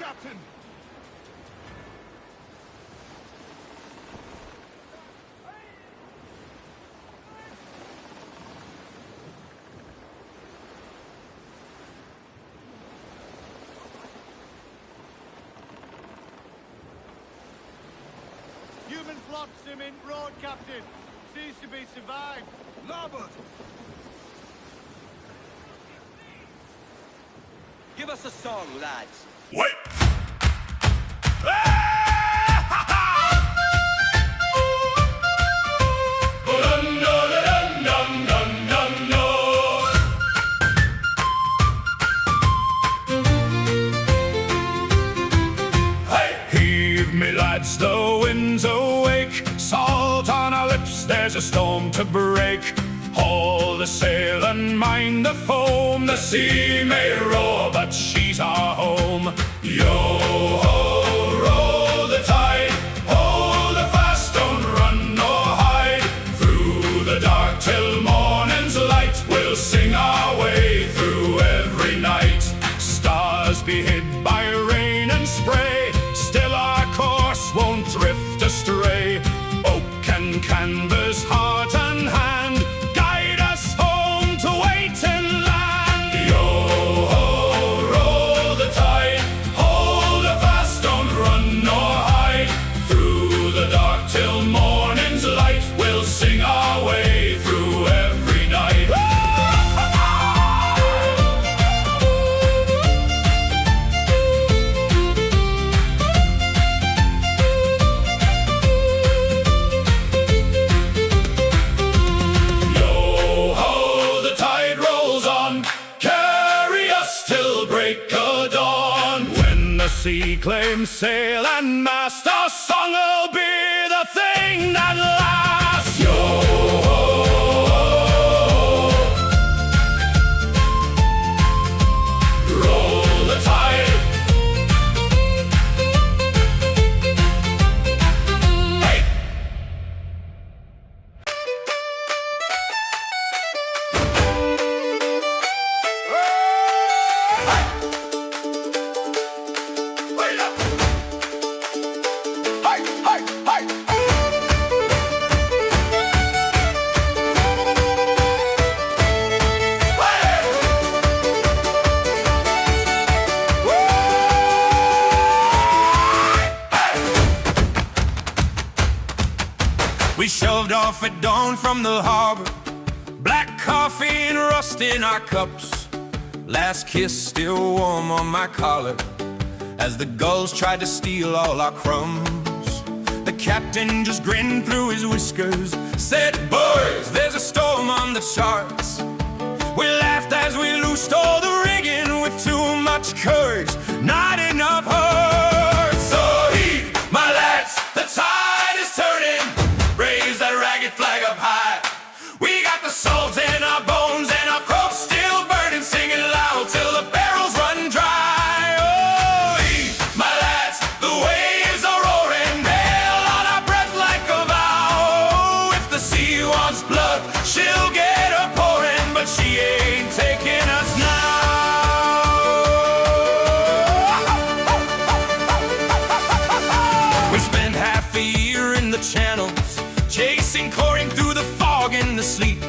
Captain! Human flotsam in road, Captain. Seems to be survived. Larboard! Give us a song, lads. Wait! Heave me, lads, the wind's awake. Salt on our lips, there's a storm to break. Haul the sail and mind the foam. The sea may roar, but she's our home. Yo-ho, roll the tide. Hold her fast, don't run nor hide. Through the dark till morning's light, we'll sing our way through every night. Stars be hid by rain and spray, still our course won't drift astray. Oak and canvas, heart and hand, guide us home to waiting land. Yo-ho, roll the tide. Hold her fast, don't run nor hide. Through the dark till morning's light, we'll sing our way through every night. Sea claims sail and mast, our song will be the thing that lasts. Yo-ho, roll the tide. Hey! We shoved off at dawn from the harbor, black coffee and rust in our cups. Last kiss still warm on my collar, as the gulls tried to steal all our crumbs. The captain just grinned through his whiskers, said, "Boys, there's a storm on the charts." We laughed as we loosed all the rigging with too much courage, not enough heart. So heave, my lads, the tide is turning. Raise that ragged flag up high. We got the salt in our bones and our crops still burning, singing loud till the barrels run dry. Oh, heave, my lads, the waves are roaring, hell on our breath like a vow. If the sea wants blood, she'll get her pouring, but she ain't taking us now. We spent half a year in the channels, chasing, coring through the fog and the sleet.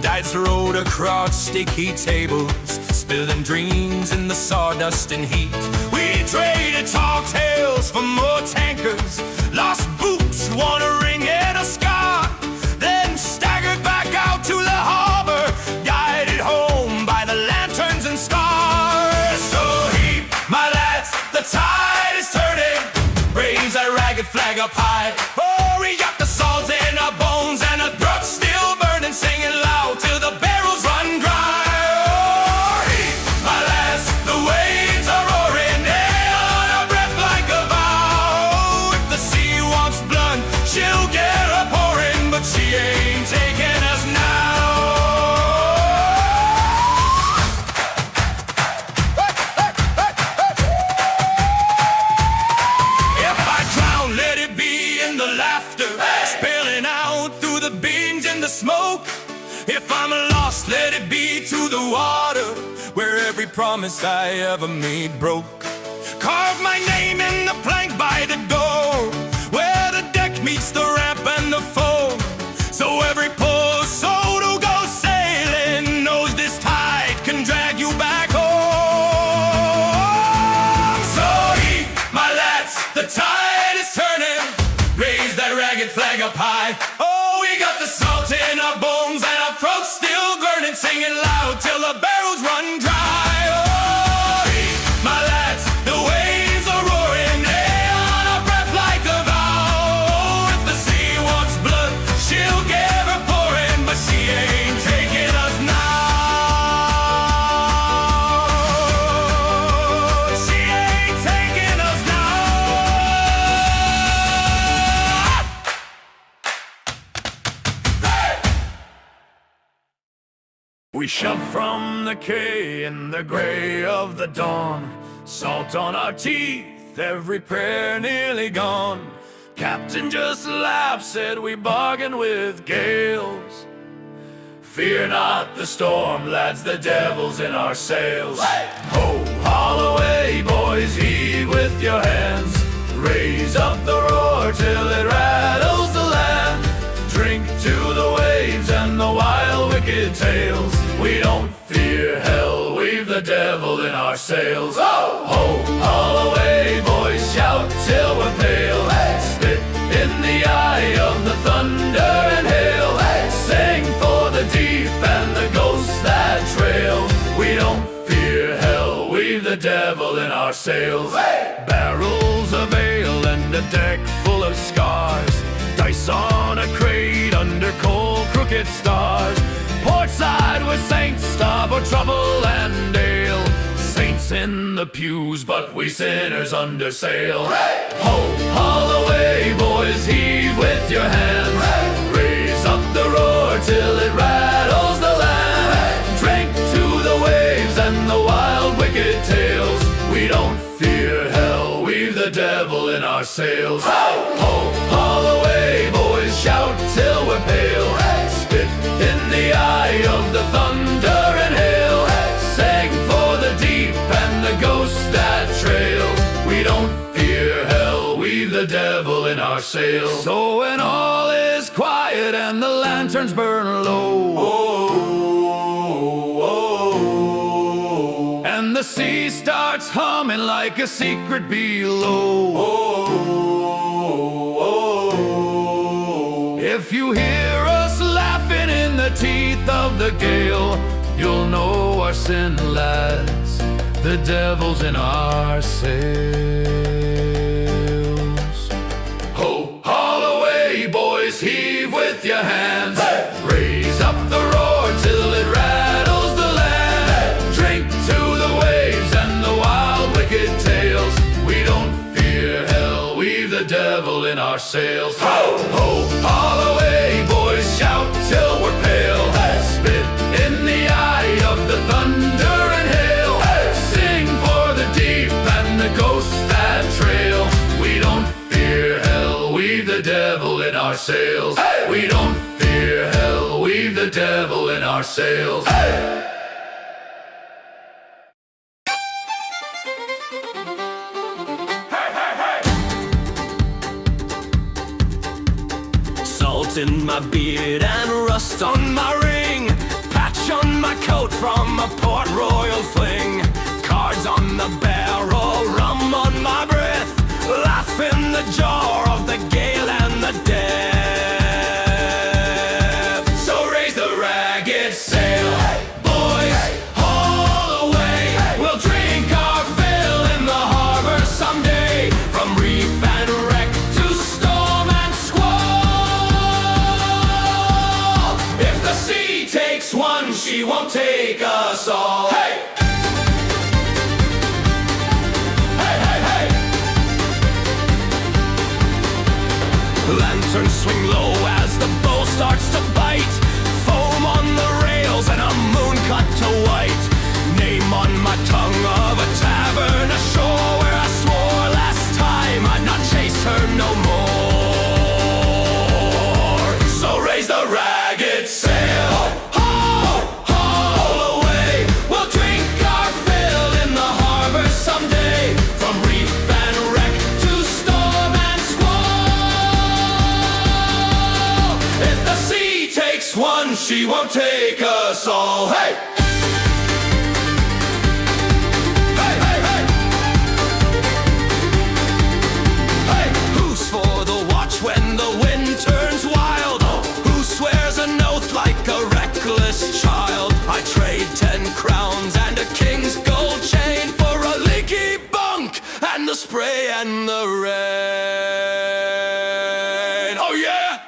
Dice rode across sticky tables, spilling dreams in the sawdust and heat. We traded tall tales for more tankers, lost boots, won a ring and a scar, then staggered back out to the harbor, guided home by the lanterns and stars. So heave, my lads, the tide is turning. Raise that ragged flag up high. Oh, we got the salt in our bones and our throats still burning, singing loud till the barrels run dry. Oh, heave, my lads, the waves are roaring, hell on our breath like a vow. If the sea wants blood, she'll get her pouring, but she ain't taking us now. If I drown, let it be in the laughter, spilling out through the beans and the smoke. If I'm lost, let it be to the water, where every promise I ever made broke. carve my name in the plank by the door, where the deck meets the ramp and the foam. So every poor soul who goes sailing knows this tide can drag you back home. So heave, my lads, the tide is turning. Raise that ragged flag up high. Oh, we got the salt in our bones and our throats still burning, singing loud till the barrels run dry. Oh, heave, my lads, the waves are roaring, they on our breath like a vow. Oh, if the sea wants blood, she'll give her pouring, but she ain't taking us now. She ain't taking us now. We shove from the quay in the gray of the dawn, salt on our teeth, every prayer nearly gone. Captain just laughed, said we bargain with gales. Fear not the storm, lads, the devil's in our sails. Ho, haul away, boys, heave with your hands. Raise up the roar till it rattles the land. Drink to the waves and the wild wicked tales. We don't fear hell, we've the devil in our sails. Ho, haul away, boys, shout till we're pale. Spit in the eye of the thunder and hail. Sing for the deep and the ghosts that trail. We don't fear hell, we've the devil in our sails. Barrels of ale and a deck full of scars. Dice on a crate under cold crooked stars. Port side we're saints, starboard trouble and ale. Saints in the pews, but we sinners under sail. Ho, haul away, boys, heave with your hands. Raise up the roar till it rattles the land. Drink to the waves and the wild wicked tales. We don't fear hell, we've the devil in our sails. Ho, haul away, boys, shout till we're pale. Spit in the eye of the thunder and hail. Sing for the deep and the ghosts that trail. We don't fear hell, we've the devil in our sails. So when all is quiet and the lanterns burn low, and the sea starts humming like a secret below, if you hear us laughing in the teeth of the gale, you'll know our sin, lads, the devil's in our sails. Ho, haul away, boys, heave with your hands. Raise up the roar till it rattles the land. Drink to the waves and the wild wicked tales. We don't fear hell, we've the devil in our sails. Ho, ho, haul away, boys, shout till we're pale. Spit in the eye of the thunder and hail. Sing for the deep and the ghosts that trail. We don't fear hell, we've the devil in our sails. We don't fear hell, we've the devil in our sails. Salt in my beard and rust on my ring. Patch on my coat from a Port Royal fling. Cards on the barrel, rum on my breath. Laugh in the jar of the gale and the death. So raise the ragged sail, boys, haul away. We'll drink our fill in the harbor someday. From reef and wreck to storm and squall. If the sea takes one, she won't take us all. Hey! Lanterns swing low as the bow starts to bite. Foam on the rails and a moon cut to white. Name on my tongue of a tavern ashore where I swore last time I'd not chase her no more. So raise the ragged sail, haul away. We'll drink our fill in the harbor someday. From she won't take us all. Hey! Hey, hey, hey! Hey! Who's for the watch when the wind turns wild? Who swears an oath like a reckless child? I trade 10 crowns and a king's gold chain for a leaky bunk and the spray and the rain. Oh yeah!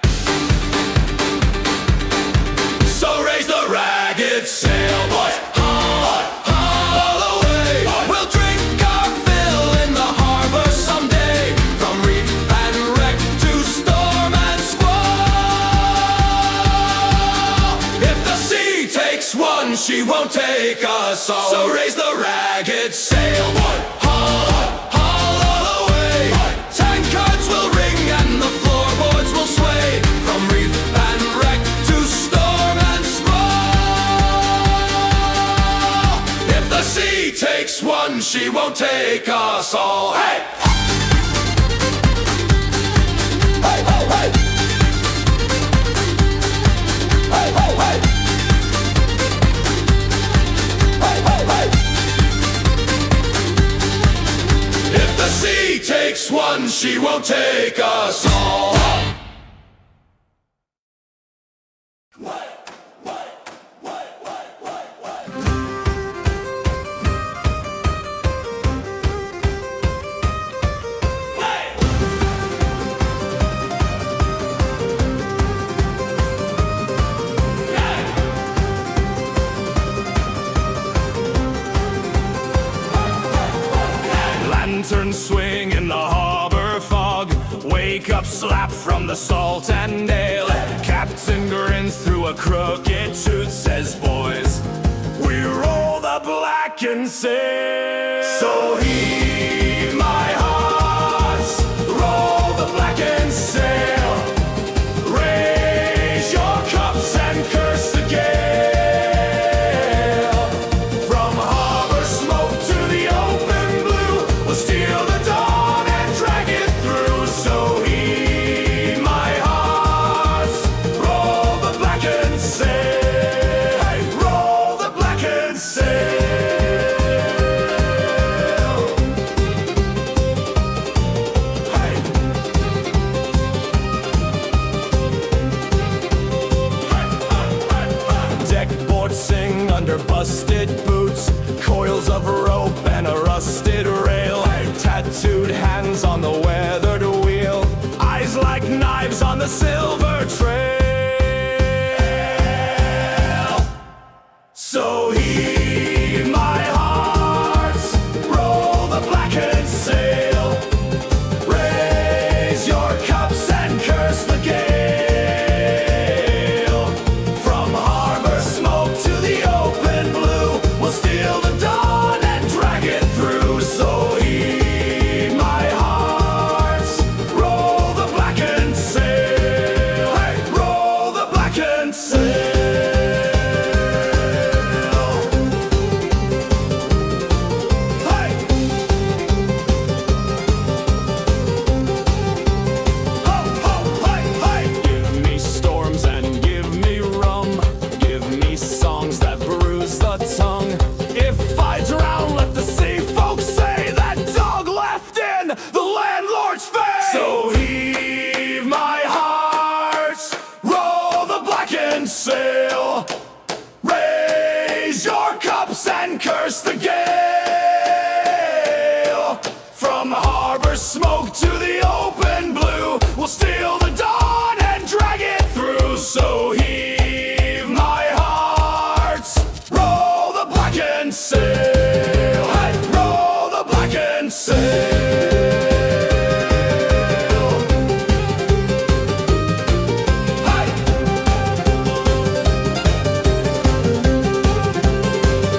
So raise the ragged sail, boys, haul away. We'll drink our fill in the harbor someday, from reef and wreck to storm and squall. If the sea takes one, she won't take us all. So raise the ragged sail, boy, haul away. Tankards will ring and the floorboards will sway, from reef and wreck to storm and squall. If the sea takes one, she won't take us all. Hey! Hey, hey, hey! Hey, hey, hey! Hey, hey, hey! If the sea takes one, she won't take us all. Lanterns swing in the harbor fog, wake up slap from the salt and ale. Captain grins through a crooked tooth, says, boys, we roll the black and sail. So heave my hearts, roll the black and sail. Raise your cups and curse the gale. From harbor smoke to the open blue, we'll steal the dawn and drag it through. So heave my hearts, roll the black and sail. Hey, roll the black and sail. Hey. Deckboards sing under busted boots, coils of rope and a rusted rail. Tattooed hands on the weathered wheel, eyes like knives on the silver trail. So heave my hearts, roll the blackened sail. Raise your cups and curse the gale. From harbor smoke to the open blue, we'll steal the dawn and drag it through. So heave my hearts, roll the blackened sail. Hey, roll the blackened sail. Hey. Ho, ho, hey, hey. Give me storms and give me rum. Give me songs that bruise the tongue. If I drown, let the sea folks say that dog left in the landlord's face. So heave my hearts, roll the blackened sail. Raise your cups and curse the gale. From harbor smoke to the open blue, we'll steal the dawn and drag it through. So heave my hearts, roll the blackened sail. Hey, roll the blackened sail. Hey.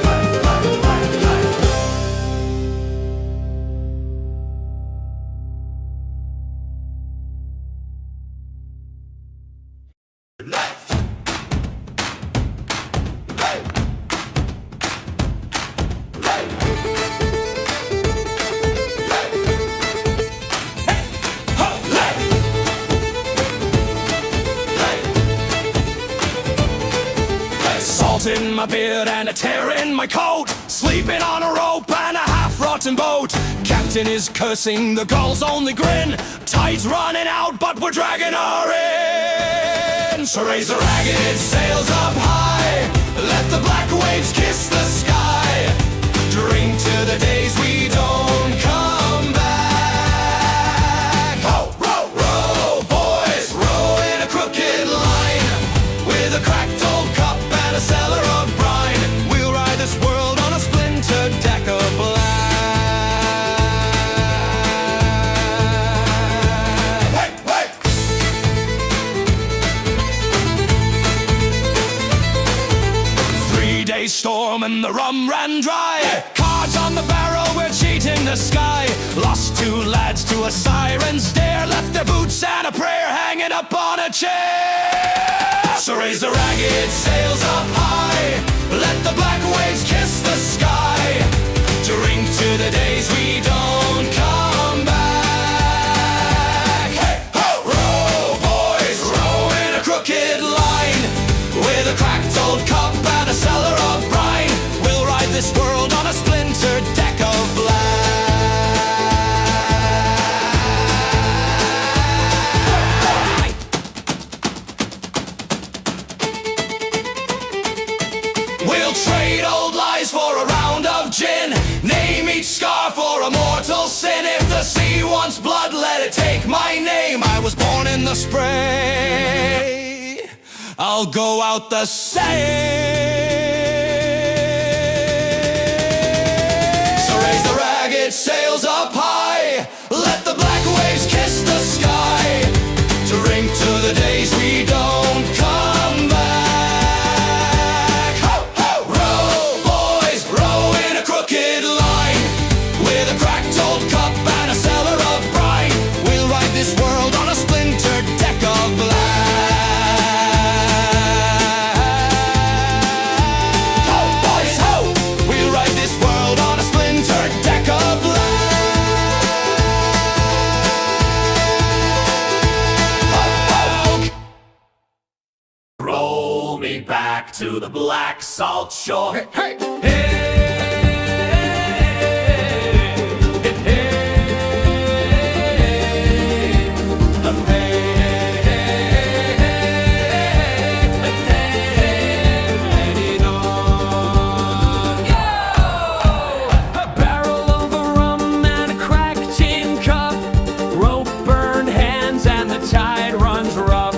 Hey, hey, hey, hey. losing my beard and a tear in my coat, sleeping on a rope and a half-rotten boat. Captain is cursing, the gulls only grin. Tide's running out, but we're dragging her in. So raise the ragged sails up high, let the black waves kiss the sky. Drink to the days we don't come back. Ho, row, row, boys, row in a crooked line, with a cracked old cup and a cellar of brine. We'll ride this world on a splintered deck of black. Hey, hey! 3-day storm and the rum ran dry. Cards on the barrel, we're cheating the sky. Lost 2 lads to a siren's dare, left their boots and a prayer hanging up on a chair. So raise the ragged sails up high, let the black waves kiss the sky. Drink to the days we don't come back. Hey, ho! Row, boys, row in a crooked line, with a cracked old cup and a cellar of brine. We'll ride this world on a splintered deck of black. We'll trade old lies for a round of gin, name each scar for a mortal sin. If the sea wants blood, let it take my name. I was born in the spray, I'll go out the same. So raise the ragged sails up high, let the black waves kiss the sky. Drink to the days we don't come back. Ho, ho! Row, boys, row in a crooked line, with a cracked old cup and a cellar of brine. We'll ride this world on a splintered deck of black. Ho, boys, ho! We'll ride this world on a splintered deck of black. Roll me back to the black salt shore. Hey! A barrel of rum and a cracked tin cup, rope burned hands and the tide runs rough.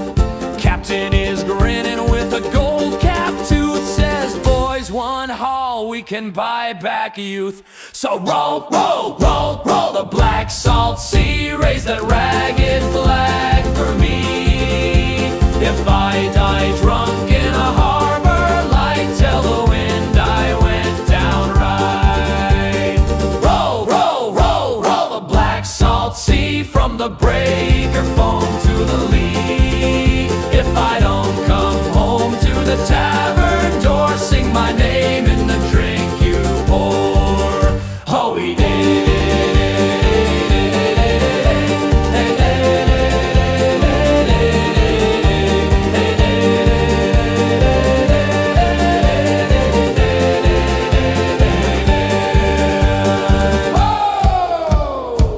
Captain is grinning with a gold cap tooth, says, boys, one haul, we can buy back youth. So roll, roll, roll, roll the black salt sea, raise that ragged flag for me. If I die drunk in a harbor light, tell the wind I went down right. Roll, roll, roll, roll the black salt sea, from the breaker foam to the lee. If I don't come home to the tavern door, sing my name in the drink you pour. Oh, we did.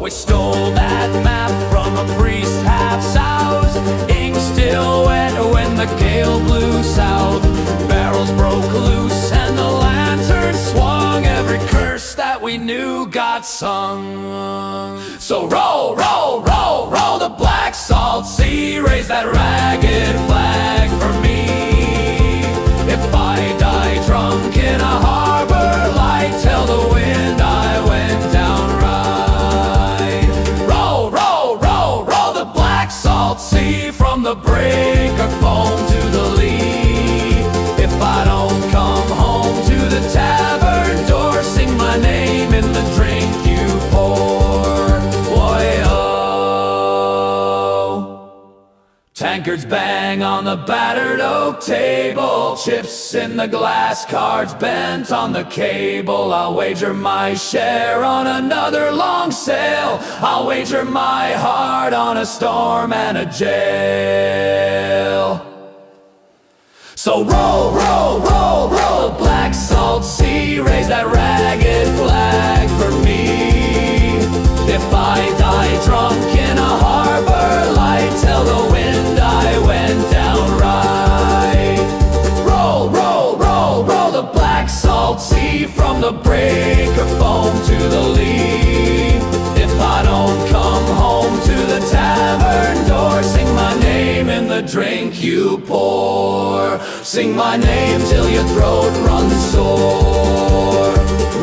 We stole that map from a priest half soused, ink still wet when the gale blew south. Barrels broke loose and the lantern swung, every curse that we knew got sung. So roll, roll, roll, roll the black salt sea, raise that ragged flag for me. If I die drunk in a harbor light, tell the wind I went down right. Roll, roll, roll, roll the black salt sea, from the breaker foam to the lee. If I don't come home to the tavern door, sing my name in the drink you pour. Boy-oh. Tankards bang on the battered oak table, chips in the glass, cards bent on the cable. I'll wager my share on another long sail, I'll wager my heart on a storm and a jail. So roll, roll, roll, roll the black salt sea, raise that ragged flag for me. If I die drunk in a harbor light, tell the wind I went down right. Roll, roll, roll, roll the black salt sea, from the break of foam to the lee. If I don't come home to the tavern door, sing my name in the drink you pour. Sing my name till your throat runs sore.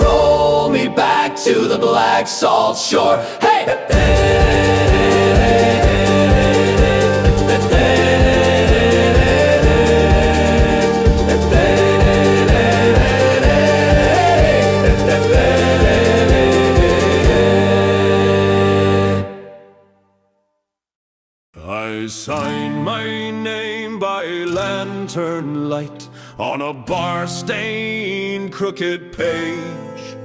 Roll me back to the black salt shore. Hey! I sign my name by lantern light on a bar-stained crooked page,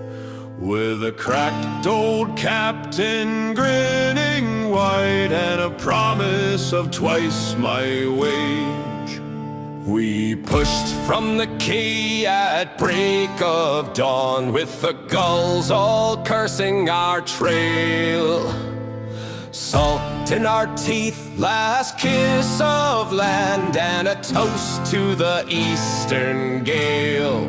with a cracked old captain grinning wide and a promise of twice my wage. We pushed from the quay at break of dawn, with the gulls all cursing our trail. Salt in our teeth, last kiss of land, and a toast to the eastern gale.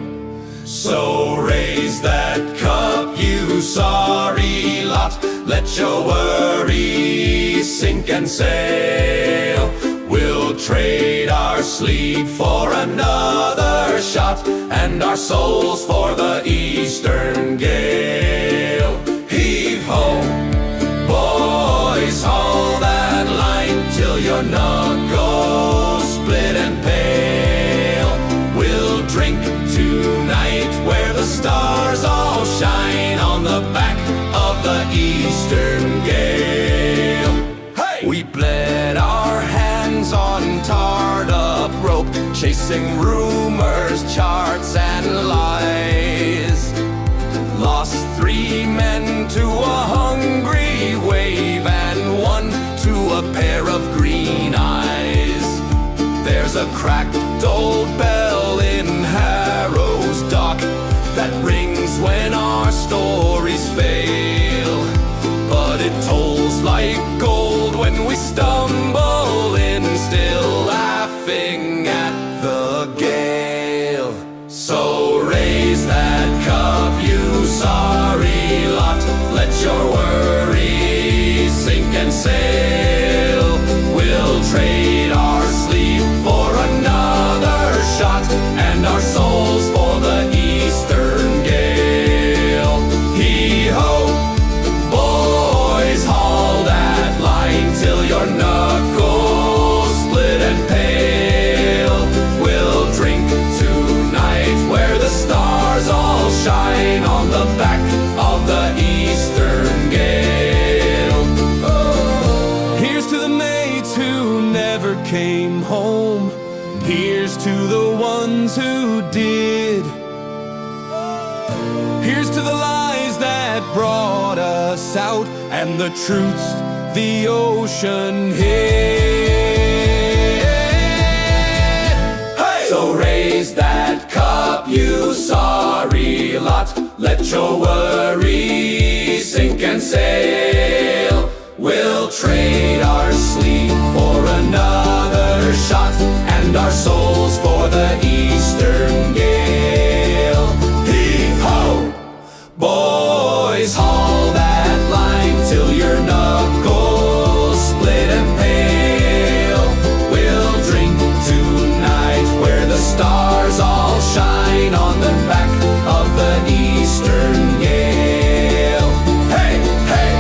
So raise that cup, you sorry lot, let your worries sink and sail. We'll trade our sleep for another shot, and our souls for the eastern gale. Heave ho, boys, haul that line till your knuckles split and pale. We'll drink tonight where the stars all shine, on the back of the eastern gale. Hey! We bled our hands on tarred up rope, chasing rumors, charts, and lies. Lost 3 men to a hungry wave, and 1 to a pair of green eyes. There's a cracked old bell in Harrow's dock that rings when our stories fail, but it tolls like gold when we stumble in, still laughing at the gale. So raise that cup, you sorry lot, let your worries sink and sail. We'll trade our sleep for another shot, and our souls for the eastern gale. Hee-ho, boys, haul that line till your knuckles split and pale. We'll drink tonight where the stars all shine, on the back of the eastern gale. Oh. Here's to the mates who never came home. Here's to the ones who did. Here's to the lies that brought us out, and the truths the ocean hid. Hey! So raise that cup, you sorry lot, let your worries sink and sail. We'll trade our sleep for another shot, and our souls for the eastern gale. Heave-ho, boys, haul that line till your knuckles split and pale. We'll drink tonight where the stars all shine, on the back of the eastern gale. Hey, hey!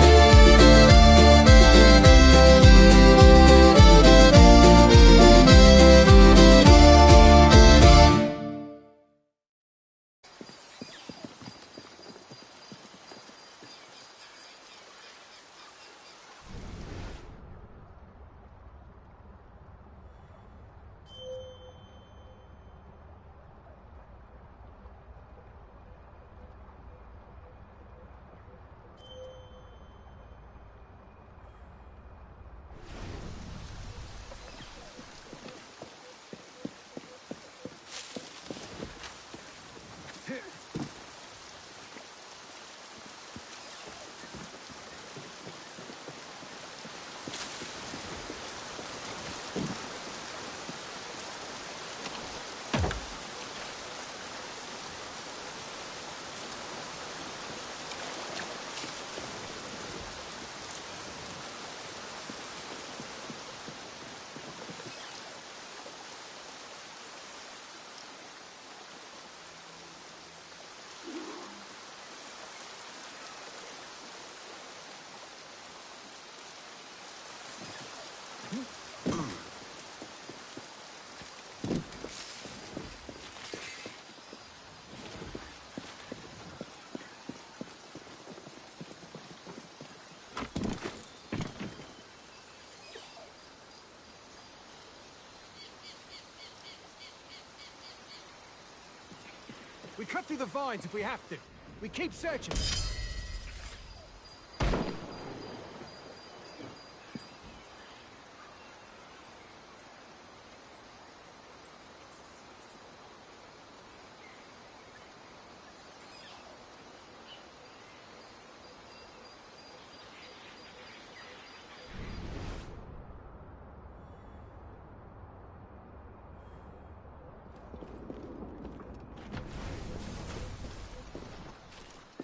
We cut through the vines if we have to. We keep searching.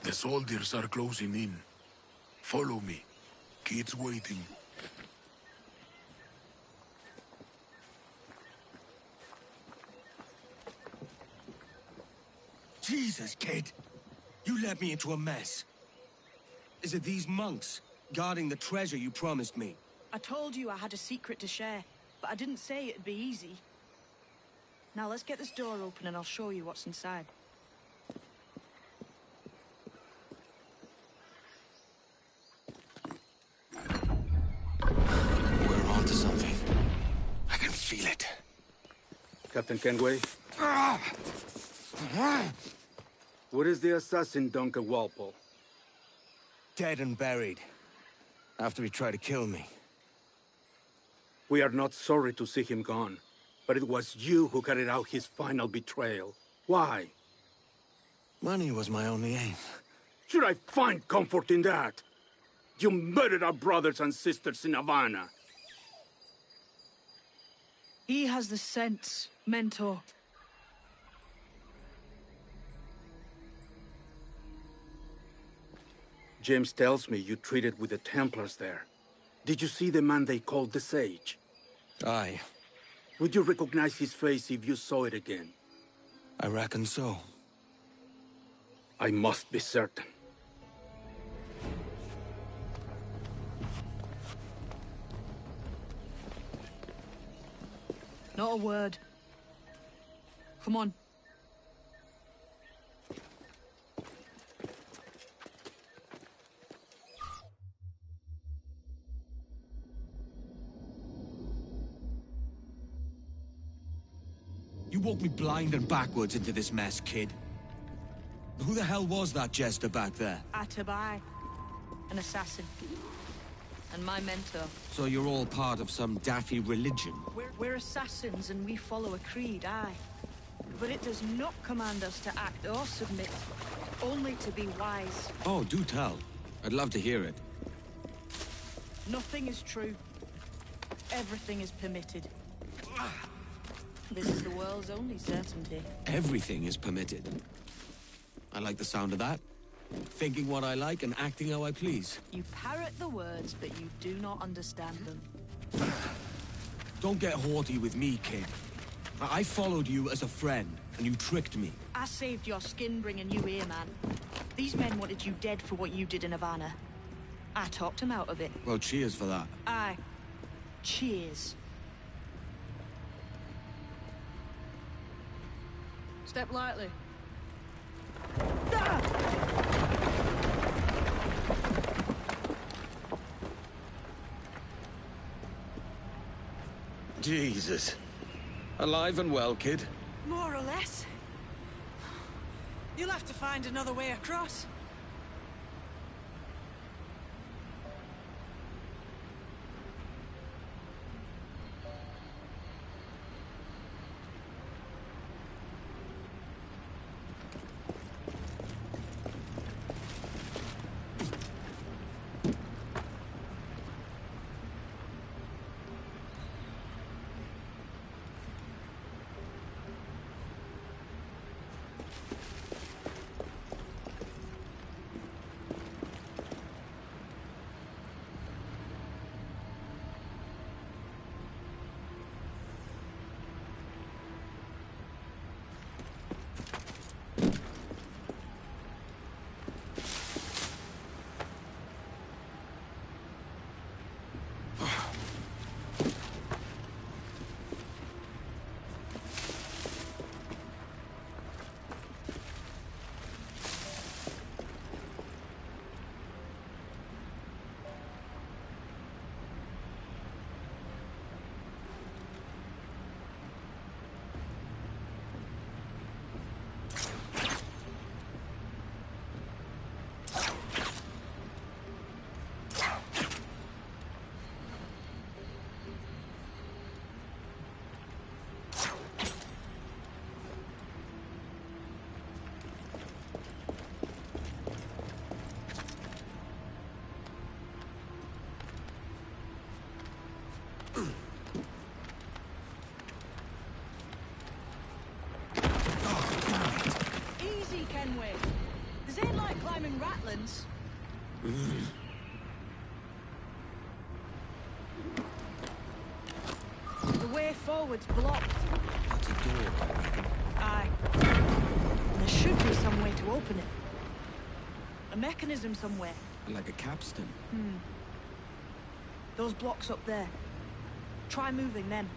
The soldiers are closing in. Follow me. Kid's waiting. Jesus, kid. You led me into a mess. Is it these monks guarding the treasure you promised me? I told you I had a secret to share, but I didn't say it'd be easy. Now let's get this door open and I'll show you what's inside. We're onto something. I can feel it. Captain Kenway? Where is the assassin, Duncan Walpole? Dead and buried. After he tried to kill me. We are not sorry to see him gone, but it was you who carried out his final betrayal. Why? Money was my only aim. Should I find comfort in that? You murdered our brothers and sisters in Havana. He has the sense, Mentor. James tells me you treated with the Templars there. Did you see the man they called the Sage? Aye, Would you recognize his face if you saw it again? I reckon so. I must be certain. Not a word. Come on. You walked me blind and backwards into this mess, kid. Who the hell was that jester back there? Atabai, an assassin. And my mentor. So you're all part of some daffy religion? We're assassins and we follow a creed, aye. But it does not command us to act or submit, only to be wise. Oh, do tell. I'd love to hear it. Nothing is true. Everything is permitted. This is the world's only certainty. Everything is permitted. I like the sound of that. Thinking what I like and acting how I please. You parrot the words, but you do not understand them. Don't get haughty with me, kid. I followed you as a friend, and you tricked me. I saved your skin bringing you here, man. These men wanted you dead for what you did in Havana. I talked them out of it. Well, cheers for that. Aye. Cheers. Step lightly. Jesus. Alive and well, kid? More or less. You'll have to find another way across. us. The way forward's blocked. That's a door, I reckon. Aye. And there should be some way to open it. A mechanism somewhere. Like a capstan. Those blocks up there. Try moving them.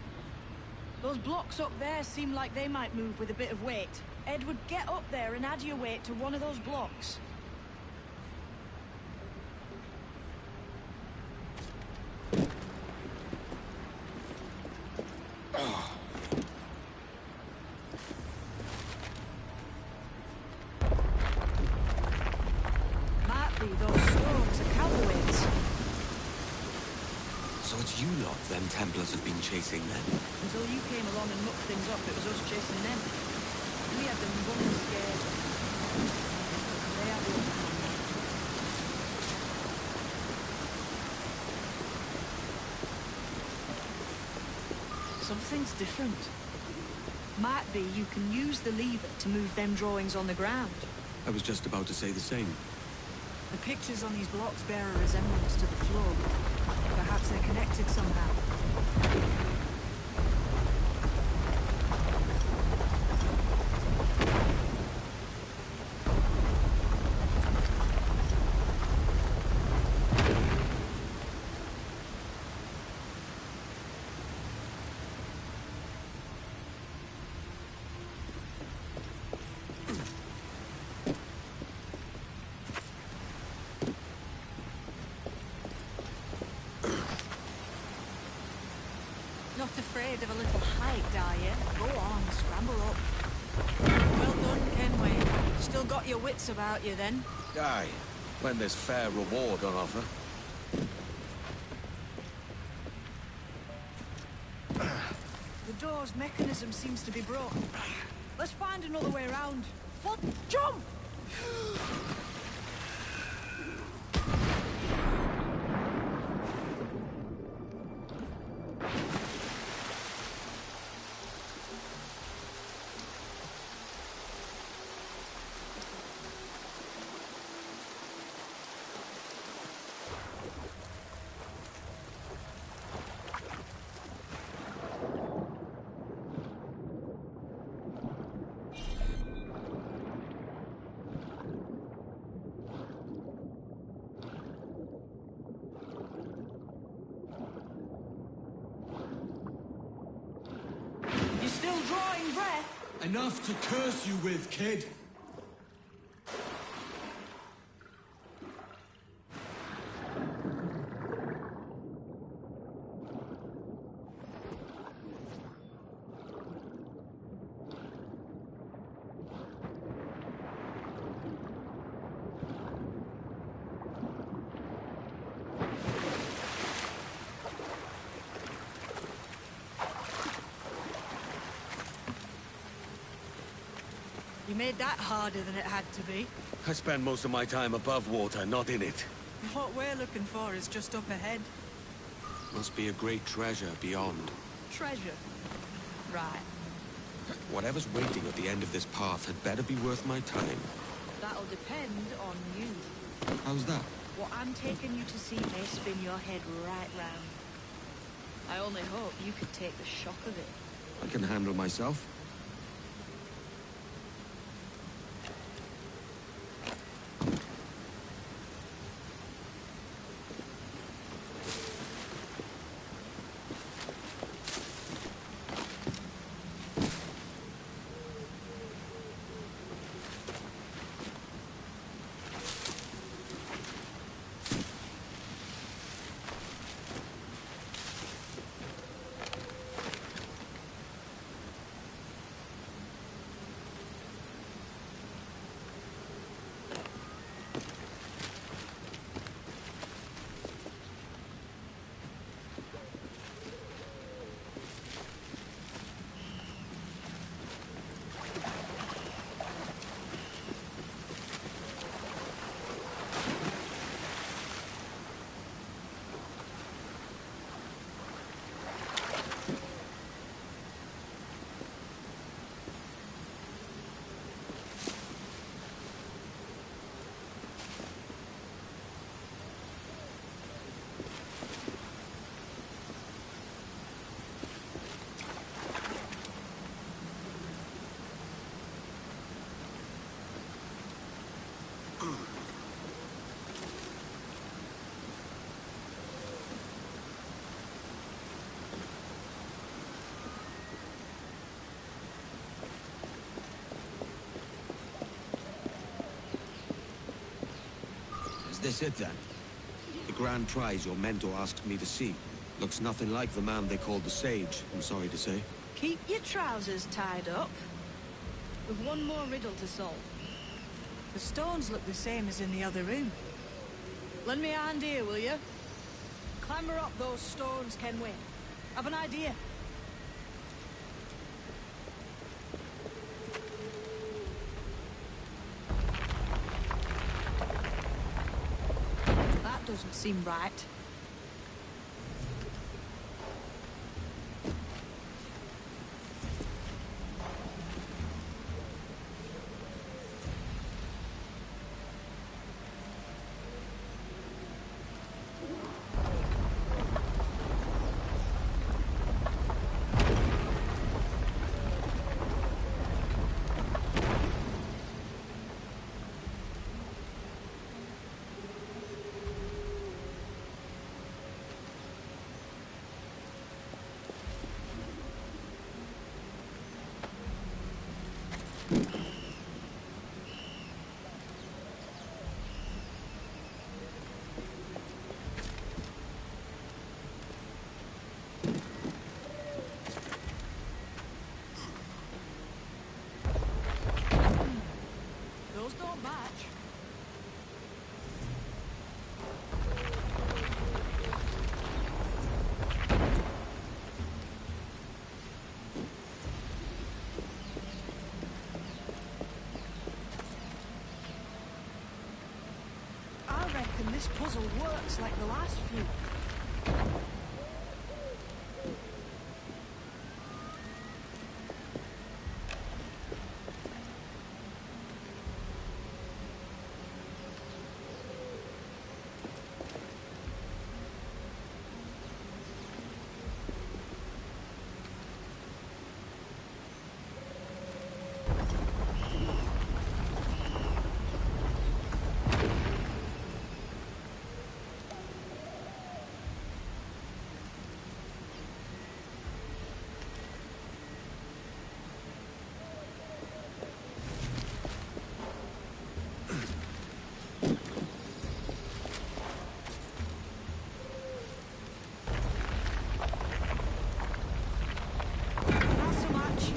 Those blocks up there seem like they might move with a bit of weight. Edward, get up there and add your weight to one of those blocks. Might be those stones are counterweights. So it's you lot them Templars have been chasing then? Until you came along and mucked things up, it was us chasing them. We had them running scared. They had the upper hand. Something's different. Might be you can use the lever to move them drawings on the ground. I was just about to say the same. The pictures on these blocks bear a resemblance to the floor. Perhaps they're connected somehow. Not afraid of a little height, are you? Go on, scramble up. Well done, Kenway. Still got your wits about you then. Aye, when there's fair reward on offer. The door's mechanism seems to be broken. Let's find another way around. Jump! Still drawing breath? Enough to curse you with, kid. You made that harder than it had to be. I spend most of my time above water, not in it. What we're looking for is just up ahead. Must be a great treasure beyond. Treasure. Right. Whatever's waiting at the end of this path had better be worth my time. That'll depend on you. How's that? What I'm taking you to see may spin your head right round. I only hope you could take the shock of it. I can handle myself. this it then? The grand prize your mentor asked me to see. Looks nothing like the man they called the Sage, I'm sorry to say. Keep your trousers tied up. We've one more riddle to solve. The stones look the same as in the other room. Lend me a hand here, will you? Clamber up those stones, Kenway. I've an idea. That doesn't seem right. Those don't match. I reckon this puzzle works like the last few. Not so much.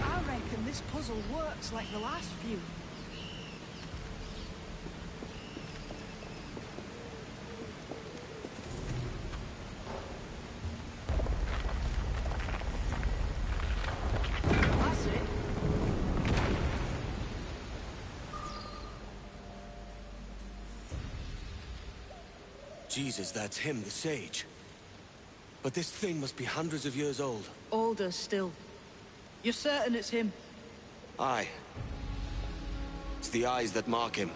I reckon this puzzle works like the last few. That's it. Jesus, that's him, the Sage. But this thing must be hundreds of years old. Older still. You're certain it's him? Aye. It's the eyes that mark him.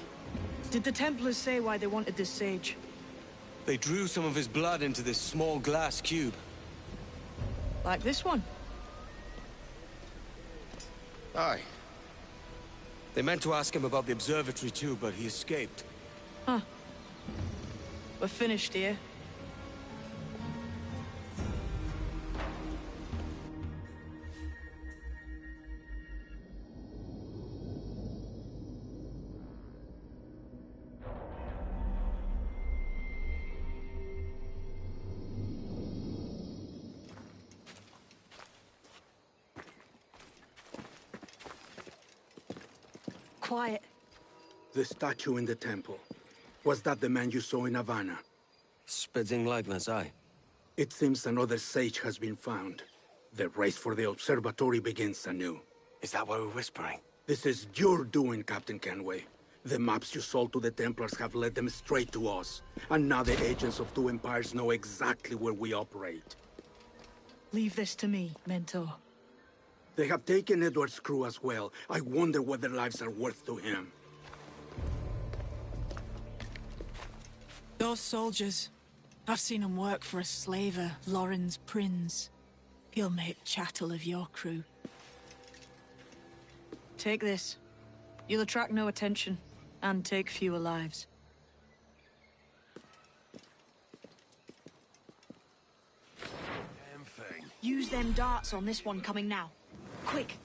Did the Templars say why they wanted this sage? They drew some of his blood into this small glass cube. Like this one? Aye. They meant to ask him about the observatory too, but he escaped. Huh. We're finished here. Quiet. The statue in the temple. Was that the man you saw in Havana? Spitting likeness, aye. It seems another sage has been found. The race for the observatory begins anew. Is that what we're whispering? This is your doing, Captain Kenway. The maps you sold to the Templars have led them straight to us. And now the agents of two empires know exactly where we operate. Leave this to me, Mentor. They have taken Edward's crew as well. I wonder what their lives are worth to him. Those soldiers. I've seen them work for a slaver, Loren's Prince. He'll make chattel of your crew. Take this. You'll attract no attention, and take fewer lives. Damn thing. Use them darts on this one coming now. Quick!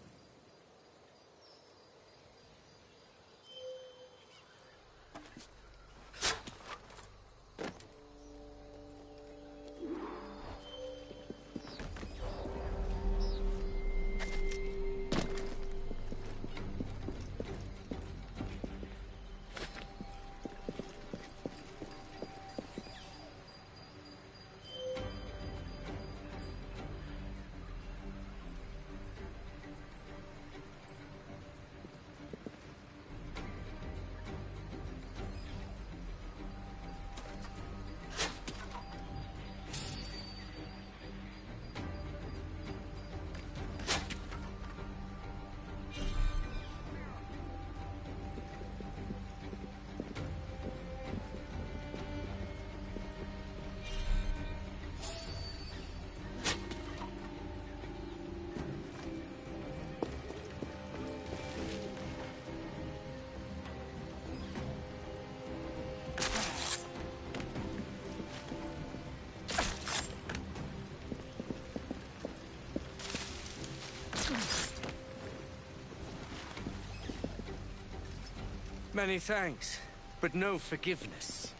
Many thanks, but no forgiveness.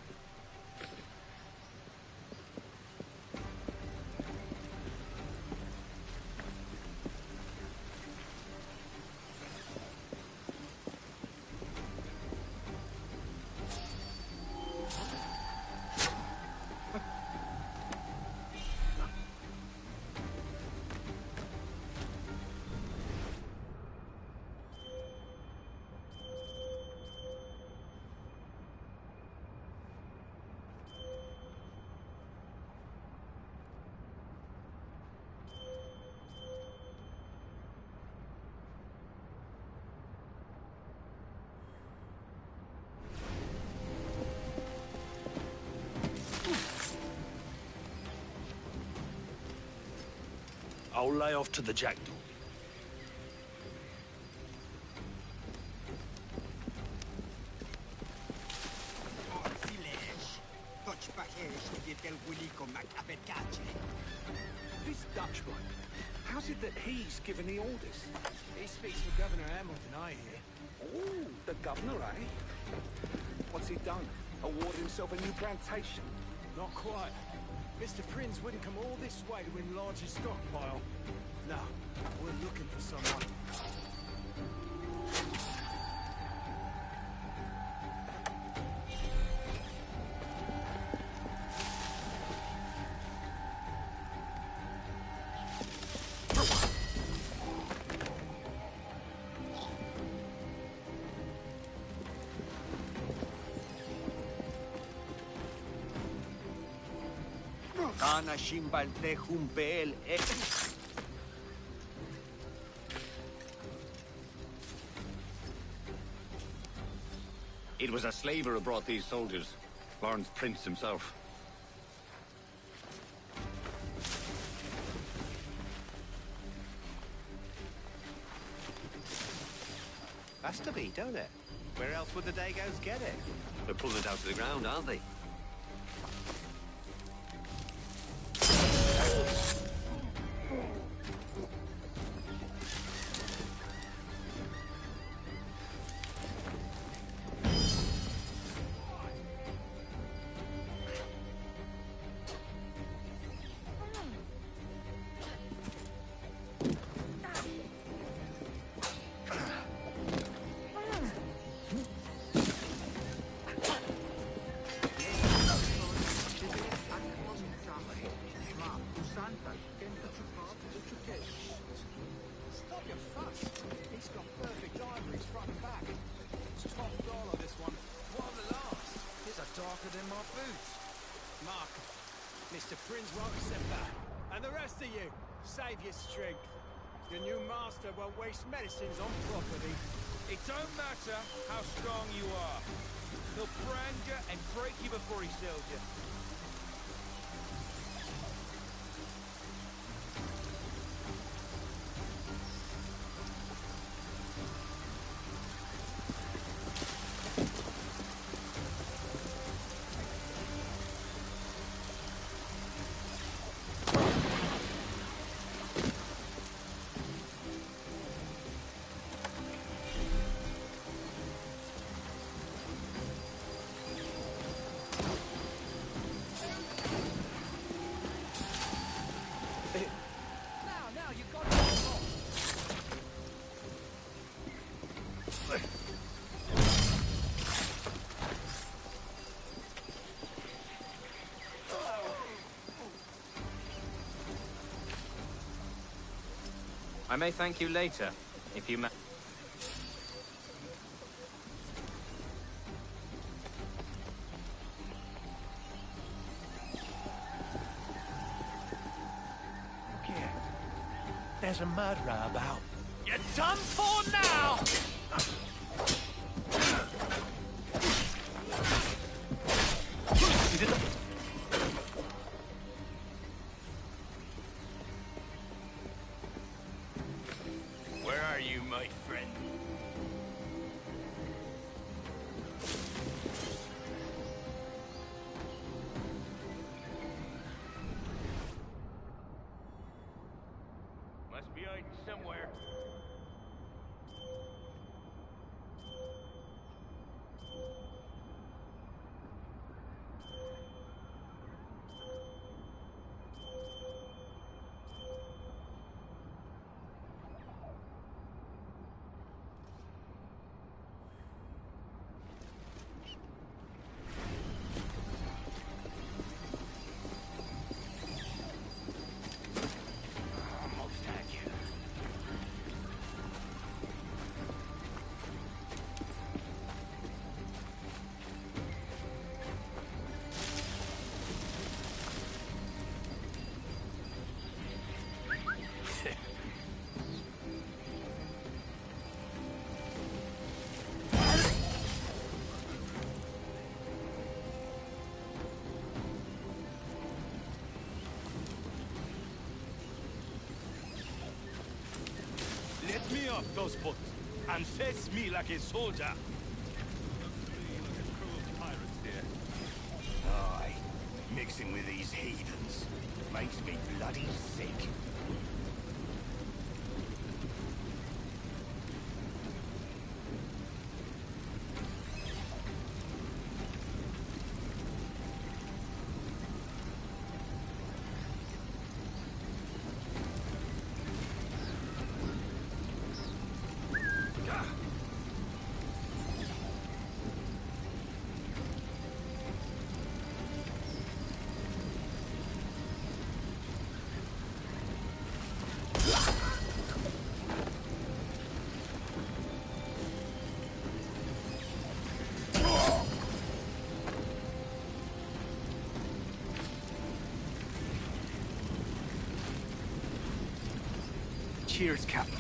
I'll lay off to the jackdaw. This Dutch bloke, how's it that he's given the orders? He speaks for Governor Hamilton, I hear. Oh, the governor, eh? What's he done? Awarded himself a new plantation? Not quite. Mr. Prince wouldn't come all this way to enlarge his stockpile. No, we're looking for someone. It was a slaver who brought these soldiers. Loren's Prince himself. Has to be, don't it? Where else would the Dagos get it? They're pulling it out to the ground, aren't they? Stop your fuss. He's got perfect ivories front and back. It's top dollar, this one. One of the last. His are darker than my boots. Mark, Mr. Prince won't accept that. And the rest of you, save your strength. Your new master won't waste medicines on property. It don't matter how strong you are. He'll brand you and break you before he sells you. Now, you've got to get off. I may thank you later, if you ma- Look here. There's a murderer about. You're done for now! Where are you, my friend? Must be hiding somewhere. Almost had you. Let me off those boots and face me like a soldier. Aye, mixing with these heathens makes me bloody sick. Cheers, Captain.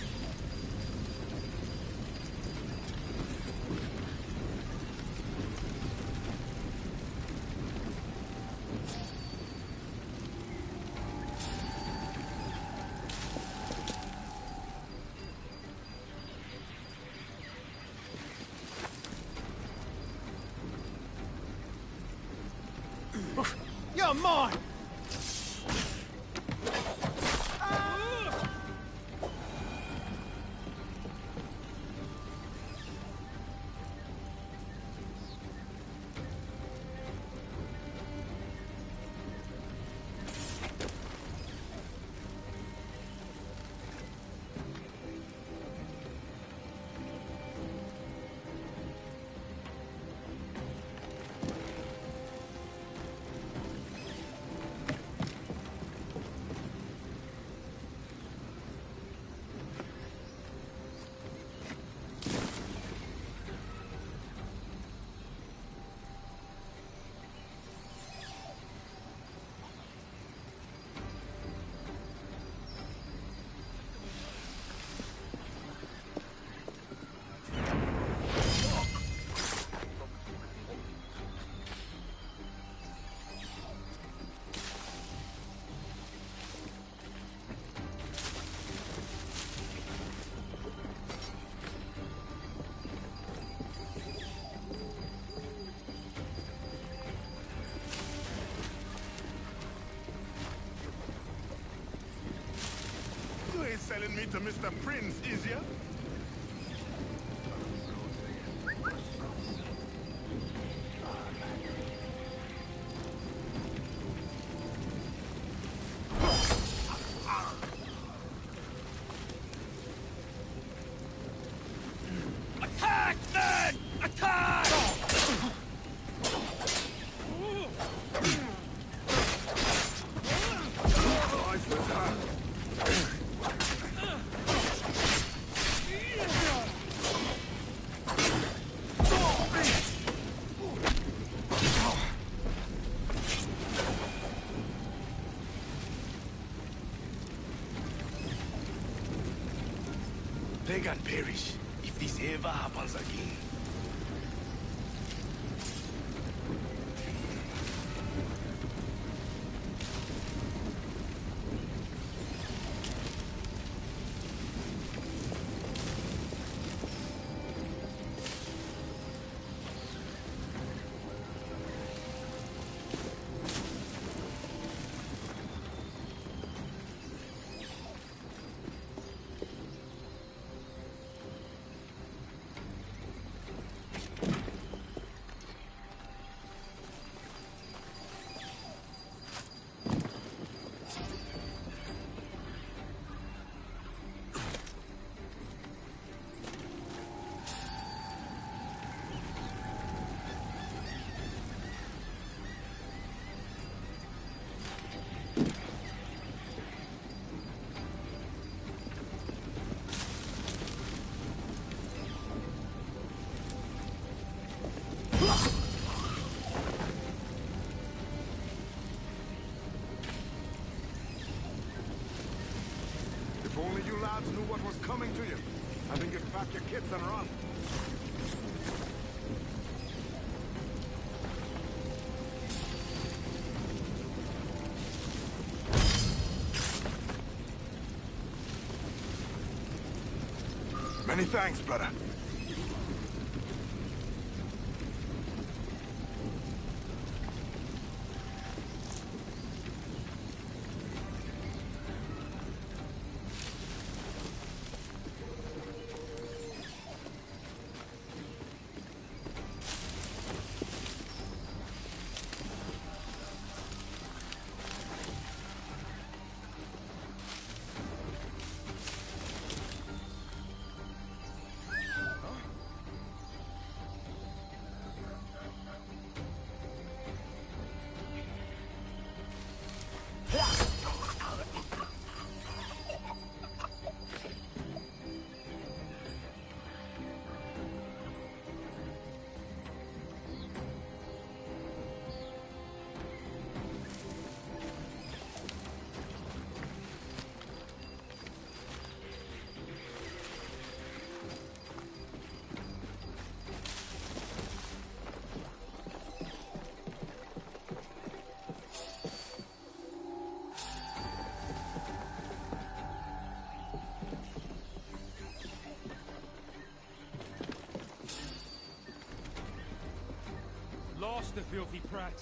You're mine! You ain't selling me to Mr. Prince, is ya? Attack, then! Attack! They can perish if this ever happens again. If only you lads knew what was coming to you. I think you'd pack your kits and run. Many thanks, brother. Lost the filthy prat.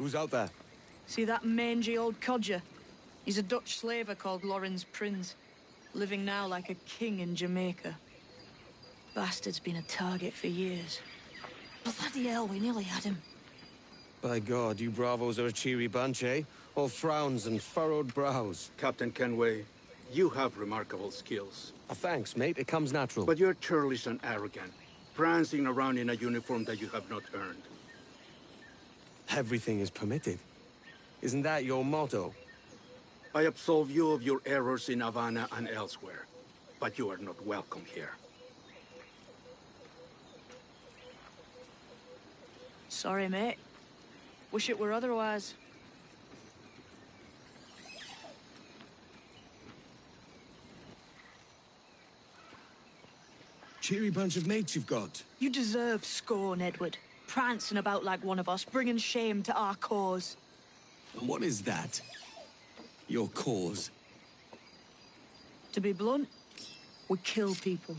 Who's out there? See that mangy old codger? He's a Dutch slaver called Lorenz Prins, living now like a king in Jamaica. Bastard's been a target for years. Bloody hell, we nearly had him. By God, you bravos are a cheery bunch, eh? All frowns and furrowed brows. Captain Kenway, you have remarkable skills. Thanks, mate. It comes natural. But you're churlish and arrogant, prancing around in a uniform that you have not earned. Everything is permitted. Isn't that your motto? I absolve you of your errors in Havana and elsewhere, but you are not welcome here. Sorry, mate. Wish it were otherwise. Cheery bunch of mates you've got. You deserve scorn, Edward. Prancing about like one of us, bringing shame to our cause. And what is that? Your cause? To be blunt, we kill people.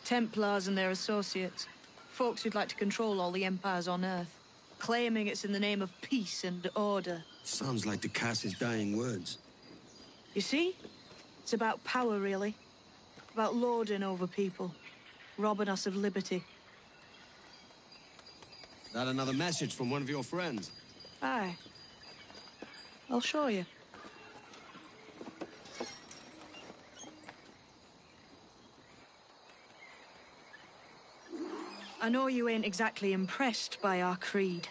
Templars and their associates. Folks who'd like to control all the empires on Earth. Claiming it's in the name of peace and order. Sounds like the Cass's dying words. You see? It's about power, really. About lording over people. Robbing us of liberty. That another message from one of your friends? Aye. I'll show you. I know you ain't exactly impressed by our creed.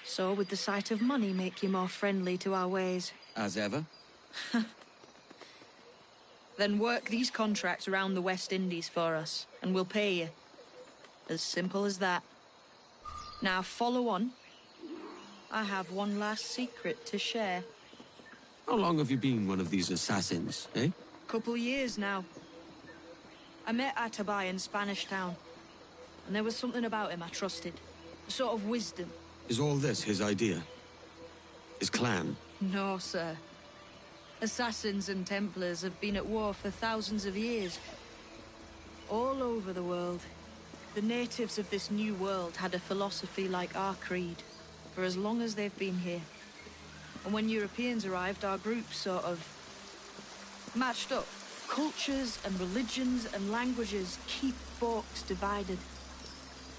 So would the sight of money make you more friendly to our ways? As ever? Then work these contracts around the West Indies for us, and we'll pay you. As simple as that. Now follow on. I have one last secret to share. How long have you been one of these assassins, eh? Couple years now. I met Atabay in Spanish Town. And there was something about him I trusted. A sort of wisdom. Is all this his idea? His clan? No, sir. Assassins and Templars have been at war for thousands of years. All over the world. The natives of this new world had a philosophy like our creed, for as long as they've been here. And when Europeans arrived, our groups sort of matched up. Cultures and religions and languages keep folks divided.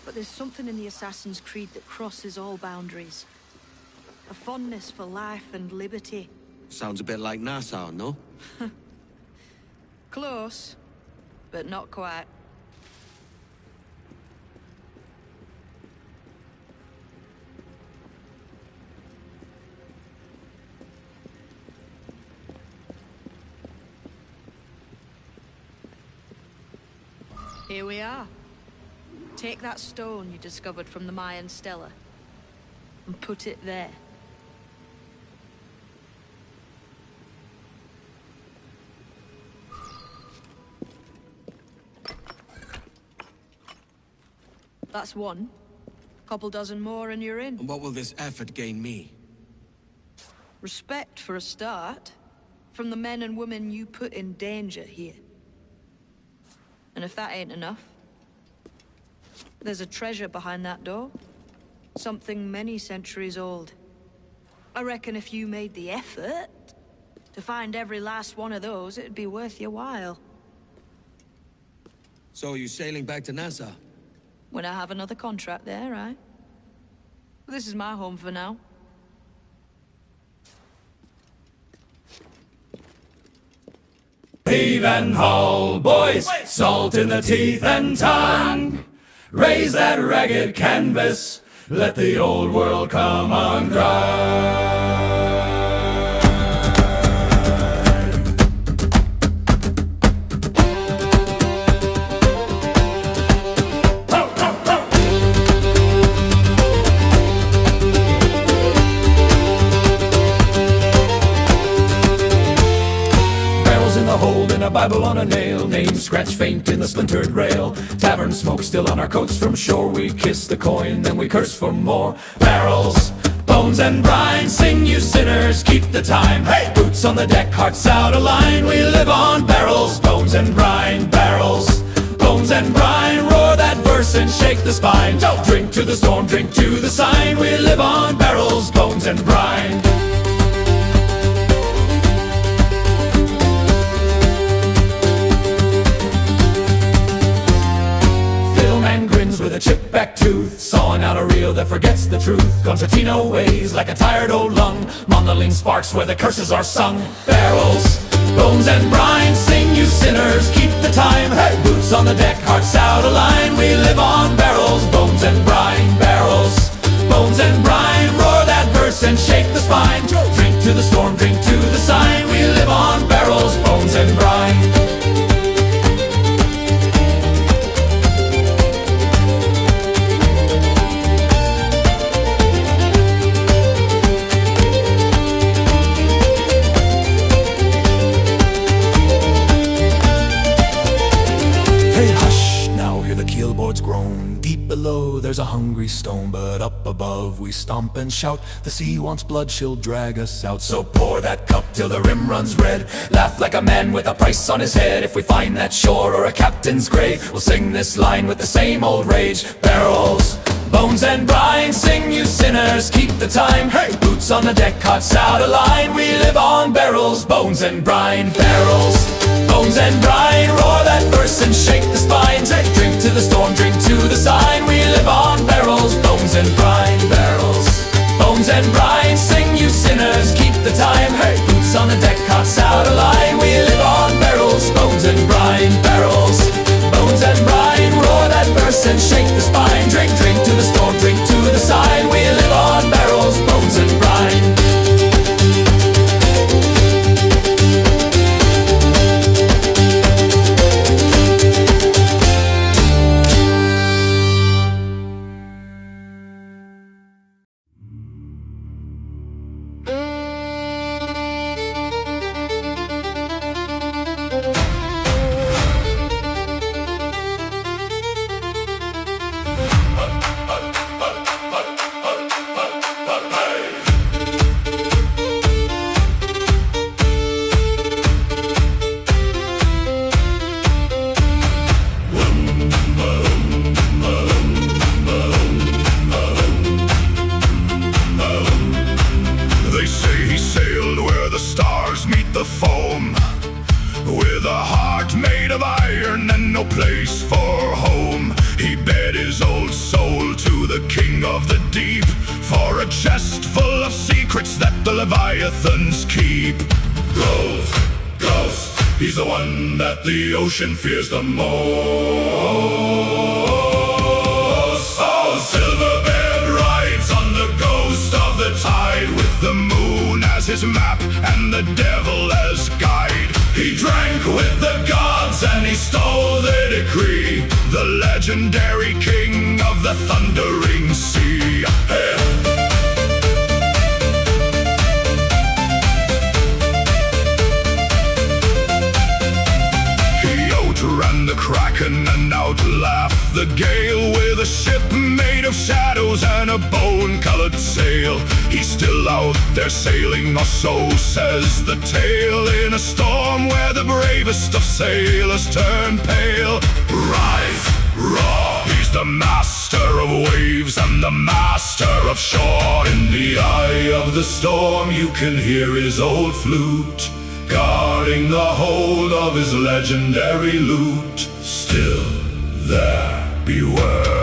But there's something in the Assassin's Creed that crosses all boundaries. A fondness for life and liberty. Sounds a bit like Nassau, no? Close, but not quite. Here we are. Take that stone you discovered from the Mayan Stela and put it there. That's one. Couple dozen more and you're in. And what will this effort gain me? Respect for a start. From the men and women you put in danger here. And if that ain't enough, there's a treasure behind that door. Something many centuries old. I reckon if you made the effort to find every last one of those, it'd be worth your while. So are you sailing back to Nassau? When I have another contract there, right? This is my home for now. Heave and haul, boys, salt in the teeth and tongue. Raise that ragged canvas, let the old world come undone. A Bible on a nail, name scratched faint in the splintered rail. Tavern smoke still on our coats from shore. We kiss the coin, then we curse for more. Barrels, bones and brine, sing you sinners, keep the time. Hey! Boots on the deck, hearts out of line. We live on barrels, bones and brine. Barrels, bones and brine, roar that verse verse and shake the spine. Drink to the storm, drink to the sign. We live on barrels, bones, and brine. With a chip-back tooth, sawing out a reel that forgets the truth. Concertino weighs like a tired old lung. Monolene sparks where the curses are sung. Barrels, bones and brine, sing you sinners, keep the time. Hey, boots on the deck, hearts out of line. We live on barrels, bones and brine. Barrels, bones and brine, roar that verse and shake the spine. Drink to the storm, drink to the sign. We live on barrels, bones and brine. Below there's a hungry stone, but up above we stomp and shout. The sea wants blood, she'll drag us out. So pour that cup till the rim runs red. Laugh like a man with a price on his head. If we find that shore or a captain's grave, we'll sing this line with the same old rage. Barrels, bones and brine, sing you sinners, keep the time. Hey, boots on the deck, hearts out of line. We live on barrels, bones and brine. Barrels, bones and brine, roar that verse and shake the spine. Drink to the storm, drink to the sign. We live on barrels, bones and brine. Barrels, bones and brine, sing you sinners, keep the time. Hey, boots on the deck, hearts out of line. We live on barrels, bones and brine. Barrels, bones and brine, roar that verse and shake the spine. Drink to the storm, drink to the sign. We live on barrels, bones and brine. With a heart made of iron and no place for home, he bet his old soul to the king of the deep for a chest full of secrets that the Leviathans keep. Ghost, he's the one that the ocean fears the most. Oh, Silverbed rides on the ghost of the tide, with the moon as his map and the devil as guide. He drank with the gods and he stole the decree, the legendary king of the thundering sea. Hey. He outran the kraken and outlaughed the gale with a ship made of shadows and a bone-colored sail. He's still out there sailing, or so says the tale, in a storm where the bravest of sailors turn pale. Rise, roar, he's the master of waves and the master of shore. In the eye of the storm you can hear his old flute, guarding the hold of his legendary loot. Still there, beware.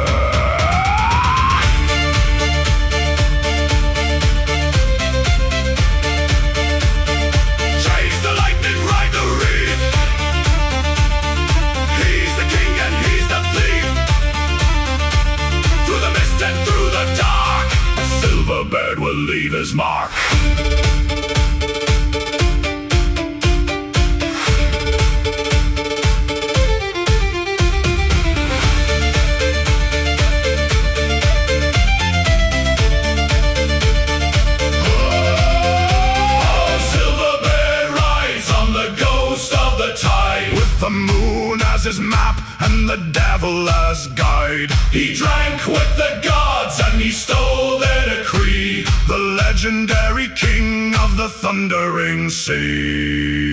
Silverbird will leave his mark. Silverbird rides on the ghost of the tide, with the moon as his map and the devil as guide. He drank with the gods and he stole their decree, the legendary king of the thundering sea.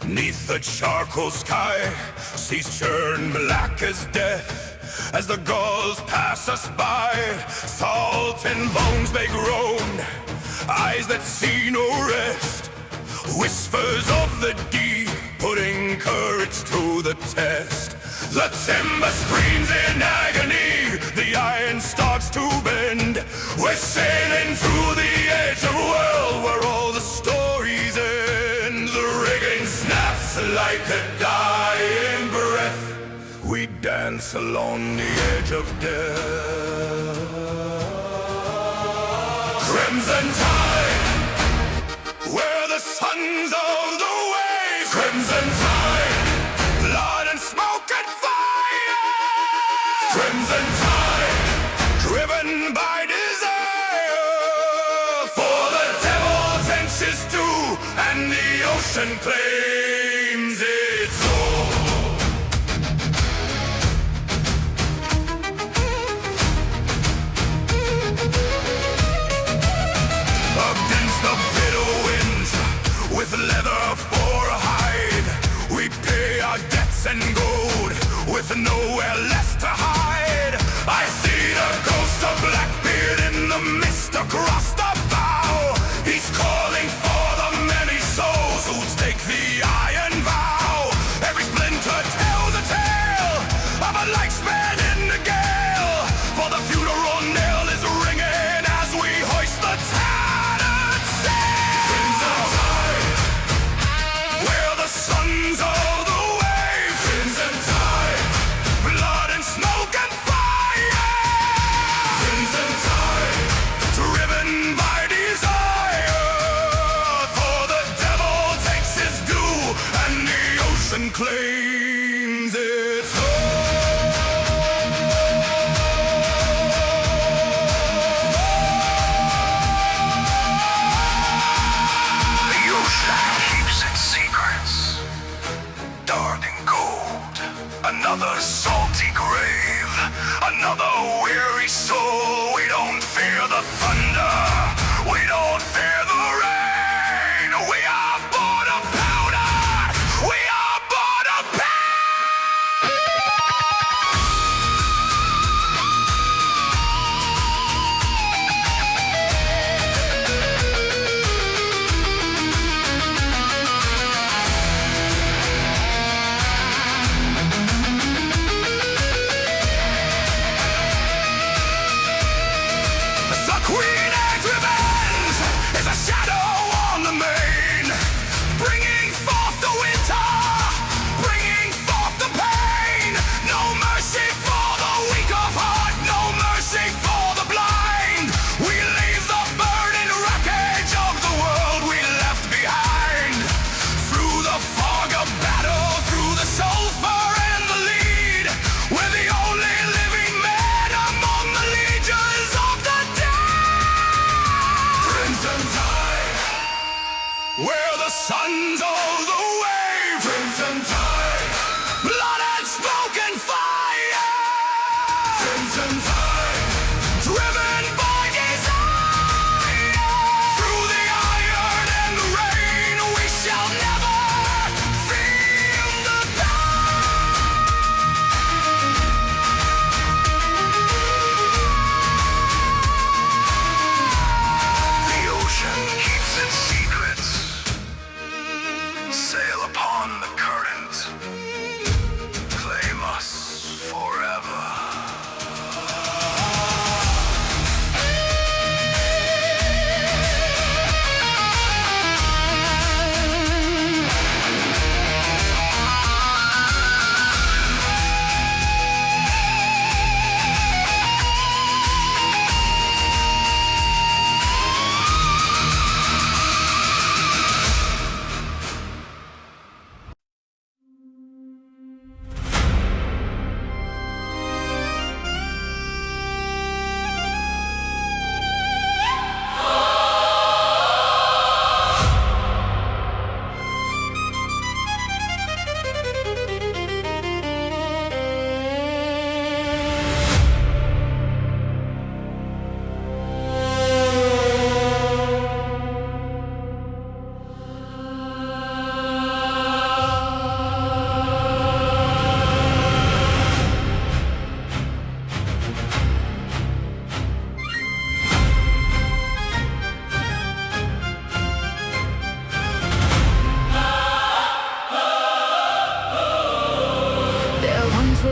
'Neath the charcoal sky, seas churn black as death as the gulls pass us by. Salt and bones they groan, eyes that see no rest. Whispers of the deep, putting courage to the test. The timber screams in agony, the iron starts to bend. We're sailing through the edge of a world where all the stories end. The rigging snaps like a dying breath. We dance along the edge of death. Crimson tide, where the sons of the waves. Crimson tide, blood and smoke and fire. Crimson tide, driven by desire. For the devil tenses too, and the ocean claims its own. Against the bitter winds, with leather for a hide, we pay our debts and gold, with nowhere left to hide. I see the ghost of Blackbeard in the mist across the bow. He's calling for the many souls who take the iron vow. Every splinter tells a tale of a life spent in the gale. For the funeral knell is ringing as we hoist the tattered sail. Crimson tide, where the sons of the waves. Crimson tide, blood and smoke and fire. Crimson tide, driven by desire. For the devil takes his due, and the ocean claims its own. The ocean keeps its secrets, dark and cold. Another salty grave, another weary soul. We don't fear the thunder, we don't fear the rain. We are born of powder, we are born of pain. The Queen Anne's revenge is a shadow on the main, bringing forth the winter, bringing forth the pain. No mercy for the weak of heart, no mercy for the blind. We leave the burning wreckage of the world we left behind. Through the fog of battle, through the sulfur and the lead, we're the only living men among the legions of the dead. Crimson tide, where the sons of the waves. Crimson tide, blood and smoke and fire. Crimson tide, driven by desire. Through the iron and the rain, we shall never feel the pain. The ocean keeps its secrets, sail upon the current.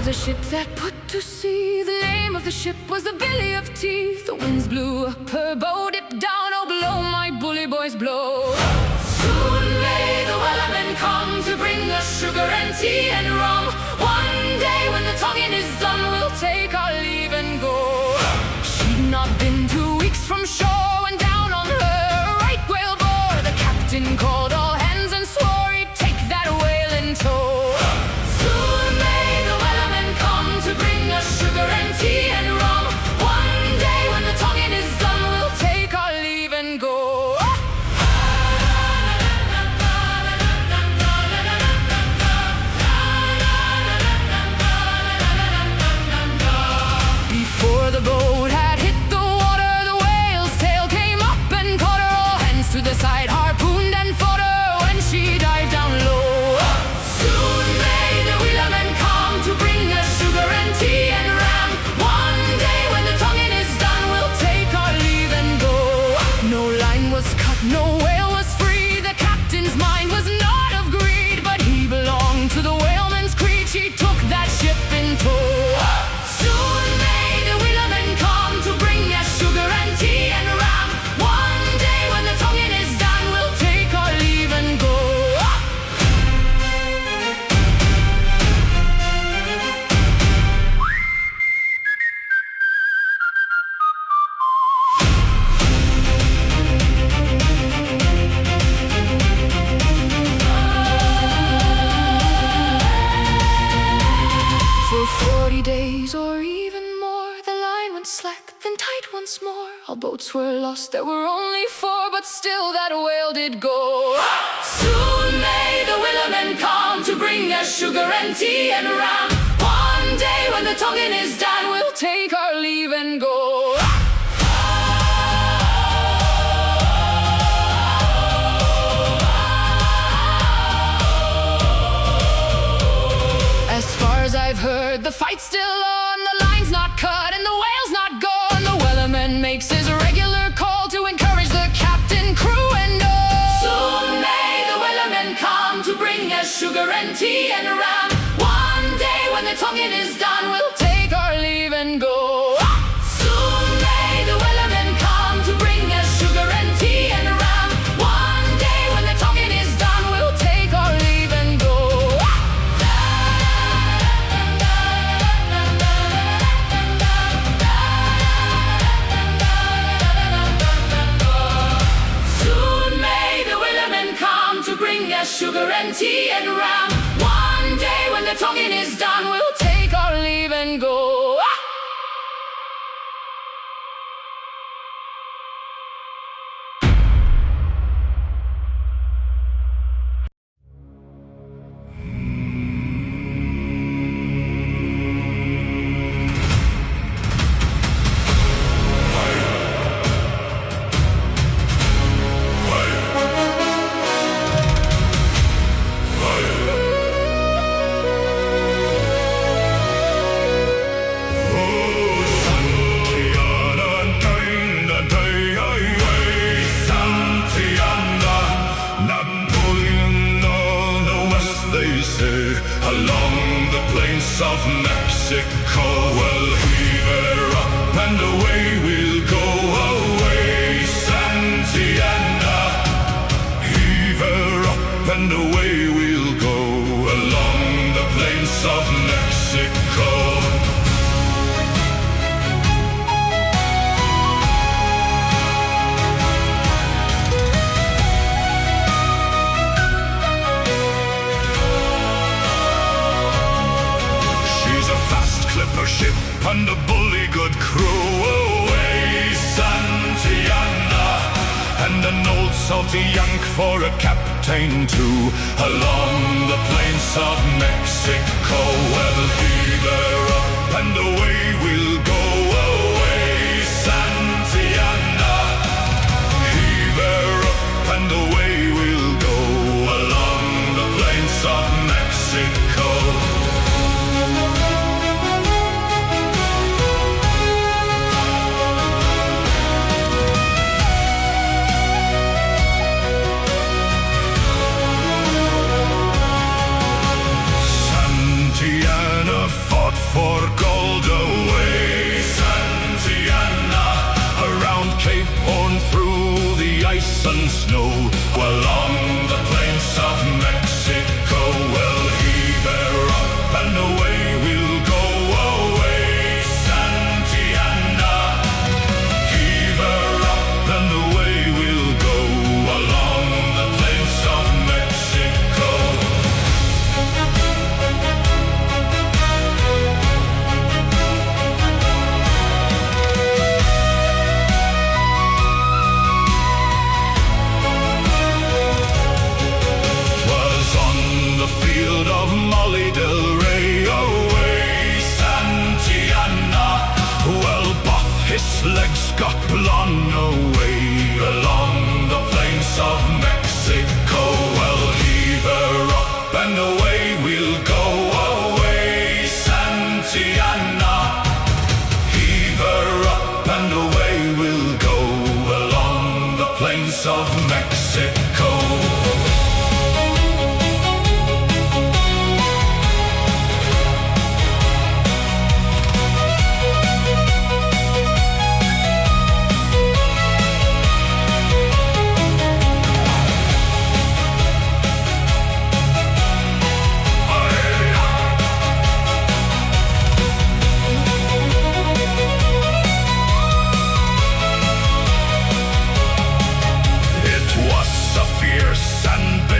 was a ship that put to sea. The name of the ship was the Billy of Teeth. The winds blew up her bow, dipped down, oh blow, my bully boys blow. Soon may the wellerman come to bring us sugar and tea and rum. One day when the tonguing is done, we'll take our leave and go. She'd not been 2 weeks from shore when down on her right whale bore. The captain called all hands and swore he'd take that whale in tow. Soon may the wellerman come to bring us sugar and tea and rum. One day when the tonguing is done, we'll take our leave and go. Before the boat had hit the water, the whale's tail came up and caught her. All hands to the side, harpooned and fought her when she dived down low. Soon may the wheelerman come to bring us sugar and tea and ram. One day when the tonguing is done, we'll take our leave and go. No line was cut, no whale was free. The captain's mind was not of greed, but he belonged to the whaleman's creed. She took that ship in tow. Soon may the wheelerman come to bring us sugar and tea and ram. One day when the tonguing is done, we'll take our leave and go. For 40 days or even more, the line went slack, then tight once more. All boats were lost, there were only 4, but still that whale did go. Soon may the wheelerman come to bring us sugar and tea and ram. One day when the tonguing is done, we'll take our leave and go. As far as I've heard, the fight's still on. The line's not cut and the whale's not gone. The wellerman makes his regular call to encourage the captain, crew, and all. Soon may the wellerman come to bring us sugar and tea and ram. One day when the tonguing is done, we'll take our leave and go. Soon may the wellerman come to bring us sugar and tea and ram. One day when the tonguing is done, we'll take our leave and go. Soon may the wheelerman come to bring us sugar and tea and ram. One day when the tonguing is done, we'll take our leave and go. Along the plains of Mexico, we'll heave her up and away we'll go. Away, Santiana. Heave her up and away we'll go. Along the plains of Mexico. Clipper ship and a bully good crew. Away, Santiana. And an old salty yank for a captain too. Along the plains of Mexico, we'll heave her up and away we'll go. Away, Santiana. Heave her up and away we'll go. Along the plains of Mexico.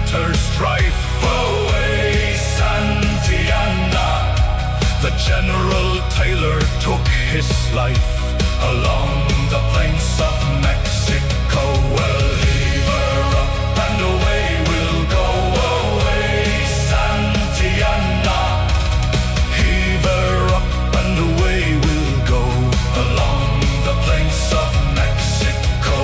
bitter strife. Away, Santiana. The General Taylor took his life along the plains of Mexico. Well, heave her up and away we'll go. Away, Santiana. Heave her up and away we'll go along the plains of Mexico.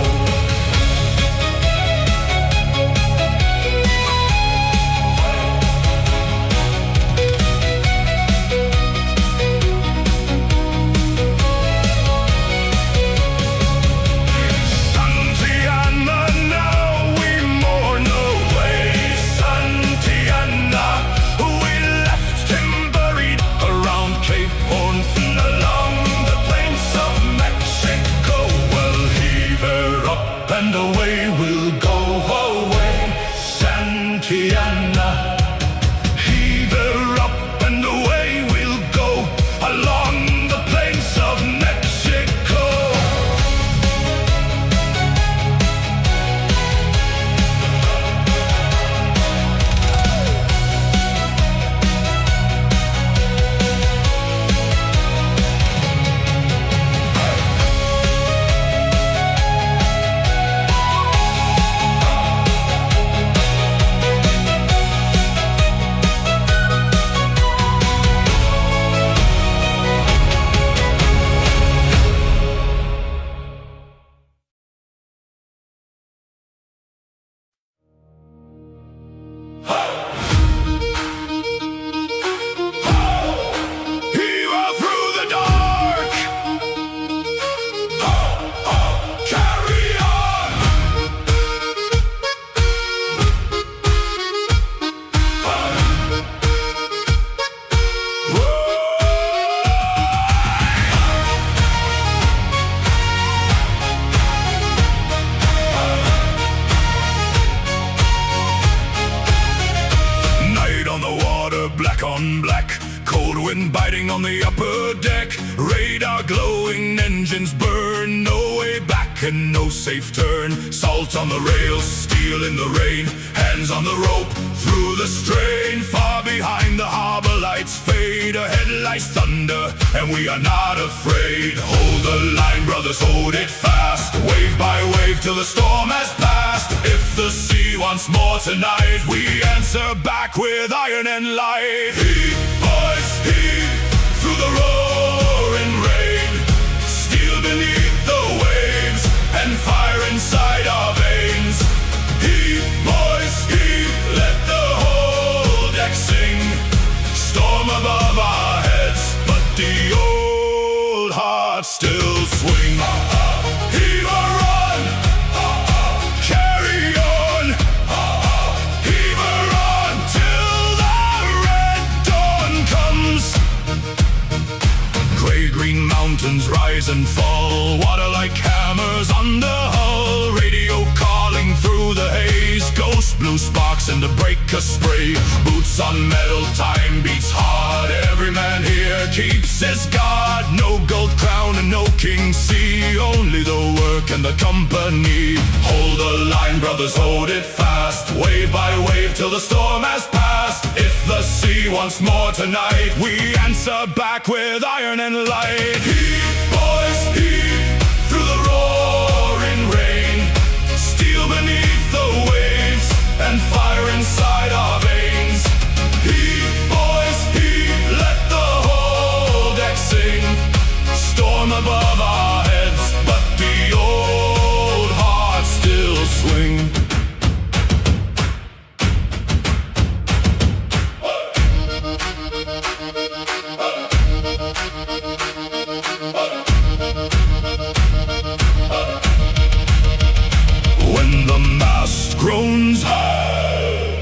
Santiana, now we mourn away. Santiana, we left him buried around Cape Horn and along the plains of Mexico. Well, heave her up and away we'll go. Away, Santiana. Heave her up and away we'll go along the plains of Mexico. Heave her through the dark. Carry on. Night on the water, black on black. Cold wind biting on the upper deck. Radar glowing, engines burn. No way back and no safe turn. Salt on the rails, steel in the rain. Hands on the rope, through the strain. Far behind the harbor lights fade. Ahead lies thunder, and we are not afraid. Hold the line, brothers, hold it fast. Wave by wave till the storm has passed. If the sea wants more tonight, we answer back with iron and light. Heave, boys, heave through the roaring rain. Steel beneath the waves and fire inside our veins. Heave, boys, heave, let the whole deck sing. Storm above our heads, but the old hearts still swing. Heave a run, carry on. Heave her on till the red dawn comes. Gray-green mountains rise and fall. Water like hammers on the hull. Radio calling through the haze. Ghost blue sparks in the breaker spray. Boots on metal, time beats hard. Every man here keeps his guard. No gold crown and no king sea. Only the work and the company. Hold the line, brothers, hold it fast. Wave by wave till the storm has passed. If the sea wants more tonight, we answer back with iron and light. Heave, boys, heave through the roaring rain. Steel beneath the waves and fire inside our veins. Heave, boys, heave, let the whole deck sing. Storm above our heads, but the old hearts still swing. When the mast groans,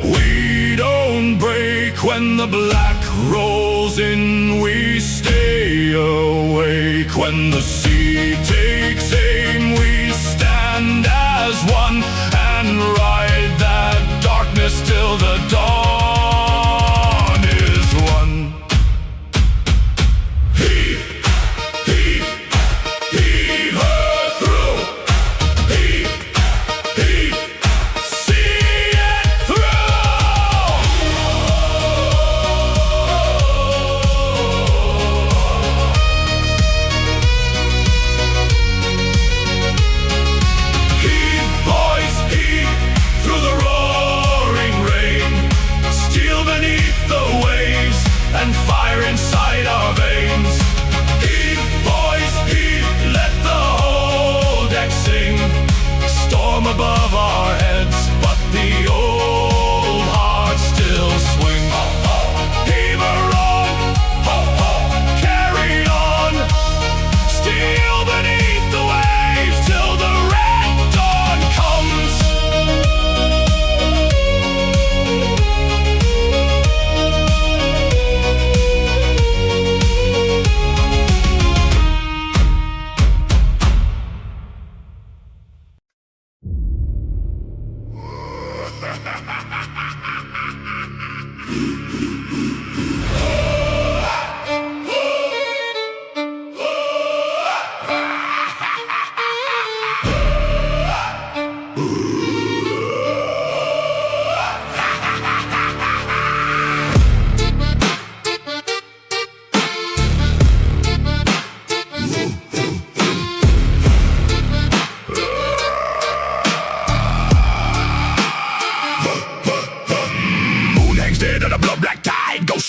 we don't break. When the black rolls in, we stay awake. When the sea takes aim, we stand as one and ride that darkness till the dawn is won. Heave, heave, heave her through. Heave, heave, see it through.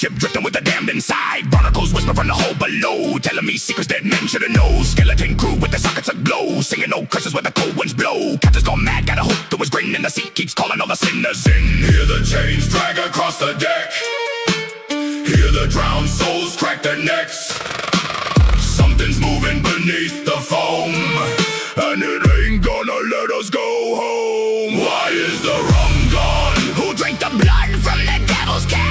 ship drifting with the damned inside. Barnacles whisper from the hull below, telling me secrets that men should have known. Skeleton crew with their sockets aglow, singing no curses where the cold winds blow. Captain's gone mad, got a hook through his grin, and the sea keeps calling all the sinners in. Hear the chains drag across the deck, hear the drowned souls crack their necks. Something's moving beneath the foam, and it ain't gonna let us go home. Why is the rum gone? Who drank the blood from the devil's cast?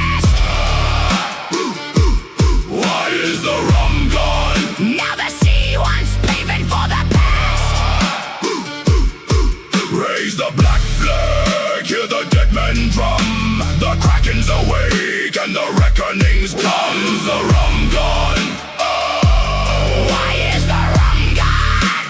Why is the rum gone? Now the sea wants paving for the past. Raise the black flag, hear the dead men drum. The Kraken's awake and the reckoning's come. The rum gone. Why is the rum gone?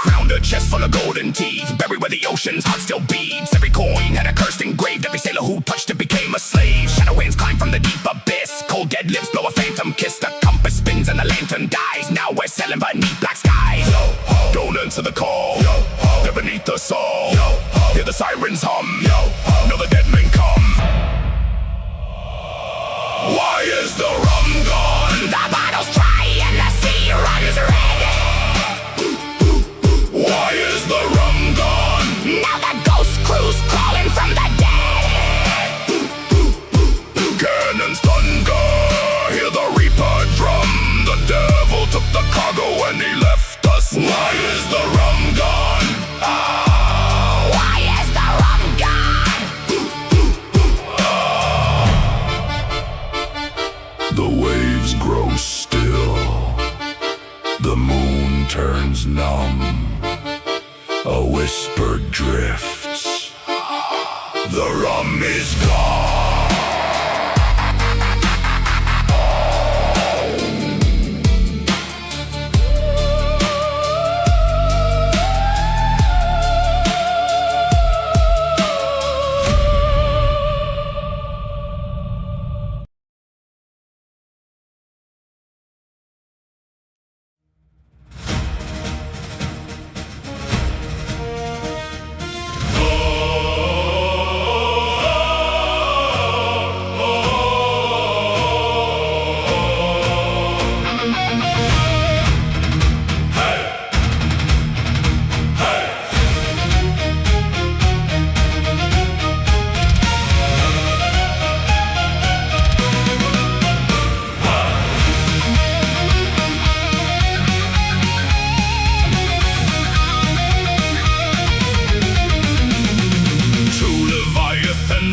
Found a chest full of golden teeth, buried where the ocean's heart still beats. Every coin had a curse engraved, every sailor who touched it became a slave. Shadow winds climb from the deep abyss, cold dead lips blow a phantom kiss. The compass spins and the lantern dies, now we're sailing beneath black skies. Don't answer the call, they're beneath us all. Hear the sirens hum, know the dead men come. Why is the rum gone? The bottle's dry and the sea runs red. Why is the rum gone? Now the ghost crew's crawling from the dead. Cannons thunder, hear the reaper drum. The devil took the cargo and he left us. Why is the rum gone? Why is the rum gone? The waves grow still, the moon turns numb. A whisper drifts, the rum is gone.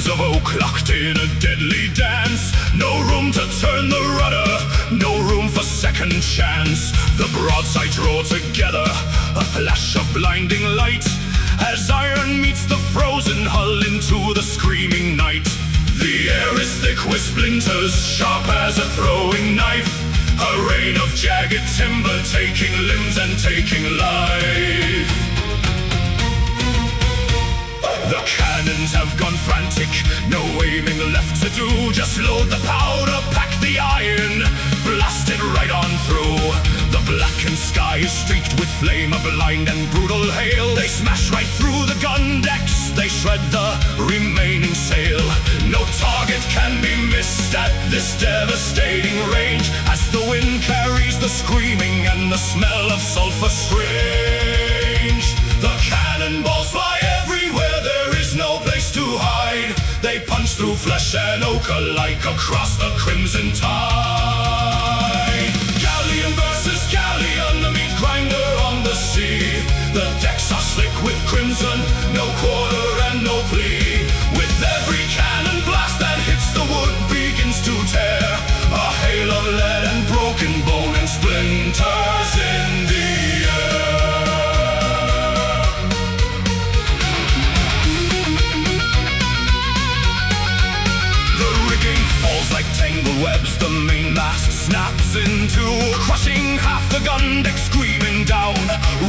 Of oak locked in a deadly dance. No room to turn the rudder, no room for second chance. The broadsides roar together, a flash of blinding light, as iron meets the frozen hull into the screaming night. The air is thick with splinters, sharp as a throwing knife. A rain of jagged timber taking limbs and taking life. The cannons have gone frantic, no aiming left to do. Just load the powder, pack the iron, blast it right on through. The blackened sky is streaked with flame, a blind and brutal hail. They smash right through the gun decks, they shred the remaining sail. No target can be missed at this devastating range, as the wind carries the screaming and the smell of sulfur strange. The cannonballs fly everywhere, there is no place to hide. They punch through flesh and oak alike across the crimson tide. Galleon versus galleon, the meat grinder on the sea. The decks are slick with crimson, no quarter and no plea. With every cannon blast that hits the wood begins to tear. A hail of lead and broken bone and splinters in the air. Like tangled webs, the mainmast snaps in two, crushing half the gun deck, screaming down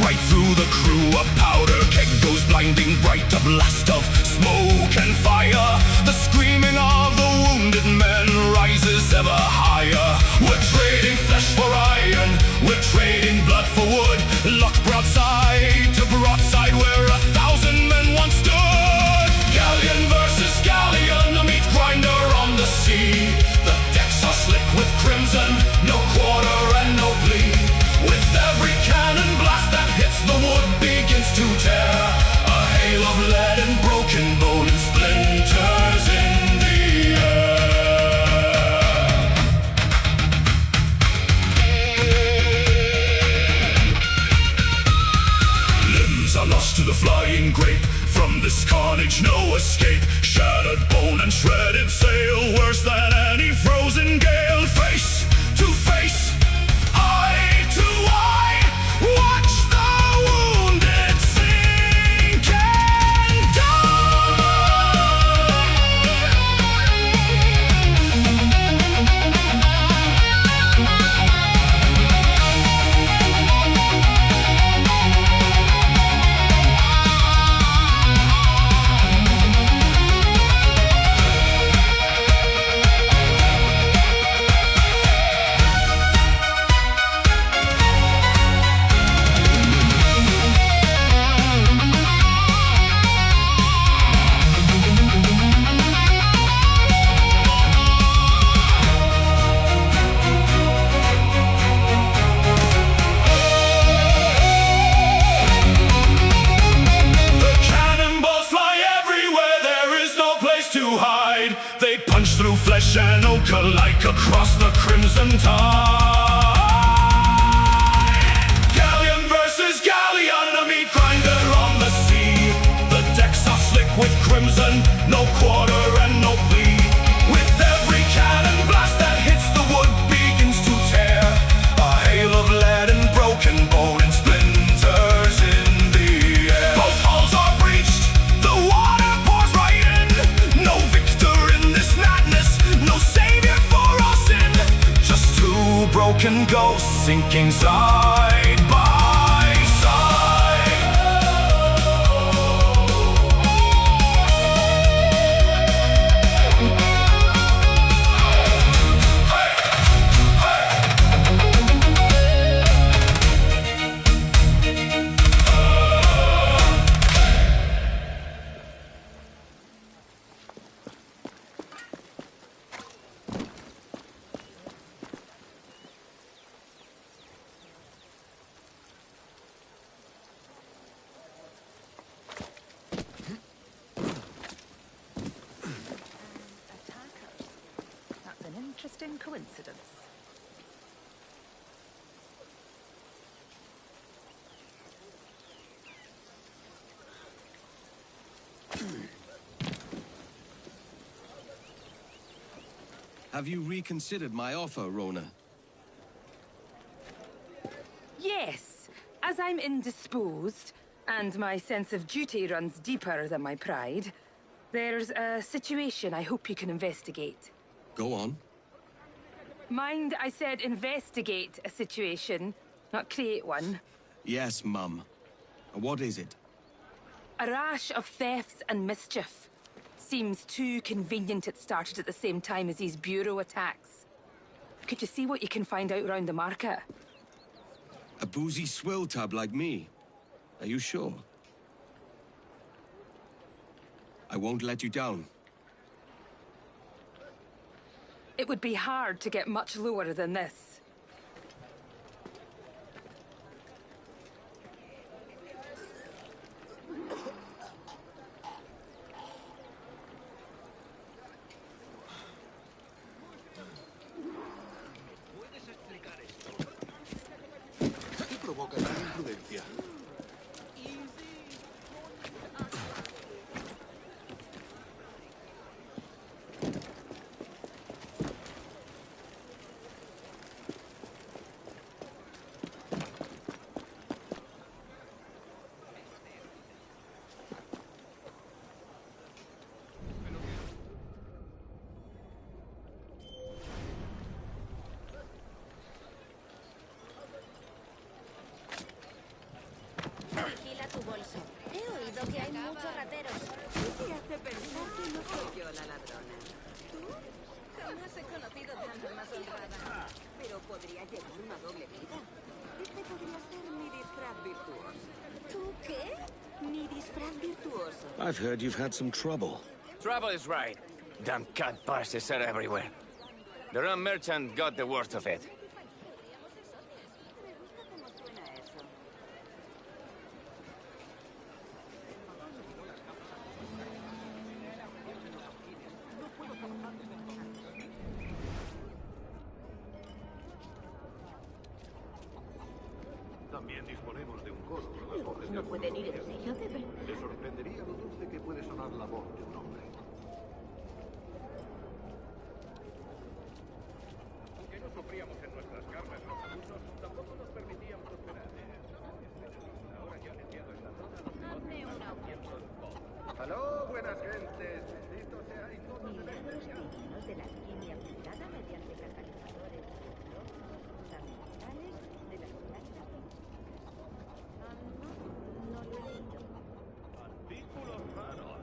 right through the crew. A powder keg goes blinding bright, a blast of smoke and fire. The screaming of the wounded men rises ever higher. We're trading flesh for iron, we're trading blood for wood. Locked broadside to broadside where 1,000 men once stood. Galleon versus galleon, the meat grinder on this carnage, no escape. Shattered bone and shredded sail, worse than any frozen gale. Face to face, eye to eye, watch the wounded sink and they punch through flesh and oak alike across the crimson tide. Galleon versus galleon, a meat grinder on the sea. The decks are slick with crimson, no quarter and no plea. With every cannon blast that hits the wood begins to tear. A hail of lead and broken bone and splinters in the air. Both hulls are breached, the water pours right in. No victor in this madness, no savior for our sin. Just two broken ghosts sinking side by side. That's an interesting coincidence. Have you reconsidered my offer, Rona? Yes, as I'm indisposed, and my sense of duty runs deeper than my pride, there's a situation I hope you can investigate. Go on. Mind I said investigate a situation, not create one. Yes, Mum. What is it? A rash of thefts and mischief. Seems too convenient it started at the same time as these bureau attacks. Could you see what you can find out around the market? A boozy swill tub like me? Are you sure? I won't let you down. It would be hard to get much lower than this. ¿Qué provoca tal imprudencia? Vigila tu bolso. He oído que hay muchos rateros. ¿Qué te hace pensar que no soy yo la ladrona? ¿Tú? Jamás he conocido tanta más honrada. Pero podría llevar una doble vida. Este podría ser mi disfraz virtuoso. ¿Tú qué? Mi disfraz virtuoso. I've heard you've had some trouble. Trouble is right. Damn cat bastards are everywhere. The rum merchant got the worst of it. También disponemos de un coro. pueden ir en serio, de verdad. Le sorprendería lo dulce que puede sonar la voz de un hombre. Aunque no sufríamos en nuestras carnes los abusos, tampoco nos permitían prosperar. Ahora que han limpiado esta zona, los ¡Aló, buenas gentes! Bendito seáis todos de Milagros dignos de la alquimia aplicada mediante catalizadores fundamentales de las plantas. No lo he leído. artículos raros.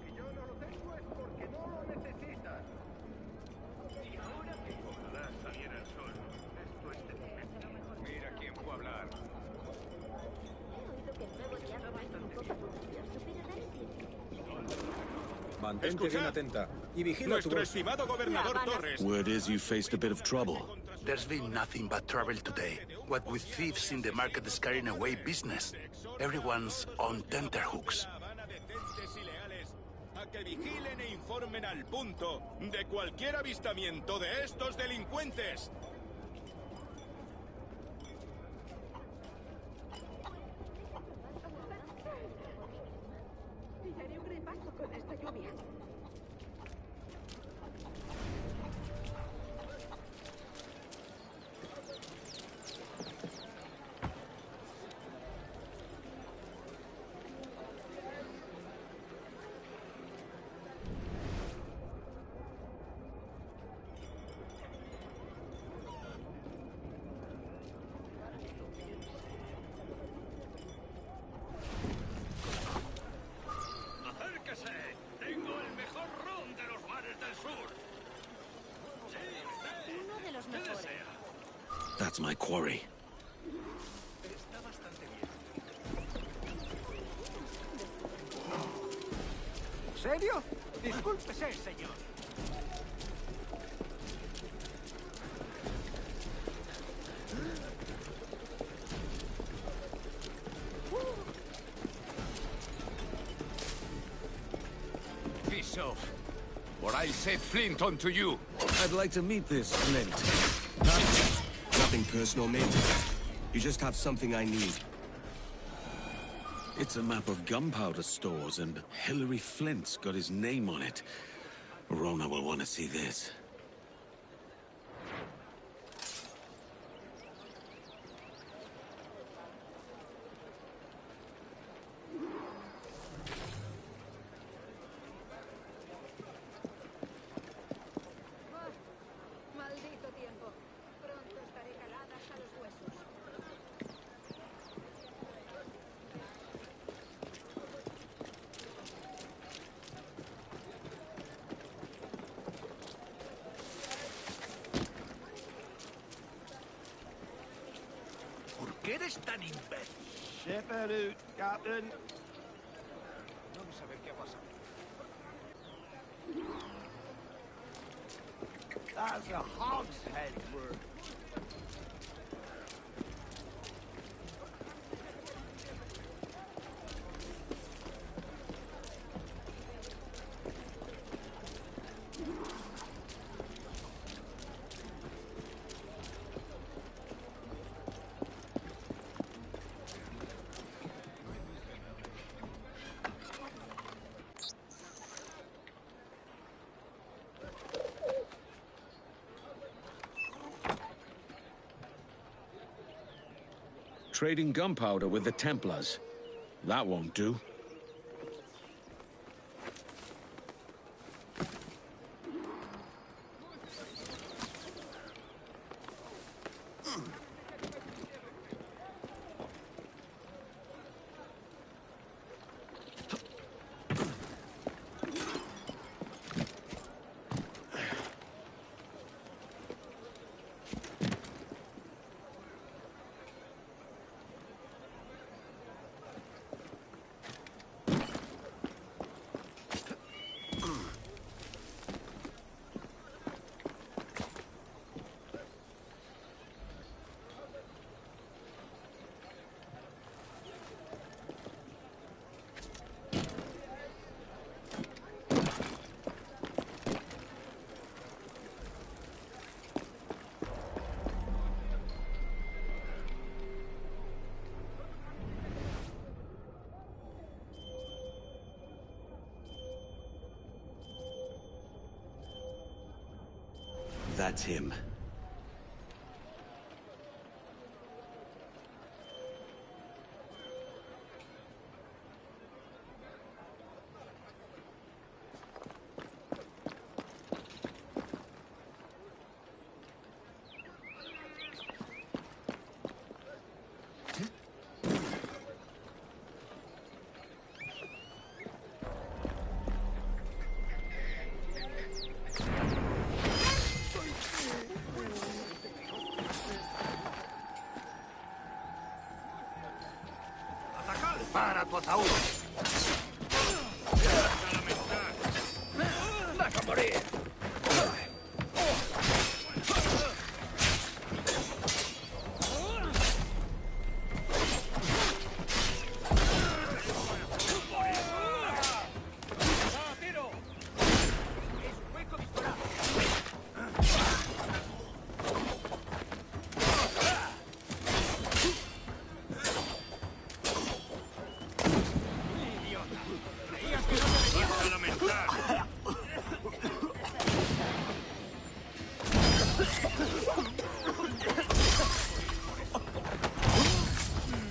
Si yo no lo tengo es porque no lo necesitas. Y ahora que ojalá saliera el sol. Esto es de Mira quién fue a hablar. He oído que el nuevo diablo es un poco curioso, pero dale tiempo. Mantente bien atenta. Y vigila tu Nuestro estimado gobernador Torres. Word is you faced a bit of trouble. There's been nothing but trouble today. What with thieves in the market scaring away business. Everyone's on tenterhooks. Detentes y leales a que vigilen e informen al punto de cualquier avistamiento de estos delincuentes. Pillaré un repaso con esta lluvia. ¡Acérquese! ¡Tengo el mejor ron de los mares del sur! Sí, usted. Uno de los ¿Qué mejores. desea? That's my quarry. Está bastante bien. ¿Serio? Discúlpese, señor. Piss off, or I'll set flint onto you. I'd like to meet this Flint. Nothing personal, mate. You just have something I need. It's a map of gunpowder stores, and Hilary Flint's got his name on it. Rona will want to see this. Maldito tiempo. Pronto estaré calada hasta los huesos. ¿Por qué eres tan imbécil? Ship it out, Captain. Vamos a ver qué ha pasado. That's a hogshead word. Trading gunpowder with the Templars. That won't do. that's him. ¡Para tu ataúd! ¡Vas a morir!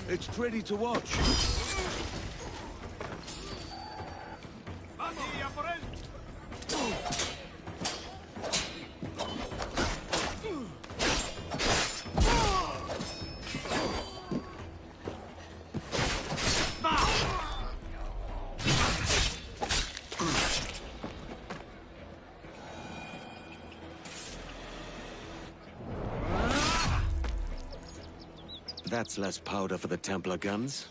It's pretty to watch. That's less powder for the Templar guns.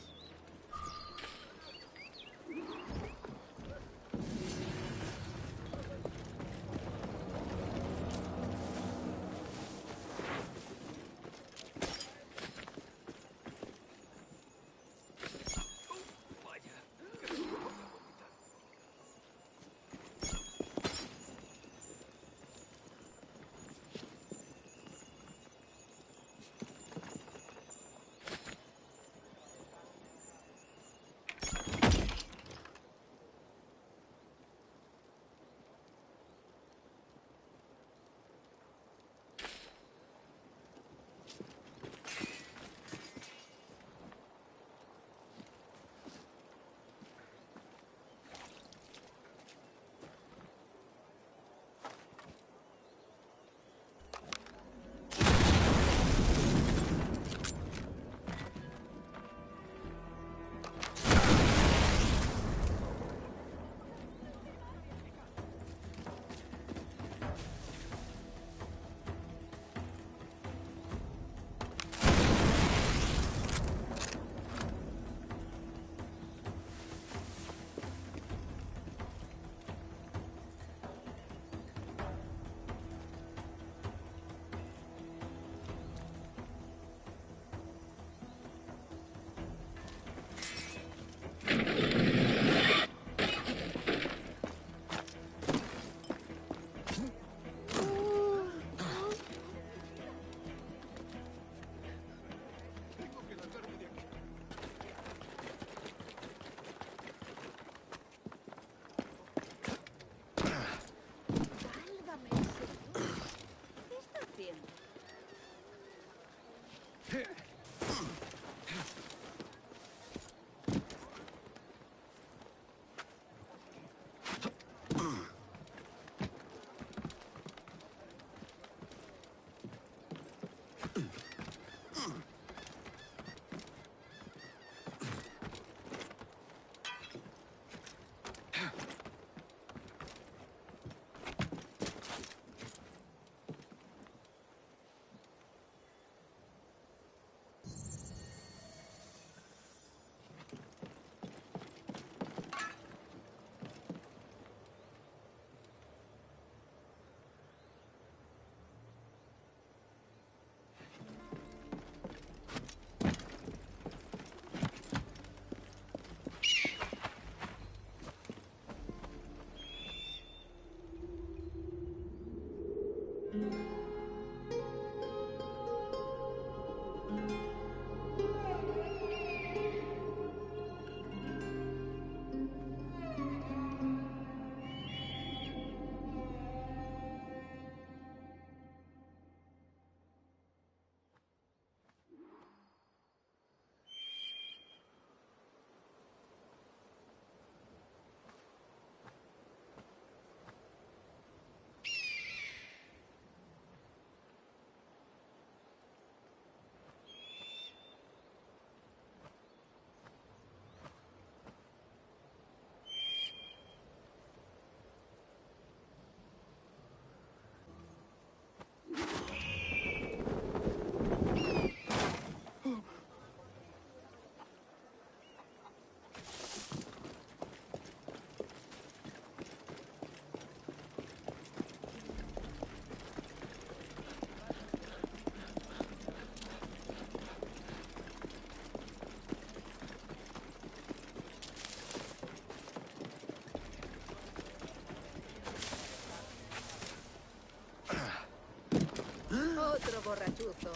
Otro borrachuzo.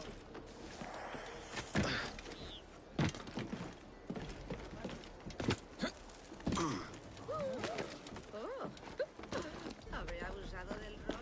¿Habré abusado del ron?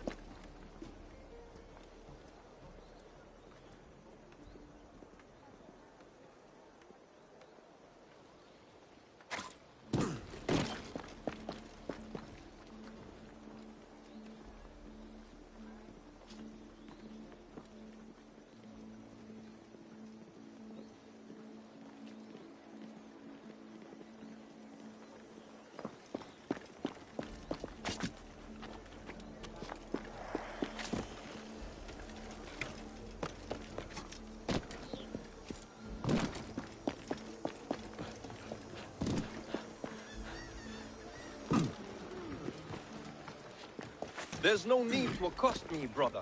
There's no need to accost me, brother.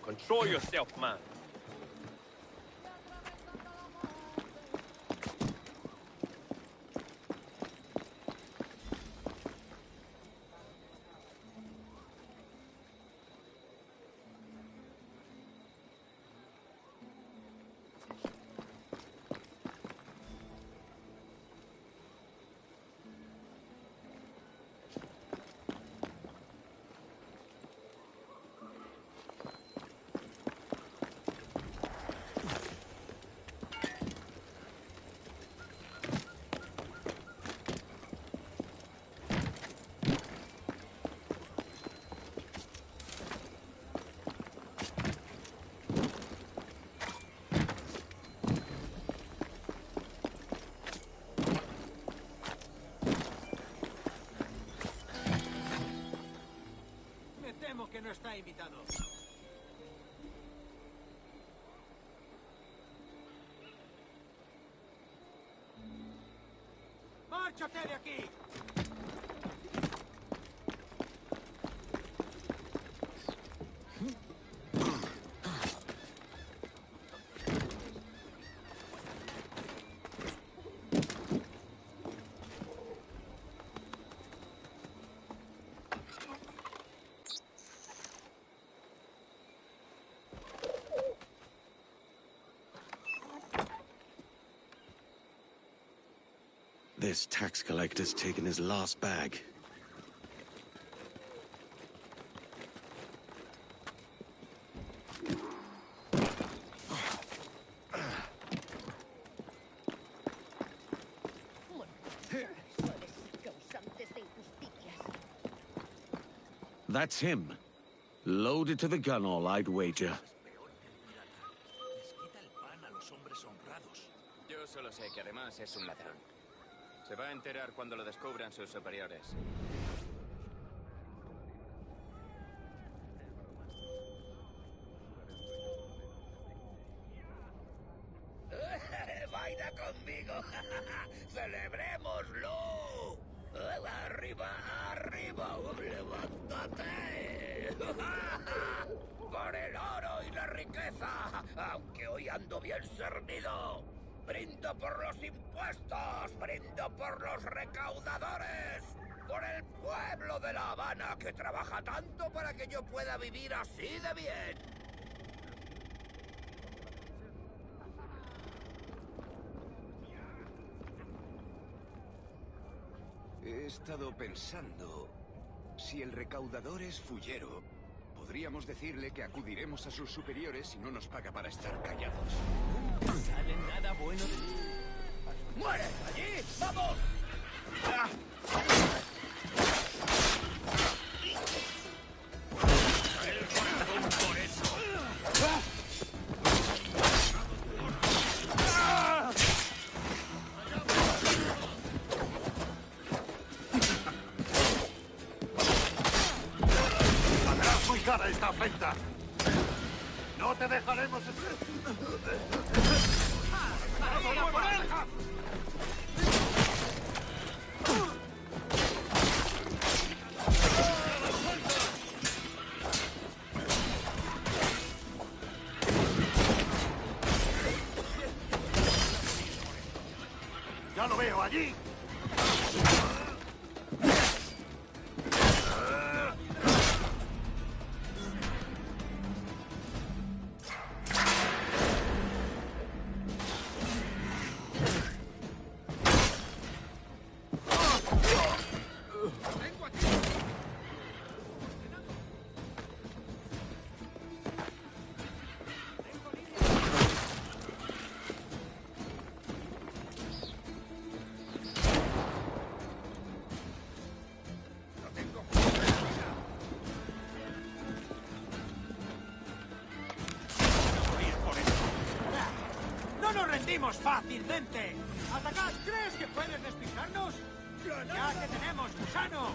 Control yourself, man. Me temo que no está invitado. ¡Márchate de aquí! This tax collector's taken his last bag. That's him. Loaded to the gun, all I'd wager. Yo solo sé que además es un ladrón. Se va a enterar cuando lo descubran sus superiores. ¡Baila conmigo! ¡Celebrémoslo! ¡Arriba, arriba! ¡Levántate! ¡Por el oro y la riqueza! Aunque hoy ando bien servido. ¡Brindo por los impuestos! ¡Brindo por los recaudadores! ¡Por el pueblo de La Habana que trabaja tanto para que yo pueda vivir así de bien! He estado pensando... Si el recaudador es fullero, podríamos decirle que acudiremos a sus superiores y no nos paga para estar callados. Nunca sale nada bueno de... ¡Muere! ¡Allí! ¡Vamos! ¡El corazón por eso! ¡Pagarás muy cara esta afrenta! ¡No te dejaremos! ¡Ya lo veo allí! rendimos fácilmente. ¡Atacad! ¿Crees que puedes despistarnos? ¡Ya te tenemos, gusano!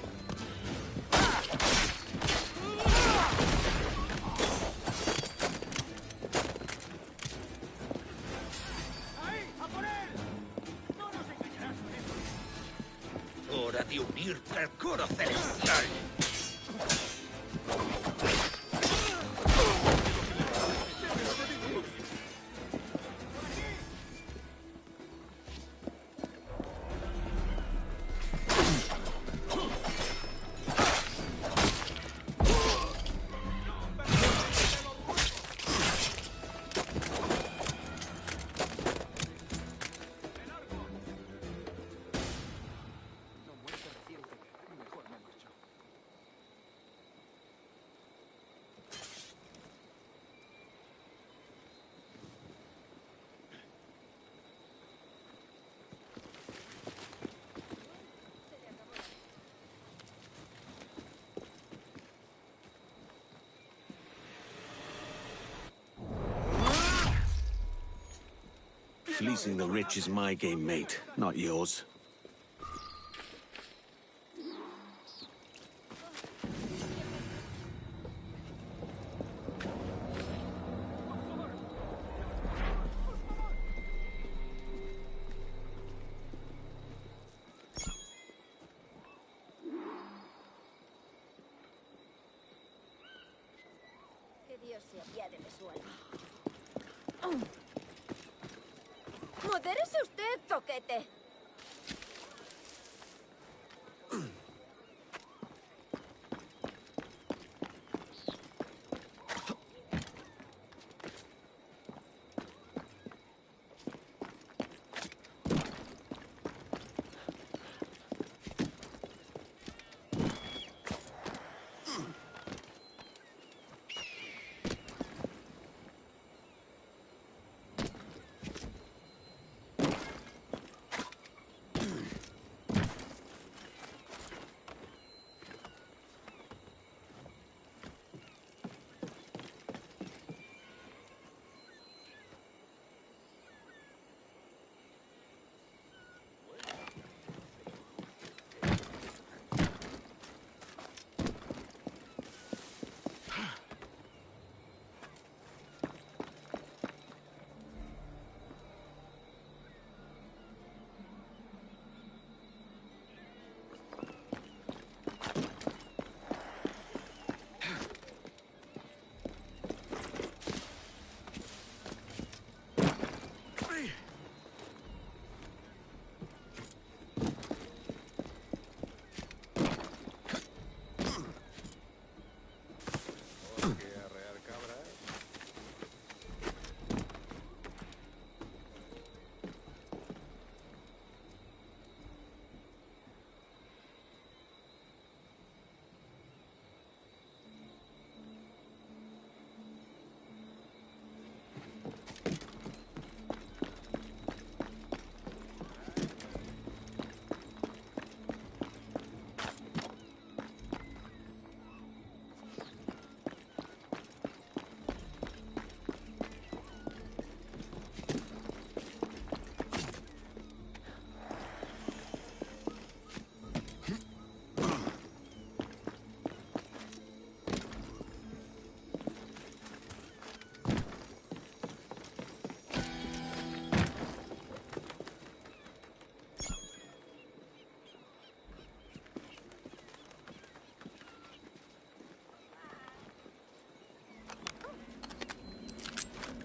¡Ahí! ¡A por él! No nos engañarás con eso. Hora de unirte al coro celestial. Fleecing the rich is my game, mate, not yours. Que Dios se apiade de su alma. ¡Modérese usted, toquete!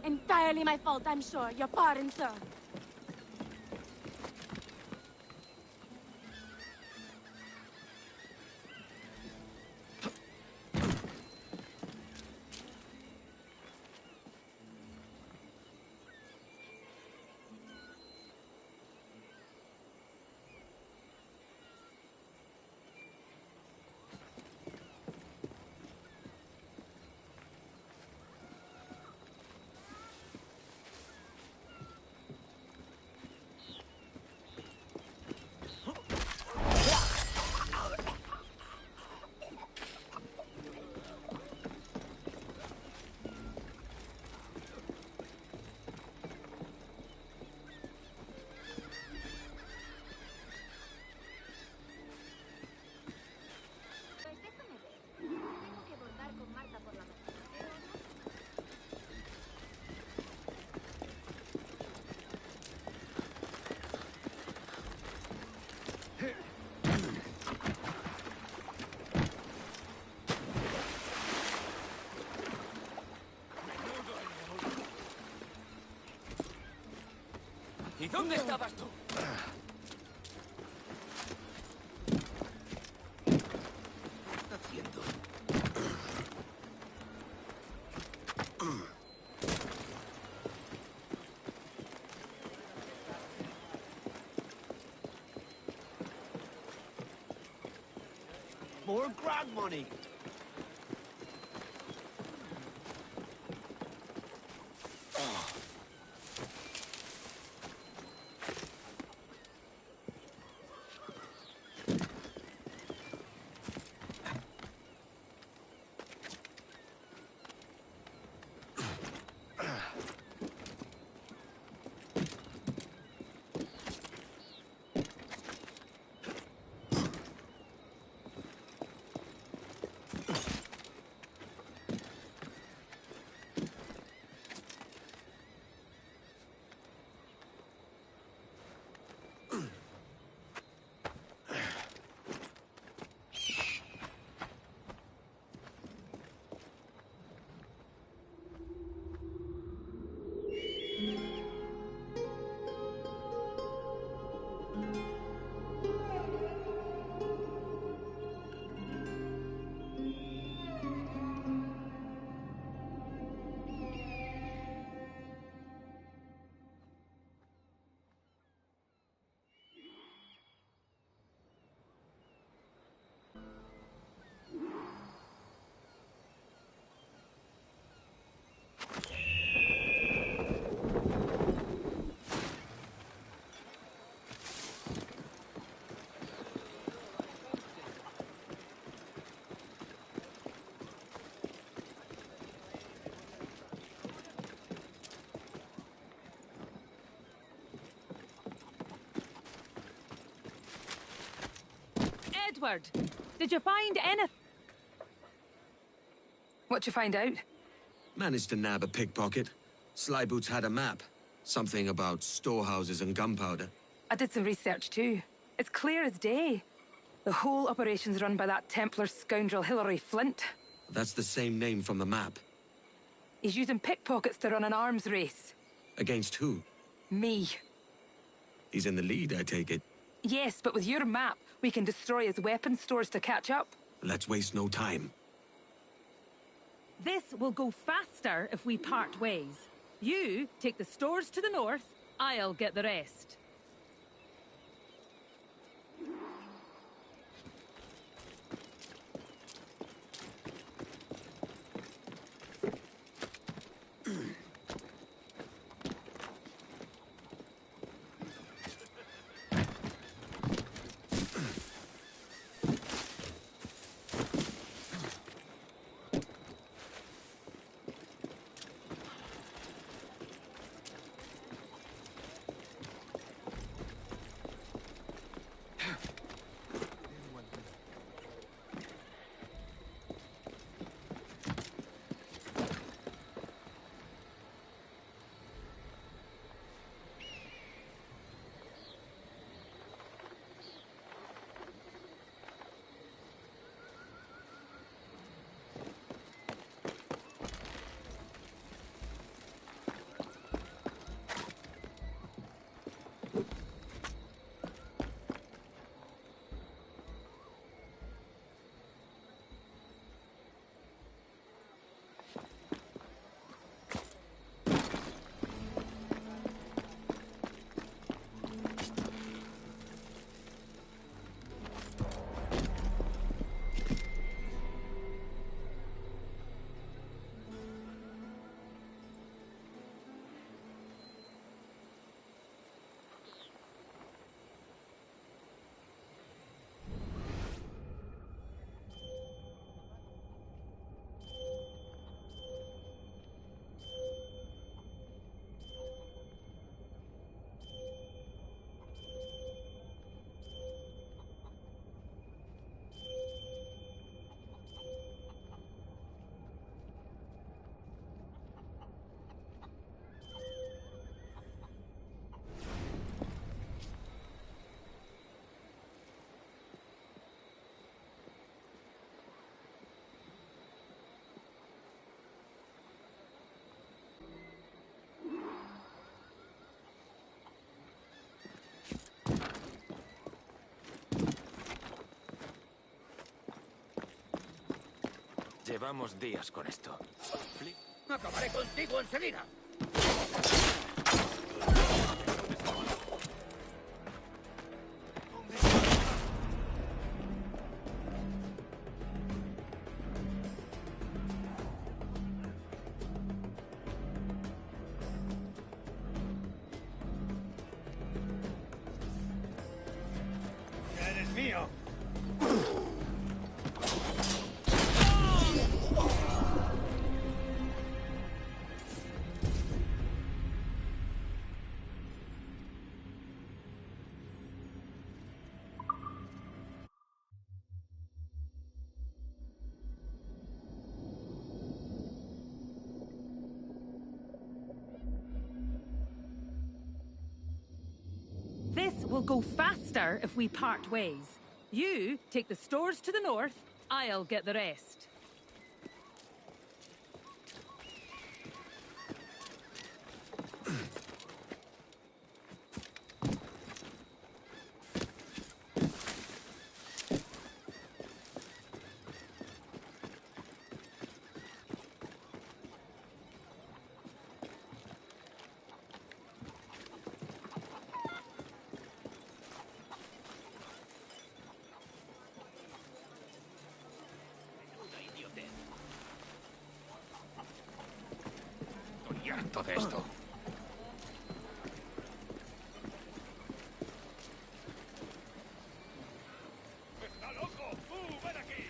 Entirely my fault, I'm sure. Your pardon, sir. ¿Y dónde estabas tú? ¿Qué está haciendo? More grab money. Edward, did you find anything? What'd you find out? Managed to nab a pickpocket. Slyboots had a map. Something about storehouses and gunpowder. I did some research too. It's clear as day. The whole operation's run by that Templar scoundrel Hilary Flint. That's the same name from the map. He's using pickpockets to run an arms race. Against who? Me. He's in the lead, I take it. Yes, but with your map, we can destroy his weapon stores to catch up. Let's waste no time. This will go faster if we part ways. You take the stores to the north, I'll get the rest. Llevamos días con esto. Acabaré contigo enseguida. ¡Eres mío! This will go faster if we part ways. You take the stores to the north, I'll get the rest. Estoy harto de esto. ¡Está loco! ¡Ven aquí!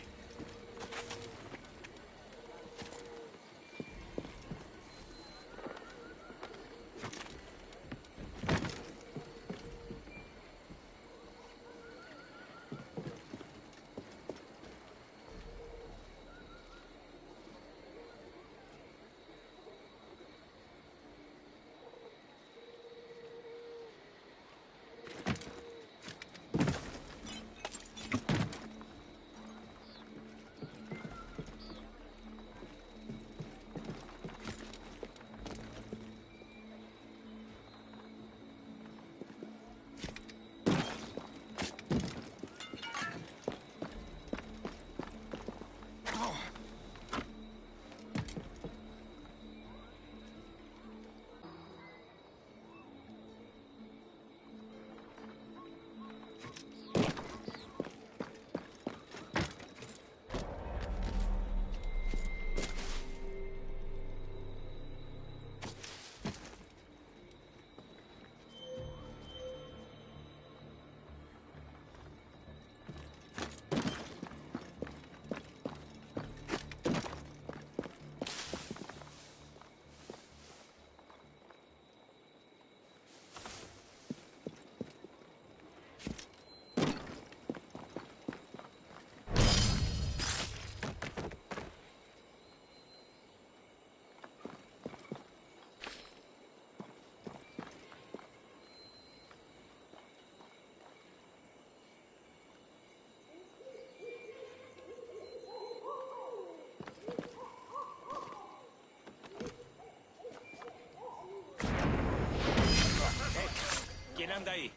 ¿Quién anda ahí?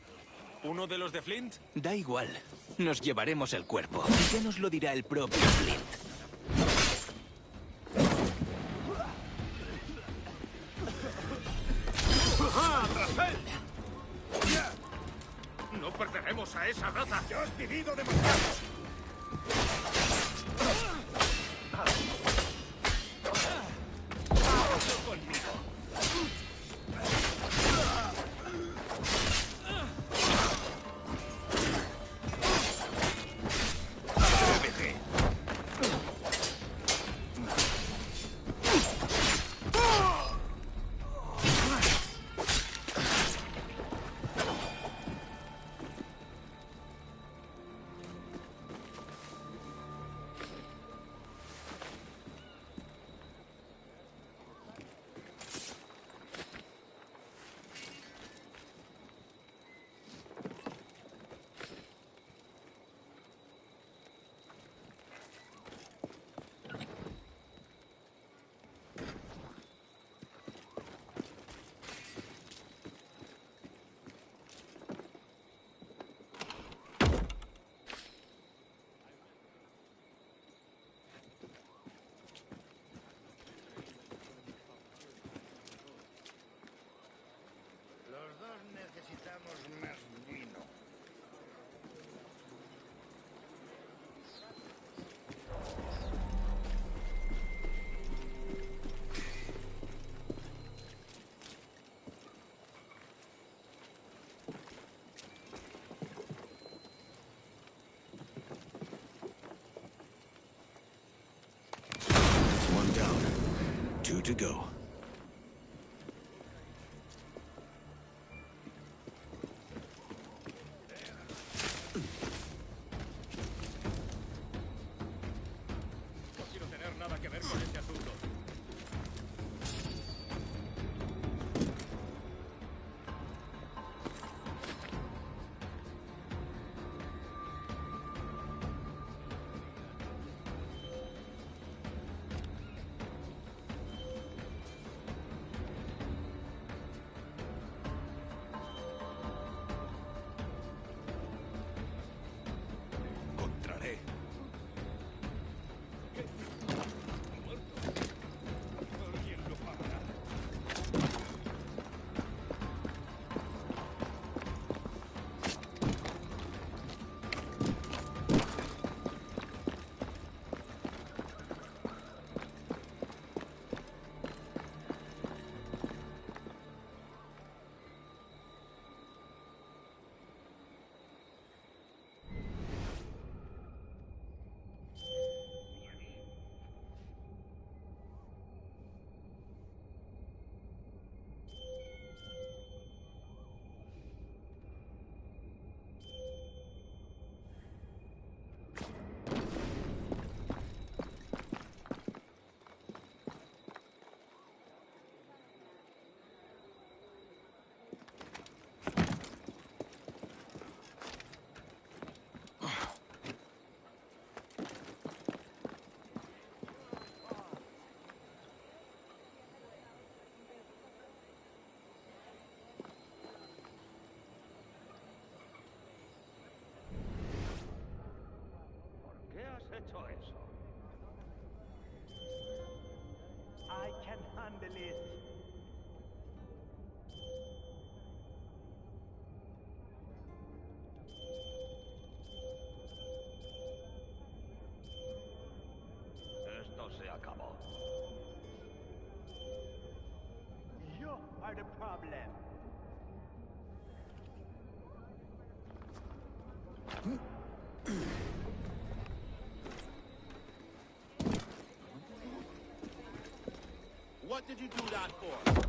¿Uno de los de Flint? Da igual. Nos llevaremos el cuerpo. Y ya nos lo dirá el propio Flint. ¡No perderemos a esa raza! ¡Ya has vivido demasiado! ¡Conmigo! are the problem. What did you do that for?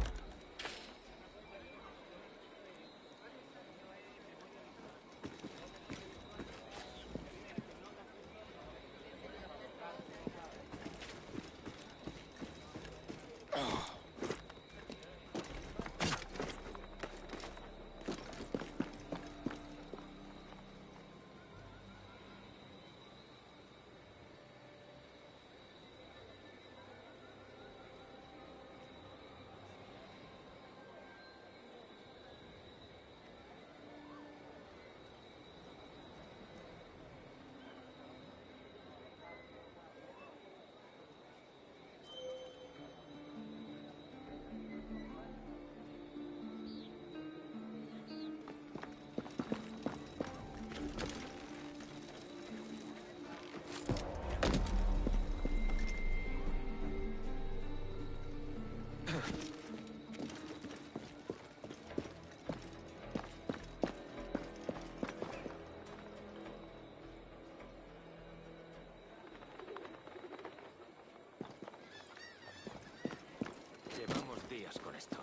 Llevamos días con esto.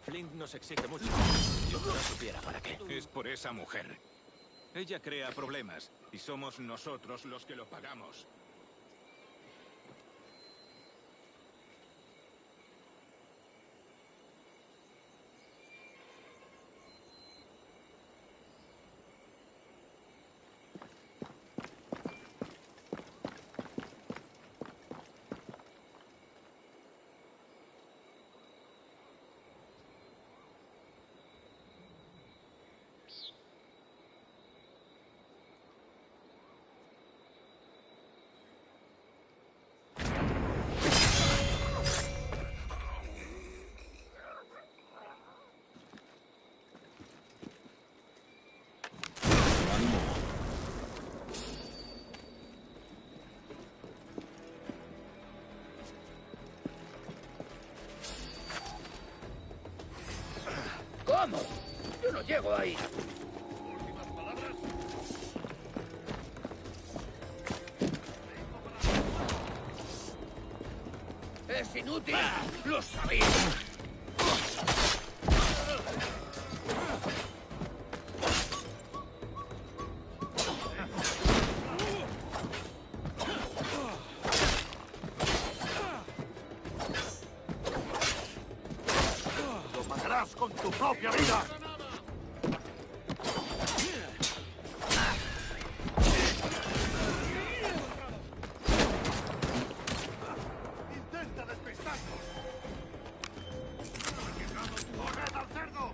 Flint nos exige mucho. Yo no supiera para qué. Es por esa mujer. Ella crea problemas y somos nosotros los que lo pagamos. ¿Cómo? Yo no llego ahí. ¿Últimas palabras? ¡Es inútil! ¡Lo sabía! ¡Lo pagarás con tu propia vida! ¡Intenta despistarnos! ¡Ha llegado tu ¡corred al cerdo!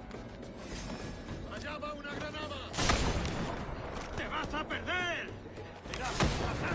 ¡Allá va una granada! ¡Te vas a perder! ¡Mirad qué pasa!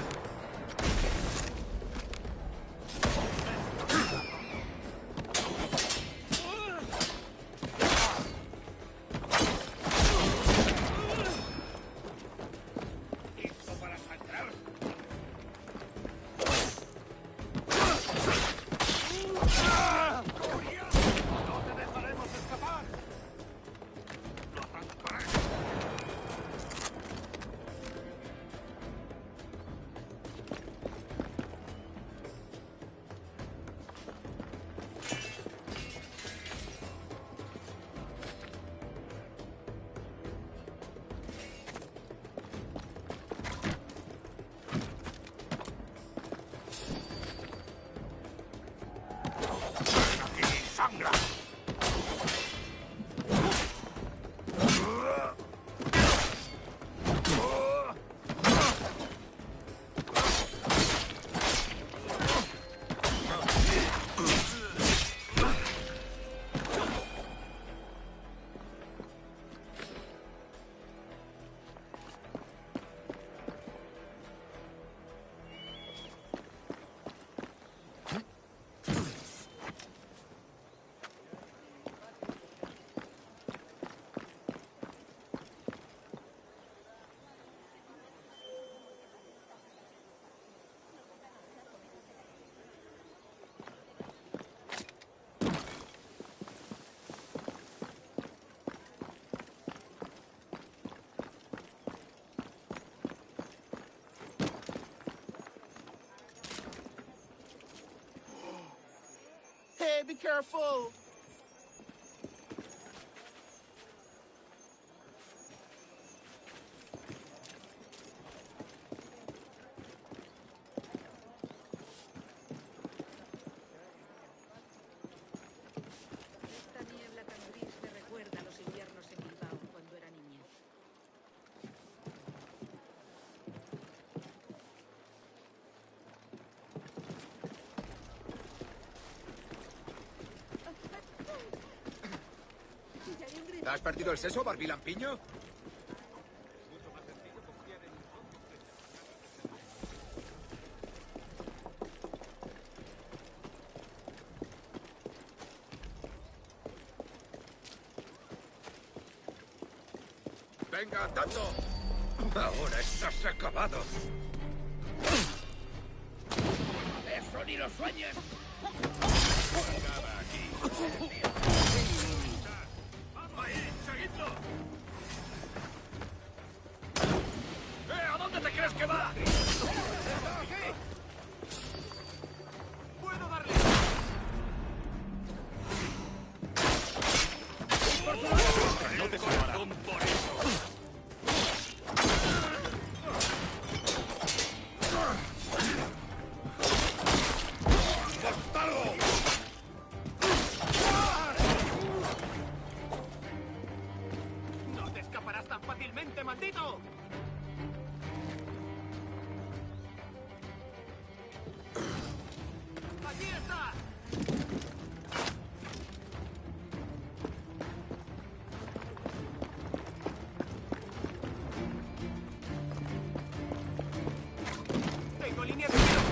be careful! Esta niebla tan gris me recuerda a los inviernos en Bilbao cuando era niña. ¿Te has perdido el seso, barbilampiño? ¡Venga, andando! Ahora estás acabado. ¡Eso ni lo sueñes! Acaba aquí. ¡Ahí! ¡Seguidlo! ¿A dónde te crees que va? ¡Puedo darle! ¡No te corazón por eso! ¡Cortalo! ¡No te escaparás tan fácilmente, maldito! ¡Allí está! ¡Tengo línea de mira!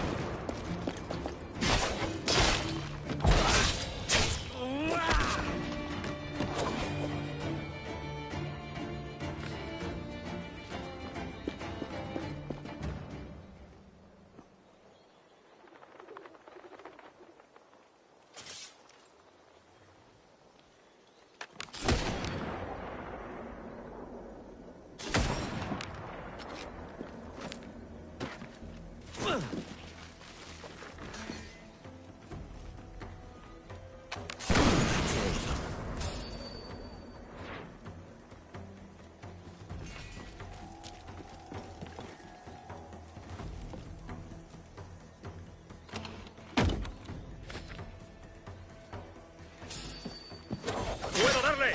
¡Puedo darle!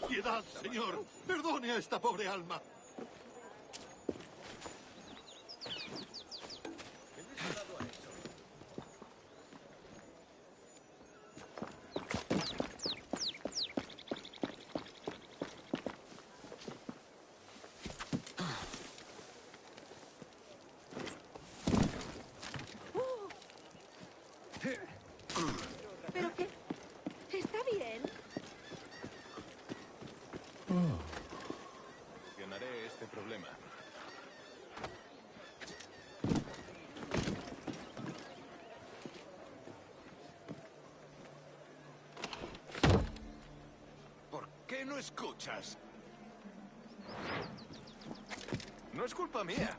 ¡Piedad, señor! ¡Perdone a esta pobre alma! ¿Pero qué? ¿Está bien? Solucionaré este problema. ¿Por qué no escuchas? No es culpa mía.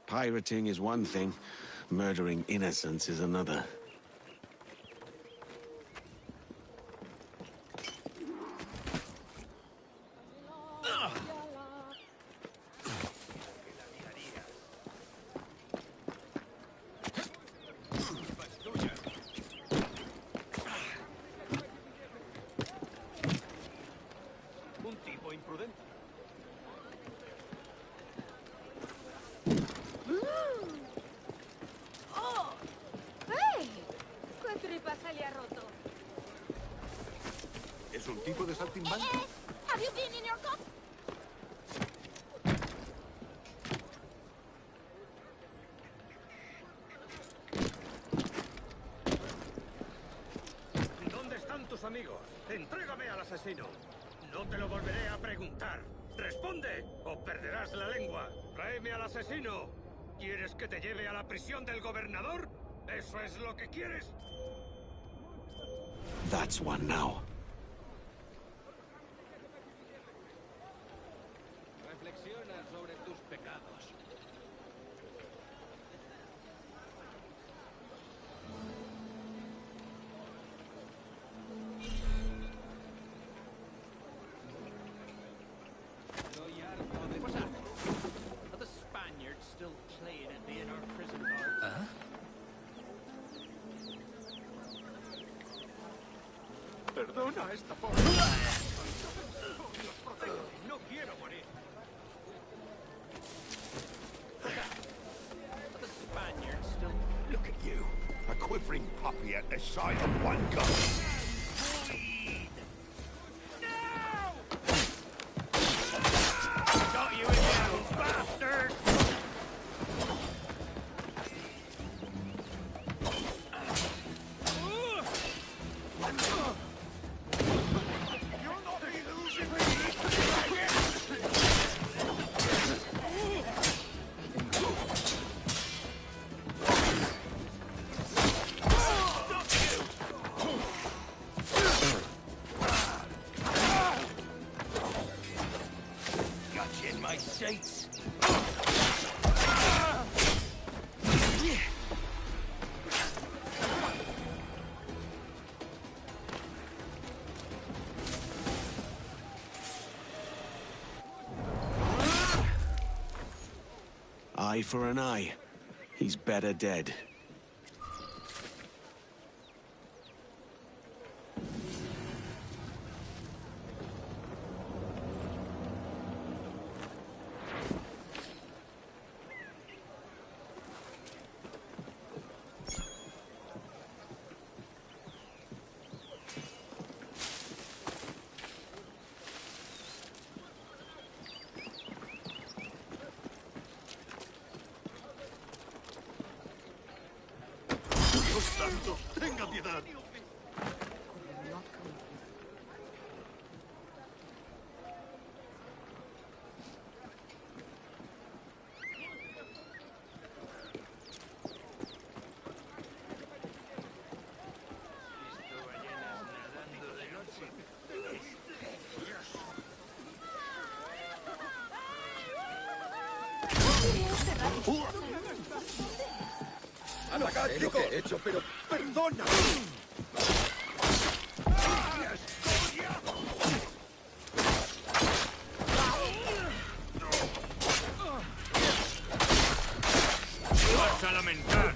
Pirating is one thing, murdering innocents is another. Un tipo imprudente. ¡Oh! ¡Hey! ¿Qué tripa se le ha roto? ¿Es un tipo de saltimbanqui? Have you been in your cup? ¿Dónde están tus amigos? Entrégame al asesino. No te lo volveré a preguntar. ¡Responde! ¡O perderás la lengua! ¡Tráeme al asesino! ¿Quieres que te lleve a la prisión del gobernador? ¿Eso es lo que quieres? That's one now. Reflexiona sobre tus pecados. Estoy harto de pasar. Are the Spaniards still playing at being our prison guards? Perdona esta forma. No quiero morir. Are the Spaniards still... Look at you, a quivering puppy at the sight of one gun. Got you again, bastard! You're not illusion me! Got you in my sights. Eye for an eye. He's better dead. ¡Dios santo! ¡Tenga piedad! ¡Atacad, chicos! Lo que he hecho, pero perdona. Vas a lamentar.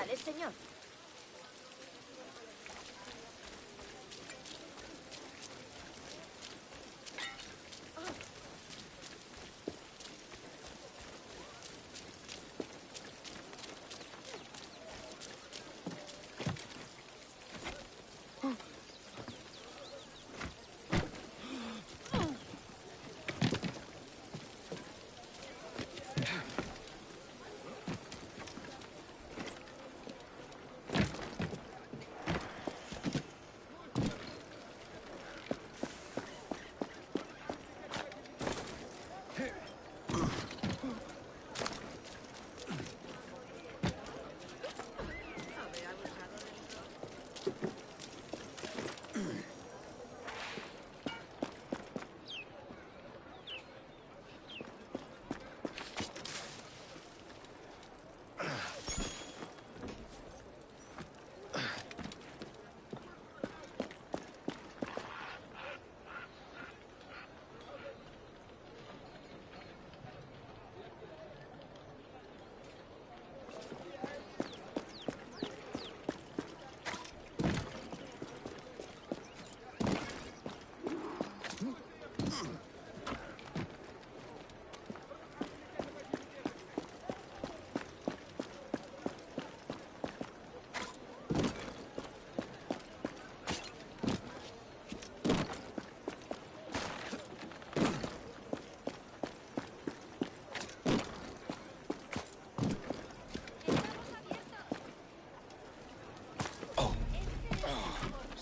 Vale, señor.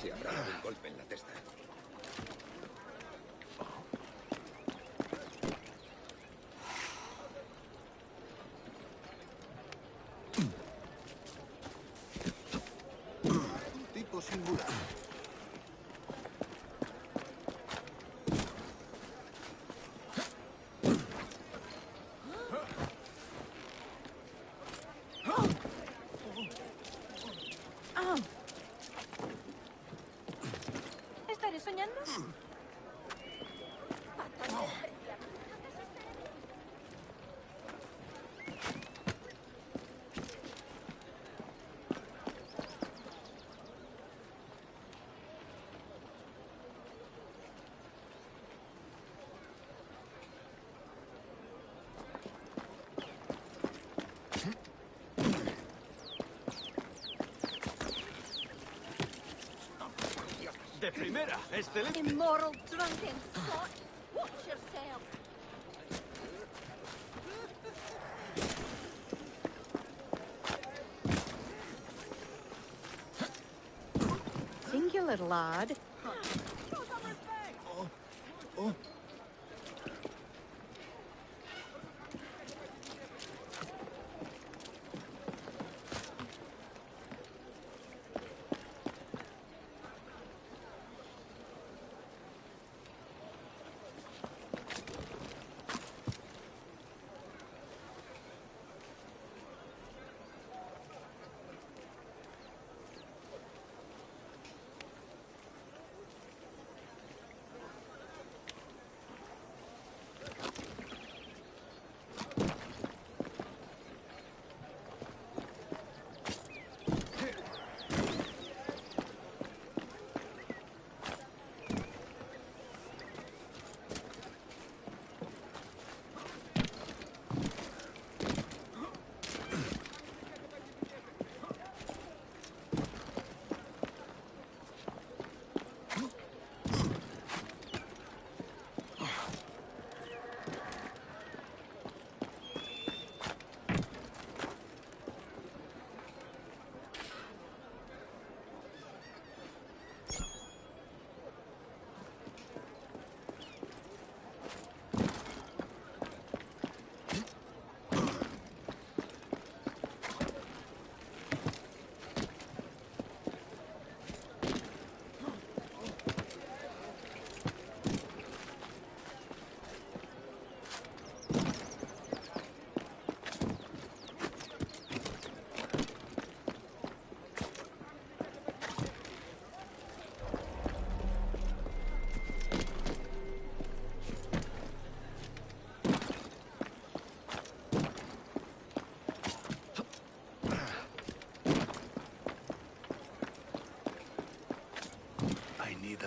Se habrá dado un golpe en la testa. Un tipo singular. ¿Estaré soñando? De primera, excelente. Immoral drunken sot! Watch yourself! Singular, lad.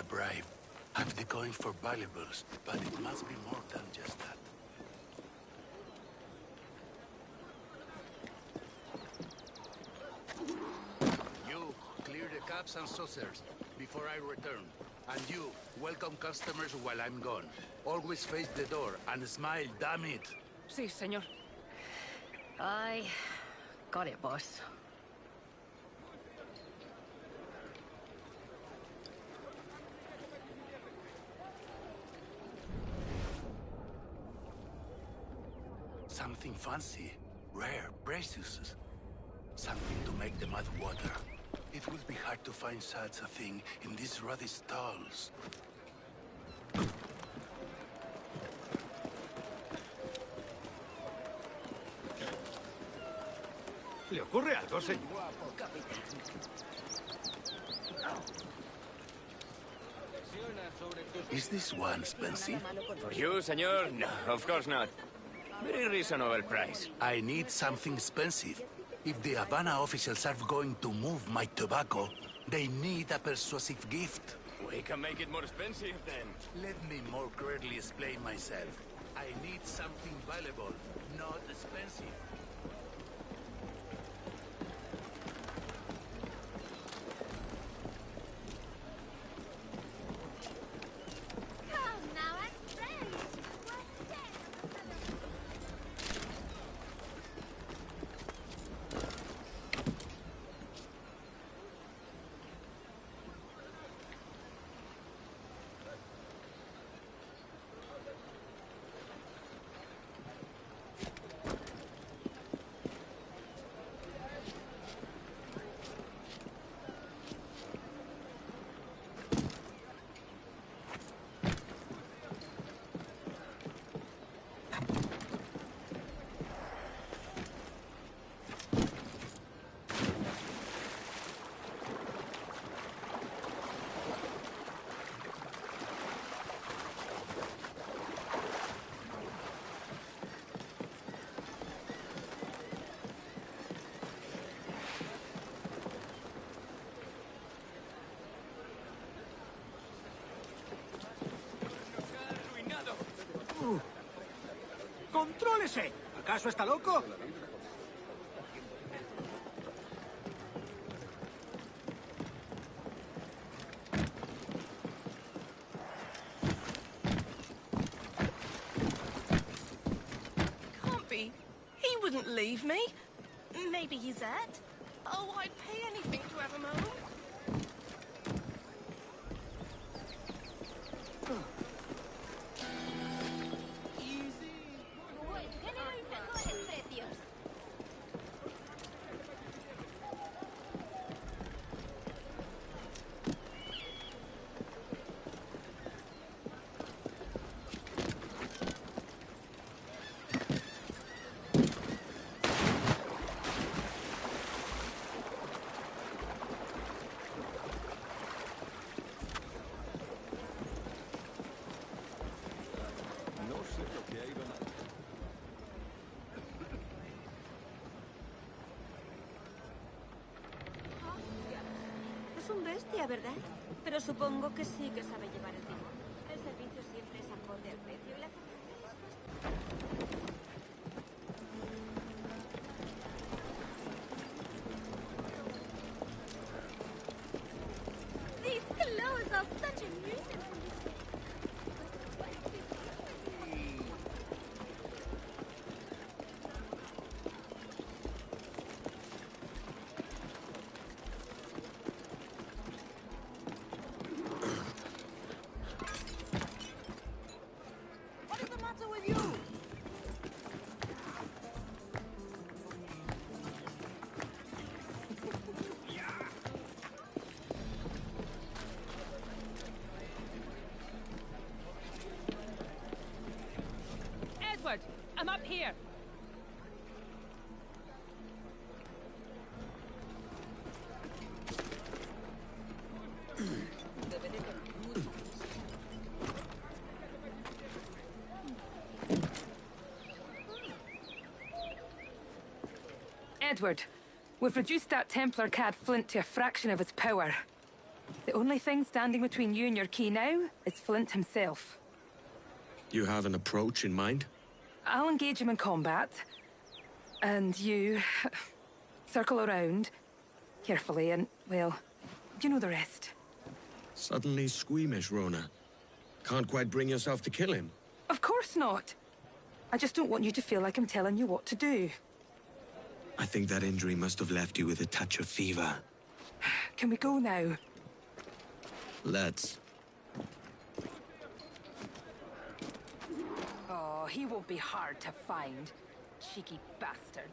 bribe. I'm decoying for valuables, but it must be more than just that. You, clear the cups and saucers before I return. And you, welcome customers while I'm gone. Always face the door and smile, damn it. Sí, señor. Aye. Got it, boss. Something fancy, rare, precious. Something to make the mouth water. It will be hard to find such a thing in these ruddy stalls. ¿Le ocurre algo, señor? Is this one expensive? For you, senor? No, of course not. Very reasonable price. I need something expensive. If the Havana officials are going to move my tobacco, they need a persuasive gift. We can make it more expensive, then. Let me more clearly explain myself. I need something valuable, not expensive. ¡Contrólese! ¿Acaso está loco? Can't be. He wouldn't leave me. Maybe he's at. Oh, I'd pay anything to have him home. Es un bestia, ¿verdad? Pero supongo que sí que sabe llevar el timón. El servicio siempre es acorde al precio y la These clothes are such a nuisance. Edward, I'm up here. Edward, we've reduced that Templar cad Flint to a fraction of his power. The only thing standing between you and your key now is Flint himself. You have an approach in mind? I'll engage him in combat. And you... circle around. Carefully and, well, you know the rest. Suddenly squeamish, Rona. Can't quite bring yourself to kill him. Of course not. I just don't want you to feel like I'm telling you what to do. I think that injury must have left you with a touch of fever. Can we go now? Let's. Oh, he won't be hard to find. Cheeky bastard.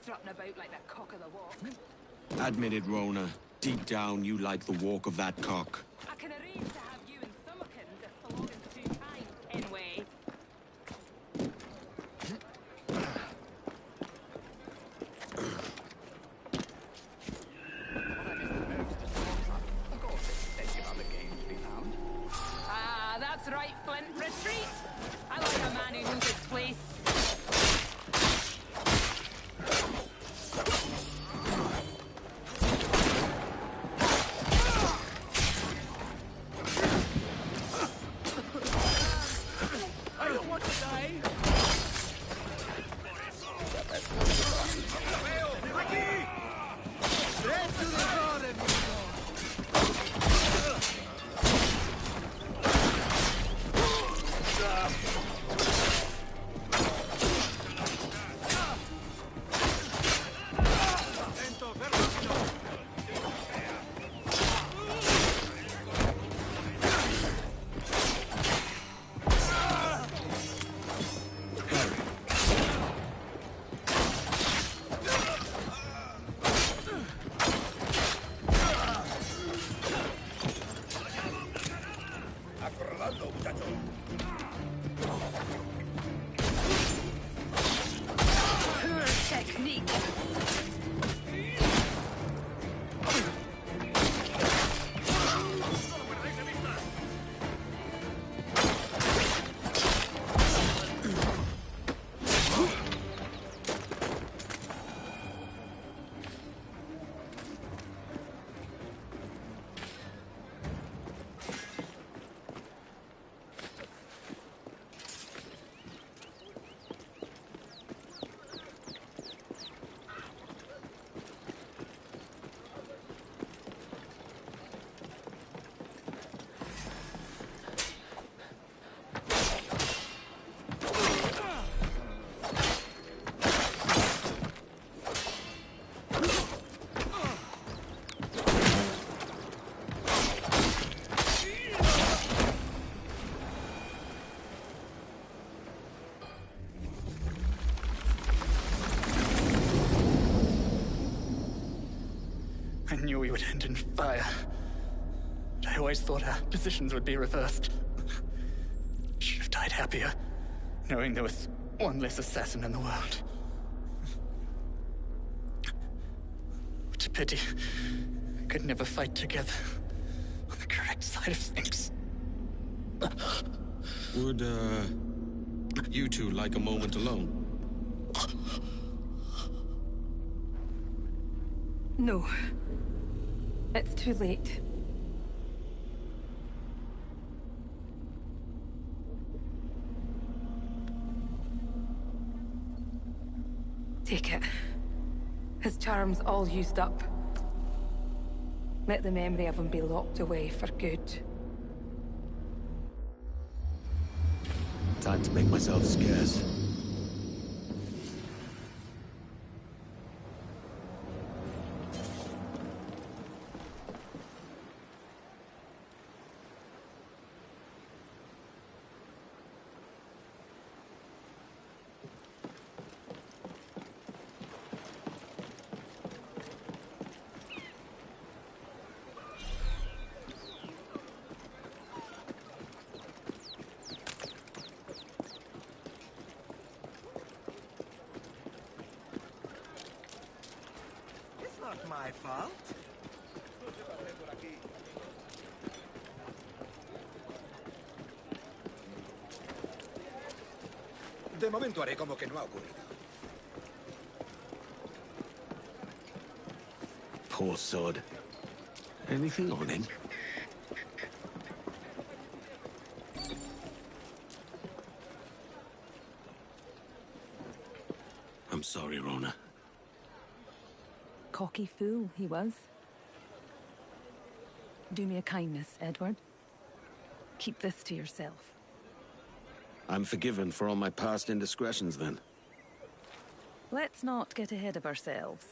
Strutting about like the cock of the walk. Admit it, Rona. Deep down, you like the walk of that cock. I can arrange to have you and Thumbkins if the logan's too kind, anyway. Ah, that's right, Flint. Retreat! I like a man who knows his place. I don't want to die. Straight to the garden, Technique. I knew we would end in fire. But I always thought our positions would be reversed. Should have died happier, knowing there was one less assassin in the world. What a pity. We could never fight together on the correct side of things. Would, you two like a moment alone? No. It's too late. Take it. His charm's all used up. Let the memory of him be locked away for good. Time to make myself scarce. Not my fault. De momento haré como que no ha ocurrido. Poor sod. Anything on him? I'm sorry, Rona. Cocky fool, he was. Do me a kindness, Edward. Keep this to yourself. I'm forgiven for all my past indiscretions, then. Let's not get ahead of ourselves.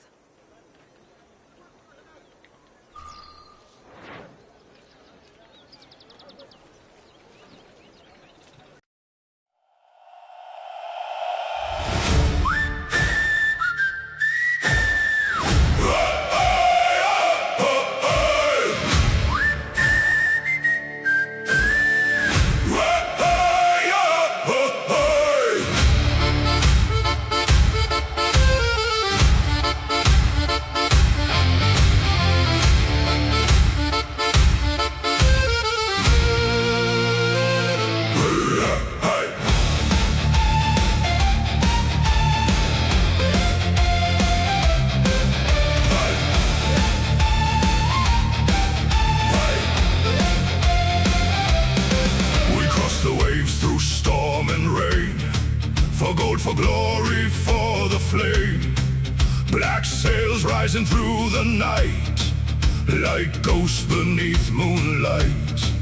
For glory, for the flame. Black sails rising through the night, like ghosts beneath moonlight.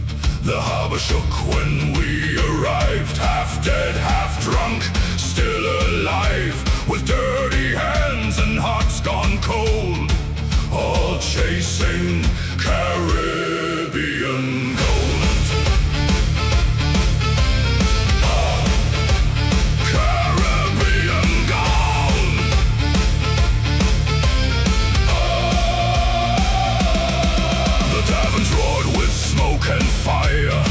The harbor shook when we arrived, half dead, half drunk, still alive, with dirty hands and hearts gone cold, all chasing Caribbean gold. And fire,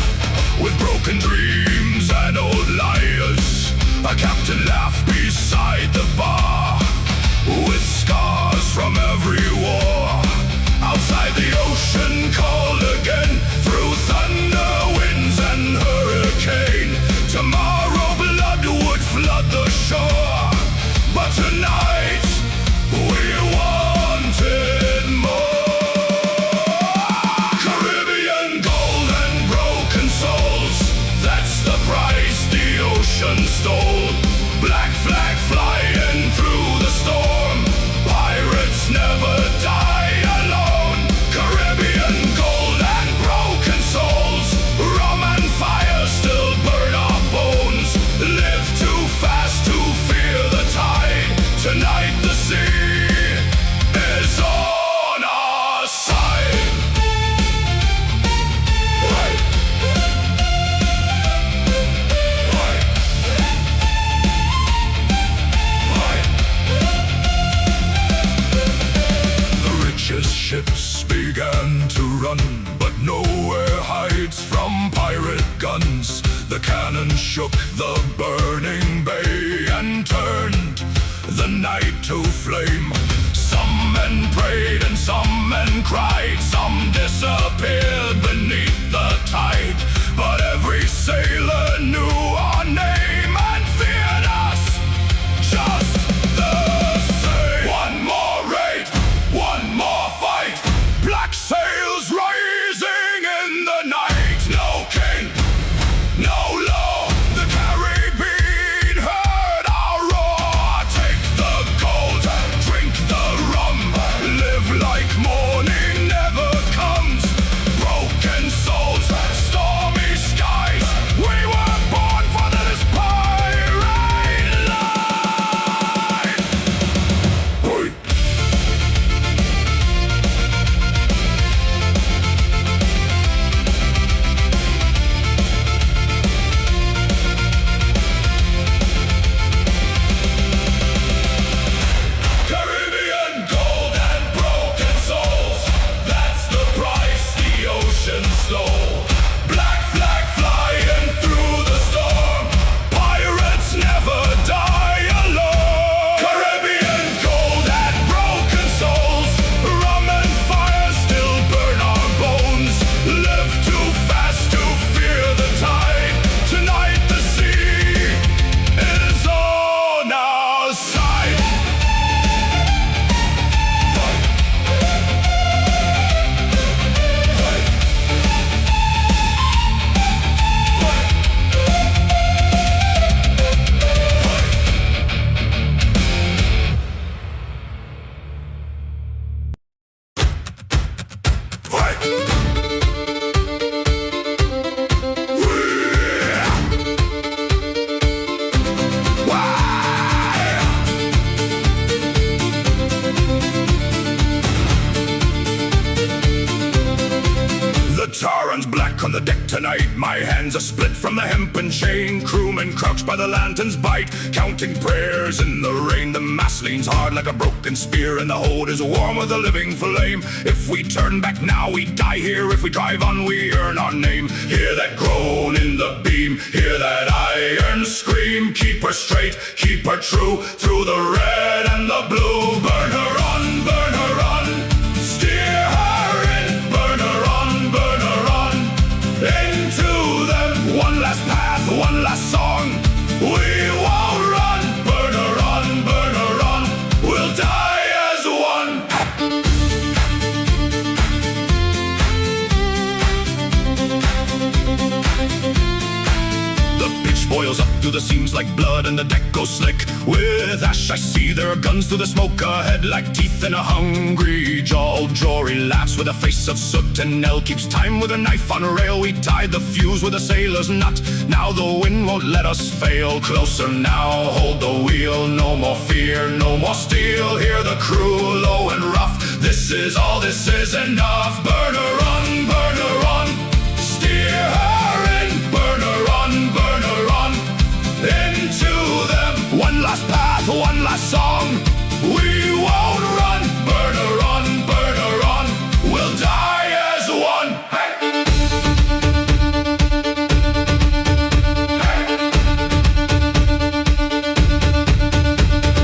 with broken dreams and old liars. A captain laughed beside the bar, with scars from every war. Outside the ocean called again, through thunder, winds and hurricane. Tomorrow blood would flood the shore, but tonight we wanted more. Stole. Black flag flying through the storm. Pirates never die alone. Caribbean gold and broken souls. Rum and fire still burn our bones. Live too fast to fear the tide. Tonight the sea is on our side. Ships began to run, but nowhere hides from pirate guns. The cannon shook the burning bay and turned the night to flame. Some men prayed and some men cried, some disappeared beneath the tide. But every sailor knew our name and feared us just the same. One more raid, one more fight. Black sails rising in the night. No king, no law. The Caribbean heard our roar. Take the gold, drink the rum. Live like morning never comes. Broken souls, stormy skies. We were born on the deck tonight. My hands are split from the hempen chain. Crewmen crouched by the lantern's bite, counting prayers in the rain. The mast leans hard like a broken spear, and the hold is warm with a living flame. If we turn back now, we die here. If we drive on, we earn our name. Hear that groan in the beam, hear that iron scream. Keep her straight, keep her true, through the red and the blue. Burn her on, burn her on, steer her in. Burn her on, burn her on, into them. One last path, one last song, we won't run. Burn her on, we'll die as one. The pitch boils up through the seams like blood, and the deck goes slick with ash. I see their guns through the smoke ahead, like teeth in a hungry jaw. Jory laughs with a face of soot, and Nell keeps time with a knife on a rail. We tied the fuse with a sailor's nut. Now the wind won't let us fail. Closer now, hold the wheel. No more fear, no more steel. Hear the crew low and rough. This is all, this is enough. Burn her on, steer her in. Burn her on, into them. One last path, one last song, we won't run. Burn her on, we'll die as one. Hey!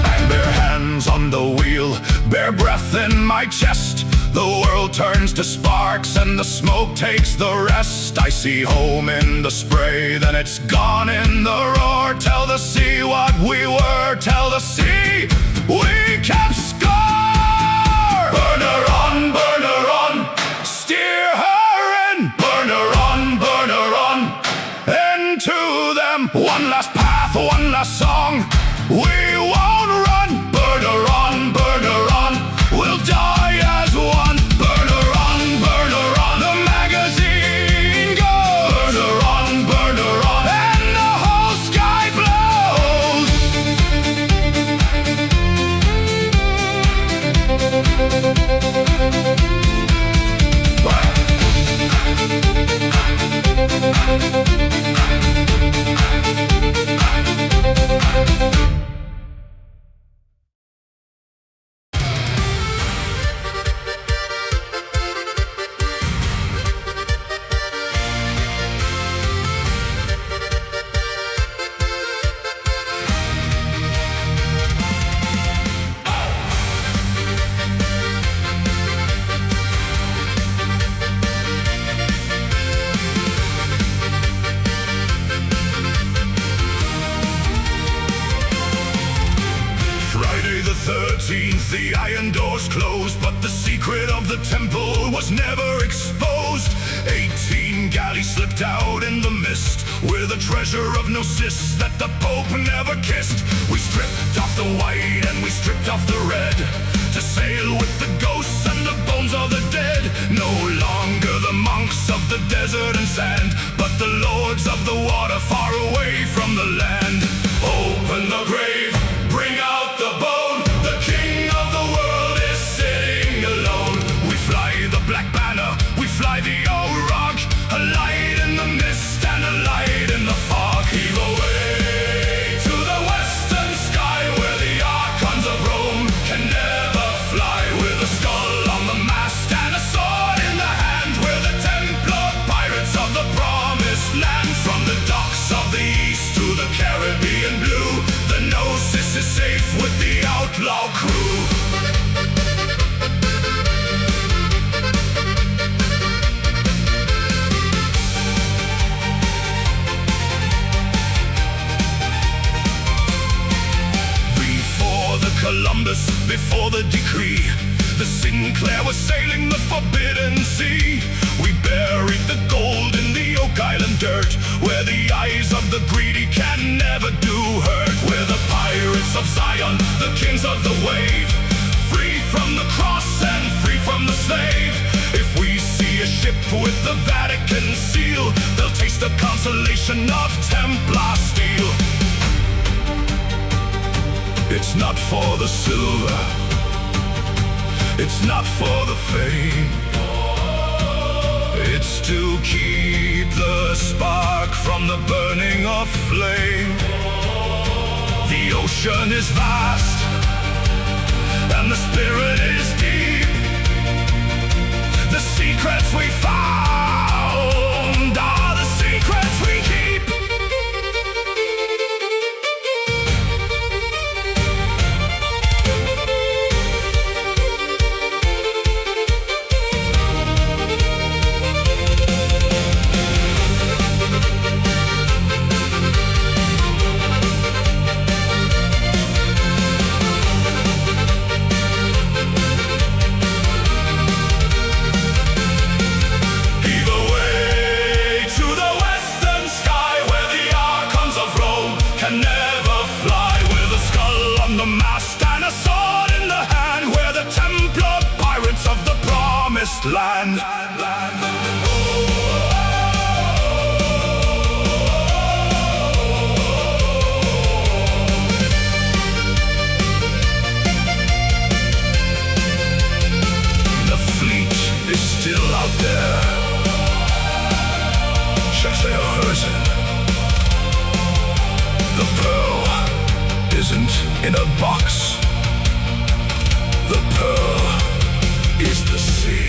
Hey! Bare hands on the wheel, bare breath in my chest. The world turns to sparks and the smoke takes the rest. I see home in the spray, then it's gone in the roar. Tell the sea what we were, tell the sea we kept score. Burn her on, steer her in. Burn her on, into them. One last path, one last song, we won't run. Burn her on, we'll die as one. Burn her on, the magazine goes. Burn her on, and the whole sky blows. The iron doors closed, but the secret of the temple was never exposed. 18 galleys slipped out in the mist, with a treasure of Gnosis that the Pope never kissed. We stripped off the white and we stripped off the red, to sail with the ghosts and the bones of the dead. No longer the monks of the desert and sand, but the lords of the water far away from the land. Open the grave, bring out the bone. The king of the world is sitting alone. We fly the black banner, we fly the old rock, a light in the mist and a light in the fog. Heave away to the western sky, where the archons of Rome can never fly. With a skull on the mast and a sword in the hand, we're the Templar pirates of the promised land. From the docks of the east to the Caribbean blue, the Gnosis is safe with the outlaw crew. Before the Columbus, before the decree, the Sinclair was sailing the forbidden sea. We buried the gold in the Oak Island dirt, where the eyes of the greedy can never do hurt. We're the pirates of Zion, the kings of the wave, free from the cross and free from the slave. If we see a ship with the Vatican seal, they'll taste the consolation of Templar steel. It's not for the silver, it's not for the fame, It's to keep the spark from the burning of flame. The ocean is vast, and the spirit is deep. The secrets we found are the secrets we keep. Land. The fleet is still out there. Chasseur-Hursen. The pearl isn't in a box. The pearl is the sea.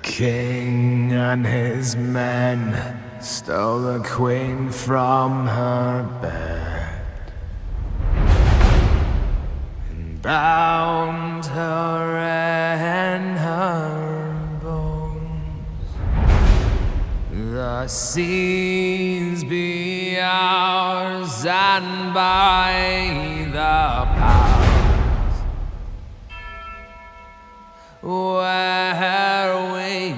King and his men stole the queen from her bed and bound her in her bones. The seas be ours, and by the powers where we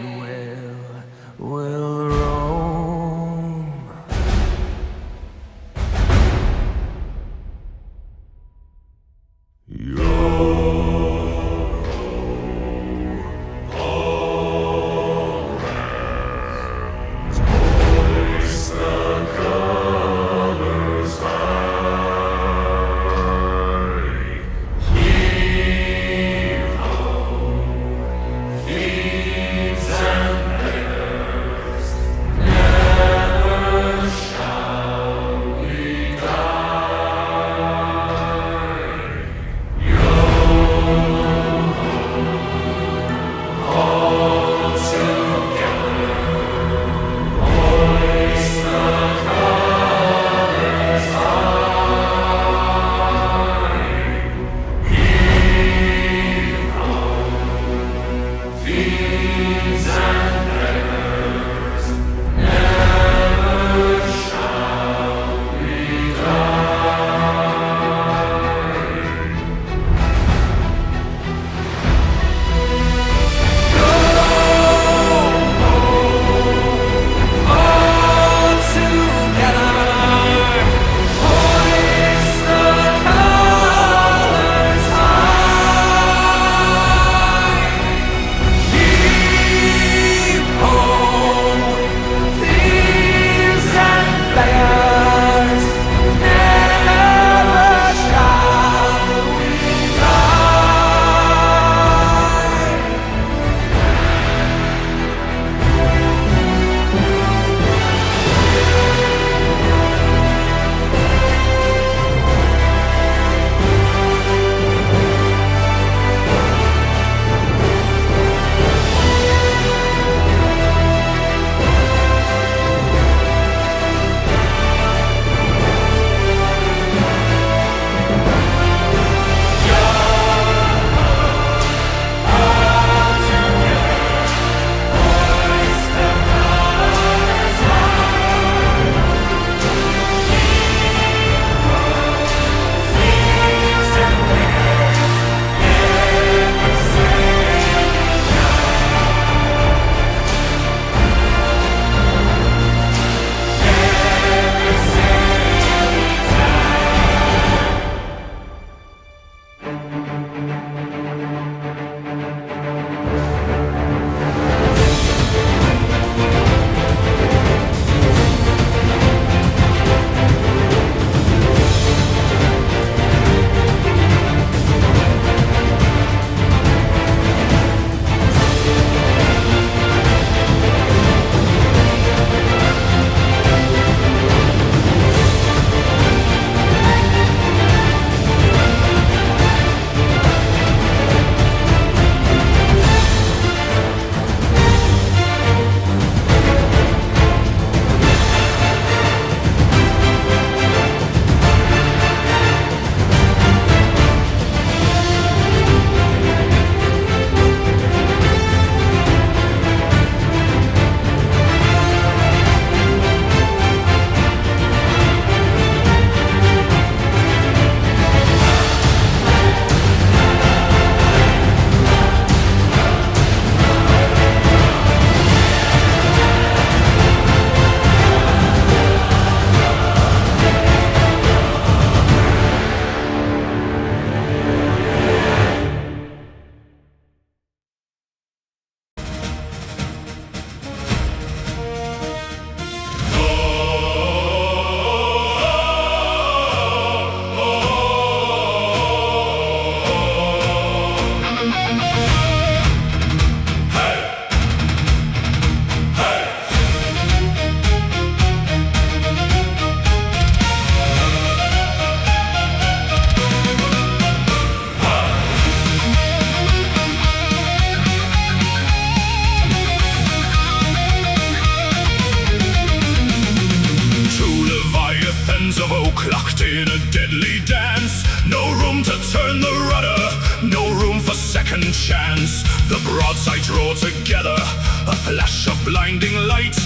will roam. Hoist the colors high, heave ho, heave. locked in a deadly dance. No room to turn the rudder, no room for second chance. The broadsides roar together, a flash of blinding light,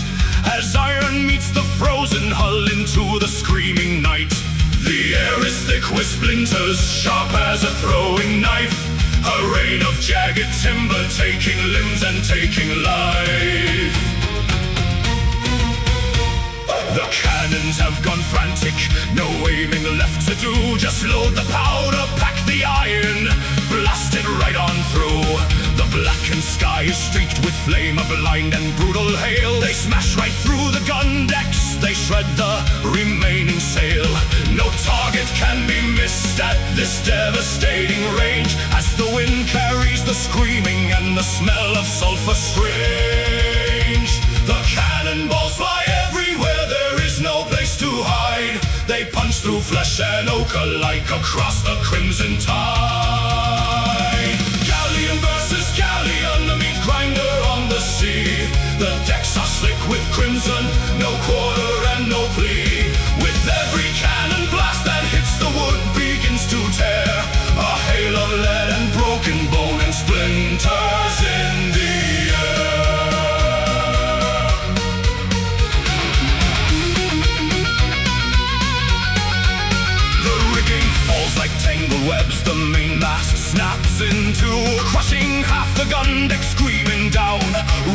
as iron meets the frozen hull into the screaming night. The air is thick with splinters, sharp as a throwing knife. A rain of jagged timber taking limbs and taking life. The cannons have gone frantic, no aiming left to do. Just load the powder, pack the iron, blast it right on through. The blackened sky is streaked with flame, a blind and brutal hail. They smash right through the gun decks, they shred the remaining sail. No target can be missed at this devastating range, as the wind carries the screaming and the smell of sulfur strange. The cannonballs fly everywhere, there is no place to hide. They punch through flesh and ochre like across the crimson tide. Galleon versus galleon, the meat grinder on the sea. The decks are slick with crimson, no quarter and no plea. With every cannon blast that hits the wood begins to tear. A hail of lead and broken bone and splinters in the air. Like tangled webs, the mainmast snaps in two, crushing half the gun deck, screaming down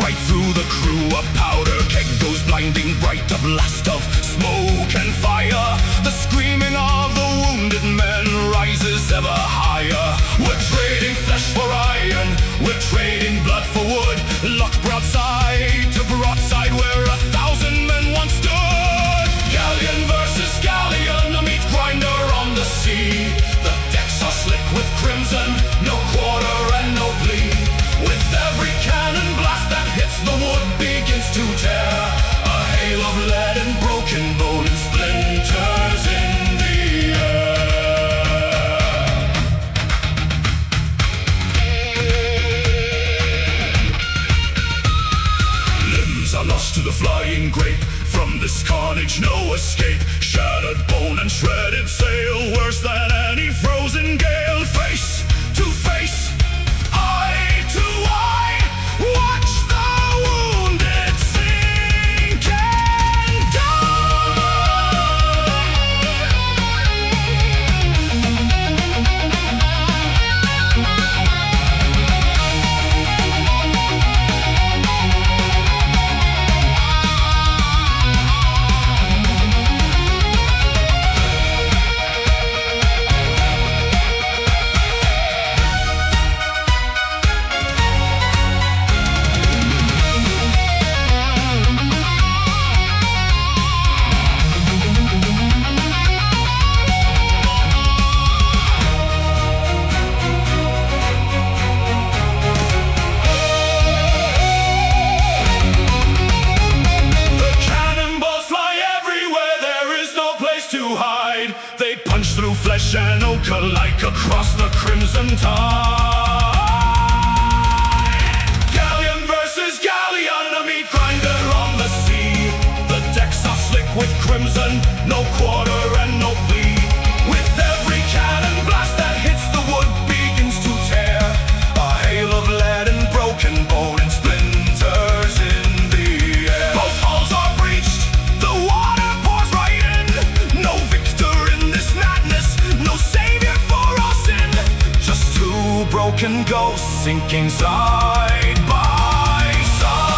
right through the crew. A powder keg goes blinding bright, a blast of smoke and fire. The screaming of the wounded men rises ever higher. We're trading flesh for iron, we're trading blood for wood. Locked broadside to broadside where 1,000 men once stood. Galleon versus galleon, the meat grinder on the sea. The decks are slick with crimson, no quarter and no plea. With every cannon blast that hits the wood begins to tear. A hail of lead and broken bone and splinters in the air. Limbs are lost to the flying grape. From this carnage, no escape. Shattered bone and shredded sail, worse than any frozen gale. Face to face, eye to eye, watch the wounded sink and and ochre like across the crimson tide. Galleon versus galleon, a meat grinder on the sea. The decks are slick with crimson, no quarter and no plea. With every cannon blast that hits the wood begins to tear. A hail of lead and broken bone and splinters in the air. Both hulls are breached, the water pours right in. No victor in this madness, no savior for our sin. Just two broken ghosts sinking side by side.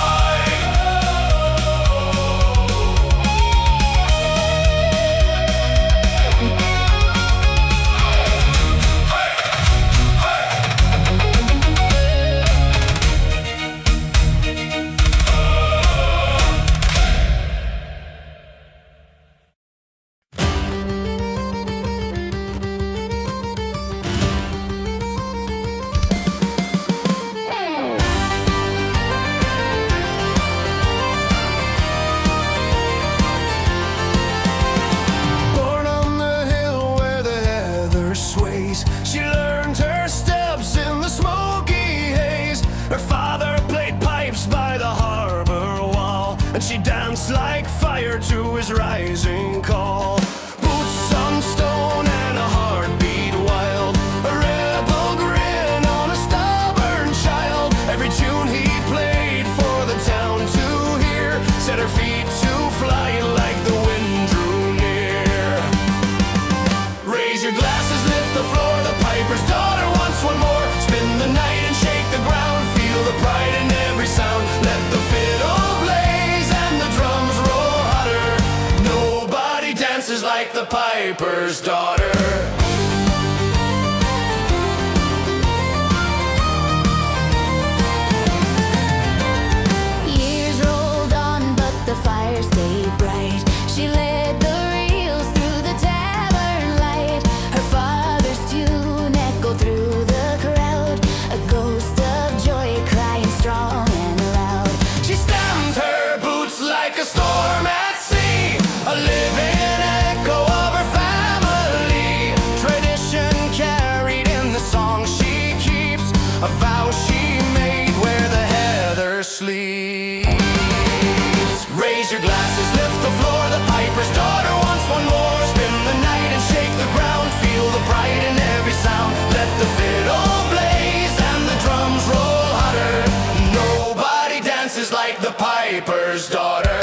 She danced like fire to his rising call. Boots on and stone and a heartbeat wild. A rebel grin on a stubborn child. Every tune he played for the town to hear set her feet to flying like the wind drew near. Raise your glasses, lift the floor, the piper's daughter wants one more. Spin the night and shake the ground, feel the pride in every sound. Let the fiddle blaze and the drums roll hotter. Nobody dances like the piper's daughter. Years rolled on, but the fire stayed bright. She led the reels through the tavern light. Her father's tune echoed through the crowd, a ghost of joy crying strong and loud. She stamped her boots like a storm at sea, a living echo of her family. Tradition carried in the song she keeps, a vow she made where the heather sleeps. Raise your glasses, lift the floor, the piper's daughter wants one more. Spin the night and shake the ground, feel the pride in every sound. Let the fiddle blaze and the drums roll hotter. Nobody dances like the piper's daughter.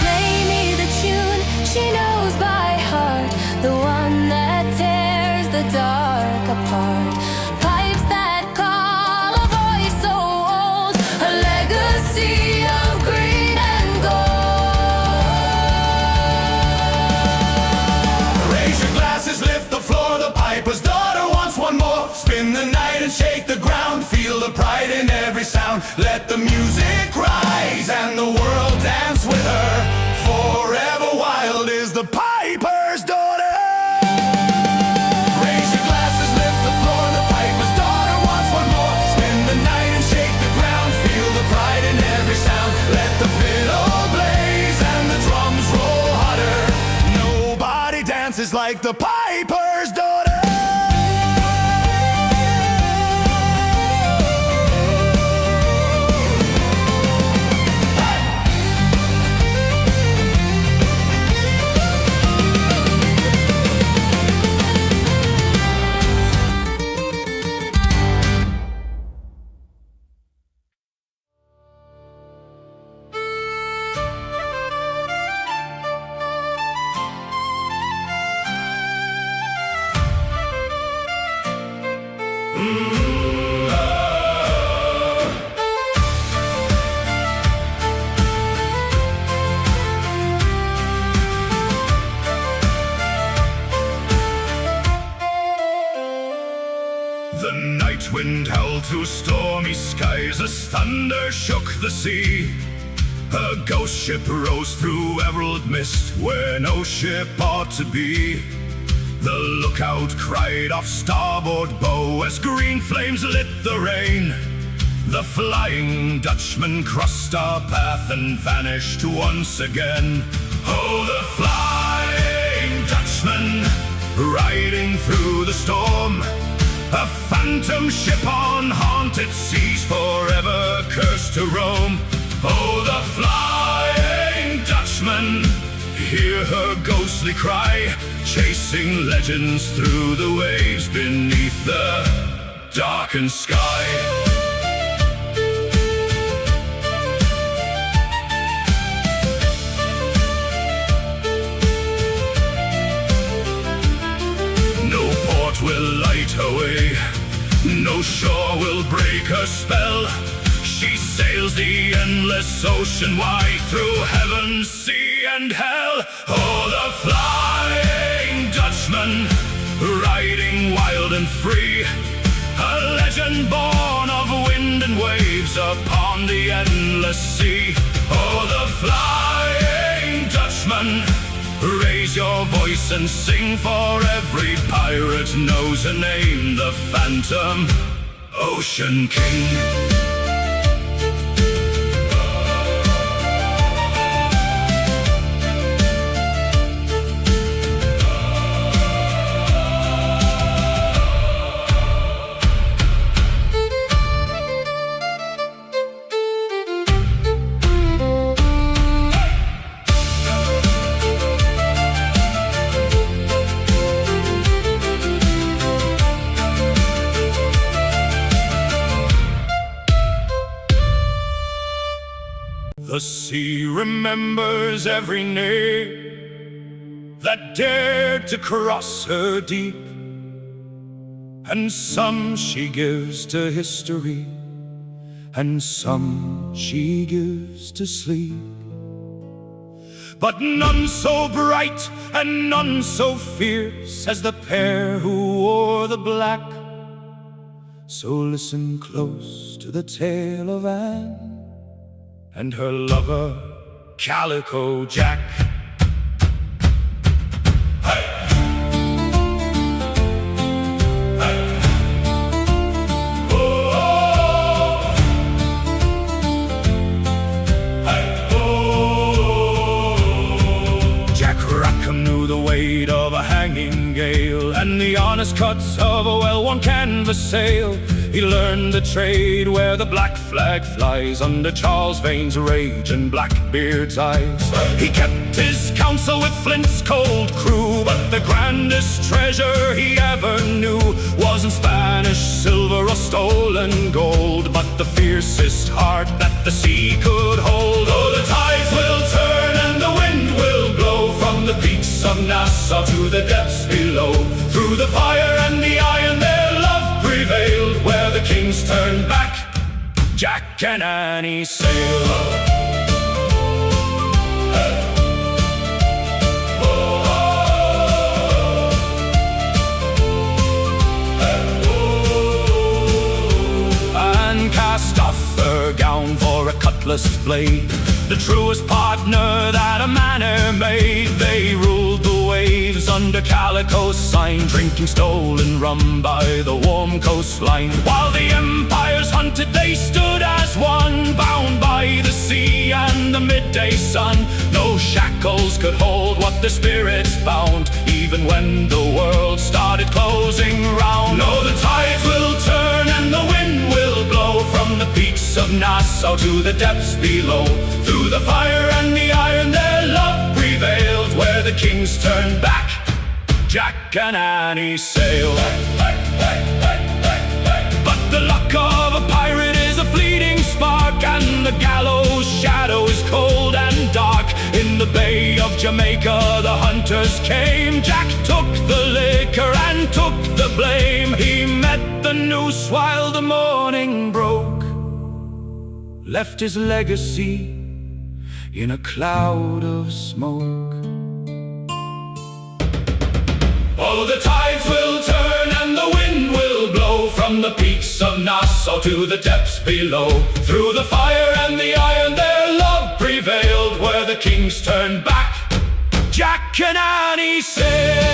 Play me the tune she knows by heart, the one that tears the dark apart. Pipes that call, a voice so old, a legacy of green and gold. Raise your glasses, lift the floor, the piper's daughter wants one more. Spin the night and shake the ground, feel the pride in every sound. Let the music rise and the world dance with her. Forever wild is the piper's daughter. Raise your glasses, lift the floor, the piper's daughter wants one more. Spin the night and shake the ground, feel the pride in every sound. Let the fiddle blaze and the drums roll hotter. Nobody dances like the piper's daughter. The night wind howled through stormy skies as thunder shook the sea. A ghost ship rose through emerald mist where no ship ought to be. The lookout cried off starboard bow as green flames lit the rain. The Flying Dutchman crossed our path and vanished once again. Oh, the Flying Dutchman, riding through the storm. A phantom ship on haunted seas, forever cursed to roam. Oh, the Flying Dutchman, hear her ghostly cry, chasing legends through the waves beneath the darkened sky. Will light her way, no shore will break her spell. She sails the endless ocean wide through heaven, sea and hell. Oh, the Flying Dutchman, riding wild and free, a legend born of wind and waves upon the endless sea. Oh, the Flying Dutchman, raise your voice and sing, for every pirate knows a name, the Phantom Ocean King. The sea remembers every name that dared to cross her deep, and some she gives to history, and some she gives to sleep. But none so bright and none so fierce as the pair who wore the black. So listen close to the tale of Anne and her lover, Calico Jack. Hey! Hey! Oh! Hey! Oh! Jack Rackham knew the weight of a hanging gale and the honest cuts of a well-worn canvas sail. He learned the trade where the black flag flies under Charles Vane's rage and Blackbeard's eyes. He kept his counsel with Flint's cold crew, but the grandest treasure he ever knew wasn't Spanish silver or stolen gold, but the fiercest heart that the sea could hold. Oh, the tides will turn and the wind will blow from the peaks of Nassau to the depths below. Through the fire and the iron their love prevailed. Where the kings turned back, Jack and Annie sailed. And cast off her gown for a cutlass blade, the truest partner that a man e'er made. They ruled the waves under Calico's sign, drinking stolen rum by the warm coastline. While the empires hunted, they stood as one, bound by the sea and the midday sun. No shackles could hold what their spirits bound, even when the world started closing round. No, the tides will turn and the wind will blow from the peaks of Nassau to the depths below. Through the fire and the iron their love prevailed. Where the kings turned back, Jack and Annie sailed. But the luck of a pirate is a fleeting spark, and the gallows shadow is cold and dark. In the Bay of Jamaica the hunters came. Jack took the liquor and took the blame. He met the noose while the morning broke, left his legacy in a cloud of smoke. Oh, the tides will turn and the wind will blow from the peaks of Nassau to the depths below. Through the fire and the iron their love prevailed. Where the kings turned back, Jack and Annie sailed.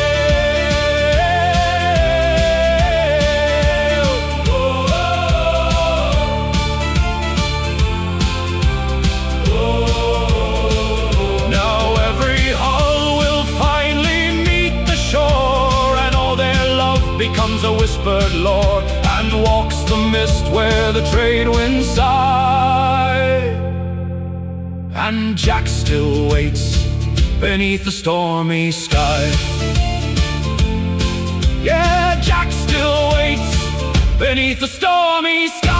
Now every hull will finally meet the shore, and all their love becomes a whispered lore, and walks the mist where the trade winds sigh. And Jack still waits beneath the stormy sky. Yeah, Jack still waits beneath the stormy sky.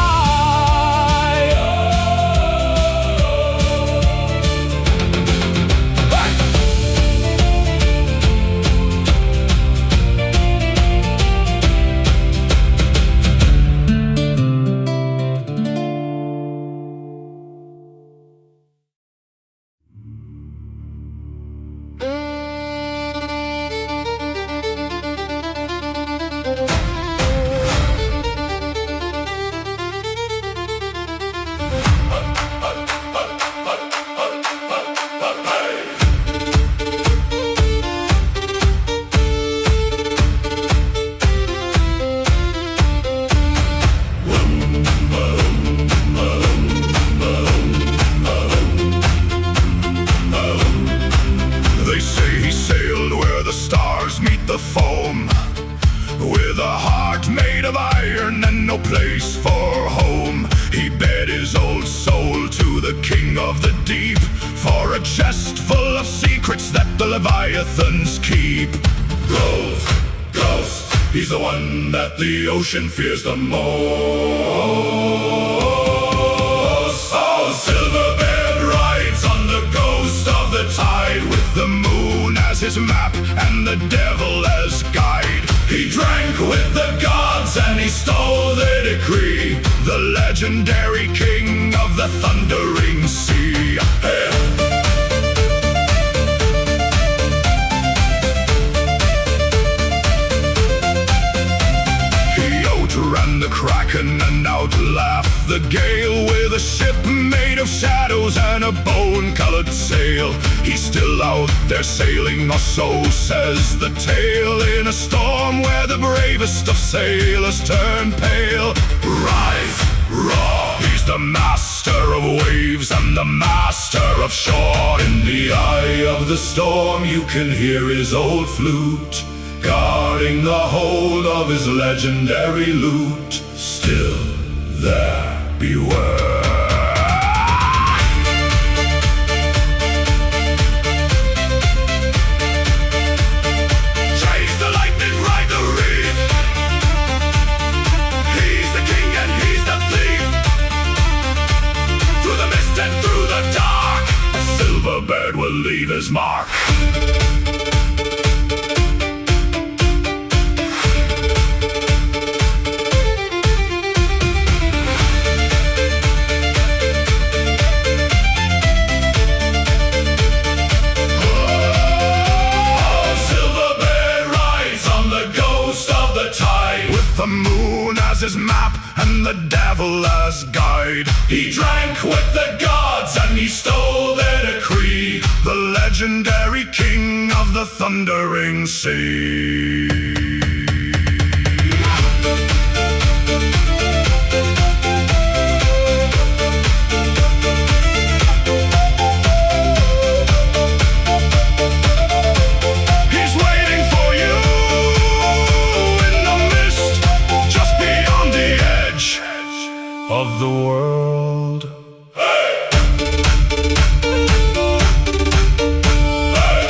deep for a chest full of secrets that the Leviathans keep. Ghost, he's the one that the ocean fears the most. Oh, Silverbird rides on the ghost of the tide, with the moon as his map and the devil as guide. He drank with the gods and he stole their decree, the legendary king of the thundering sea. Hey. Ran the Kraken and outlaughed the gale with a ship made of shadows and a bone-colored sail. He's still out there sailing, or so says the tale, in a storm where the bravest of sailors turn pale. Rise, roar, he's the master of waves and the master of shore. In the eye of the storm you can hear his old flute, guarding the hold of his legendary loot. Still there, beware. Chase the lightning, ride the reef. He's the king and he's the thief. Through the mist and through the dark, Silverbird will leave his mark. The moon as his map and the devil as guide. He drank with the gods and he stole their decree, the legendary king of the thundering sea. Of the world. Hey! Hey!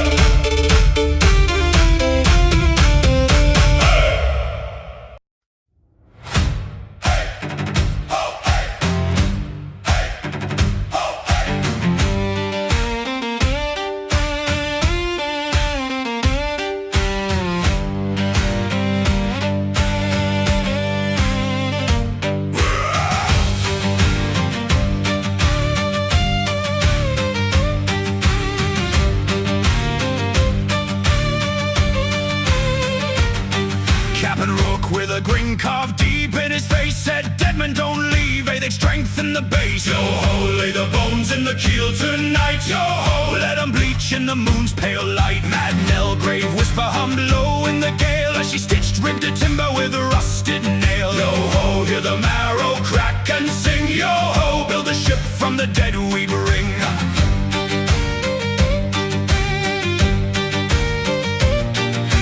With a grin carved deep in his face, said, "Dead men don't leave, they'd strengthen the base." Yo ho, lay the bones in the keel tonight. Yo ho, let them bleach in the moon's pale light. Mad Nell grave whisper hummed low in the gale, as she stitched ribbed to timber with a rusted nail. Yo ho, hear the marrow crack and sing. Yo ho, build a ship from the dead we'd wring.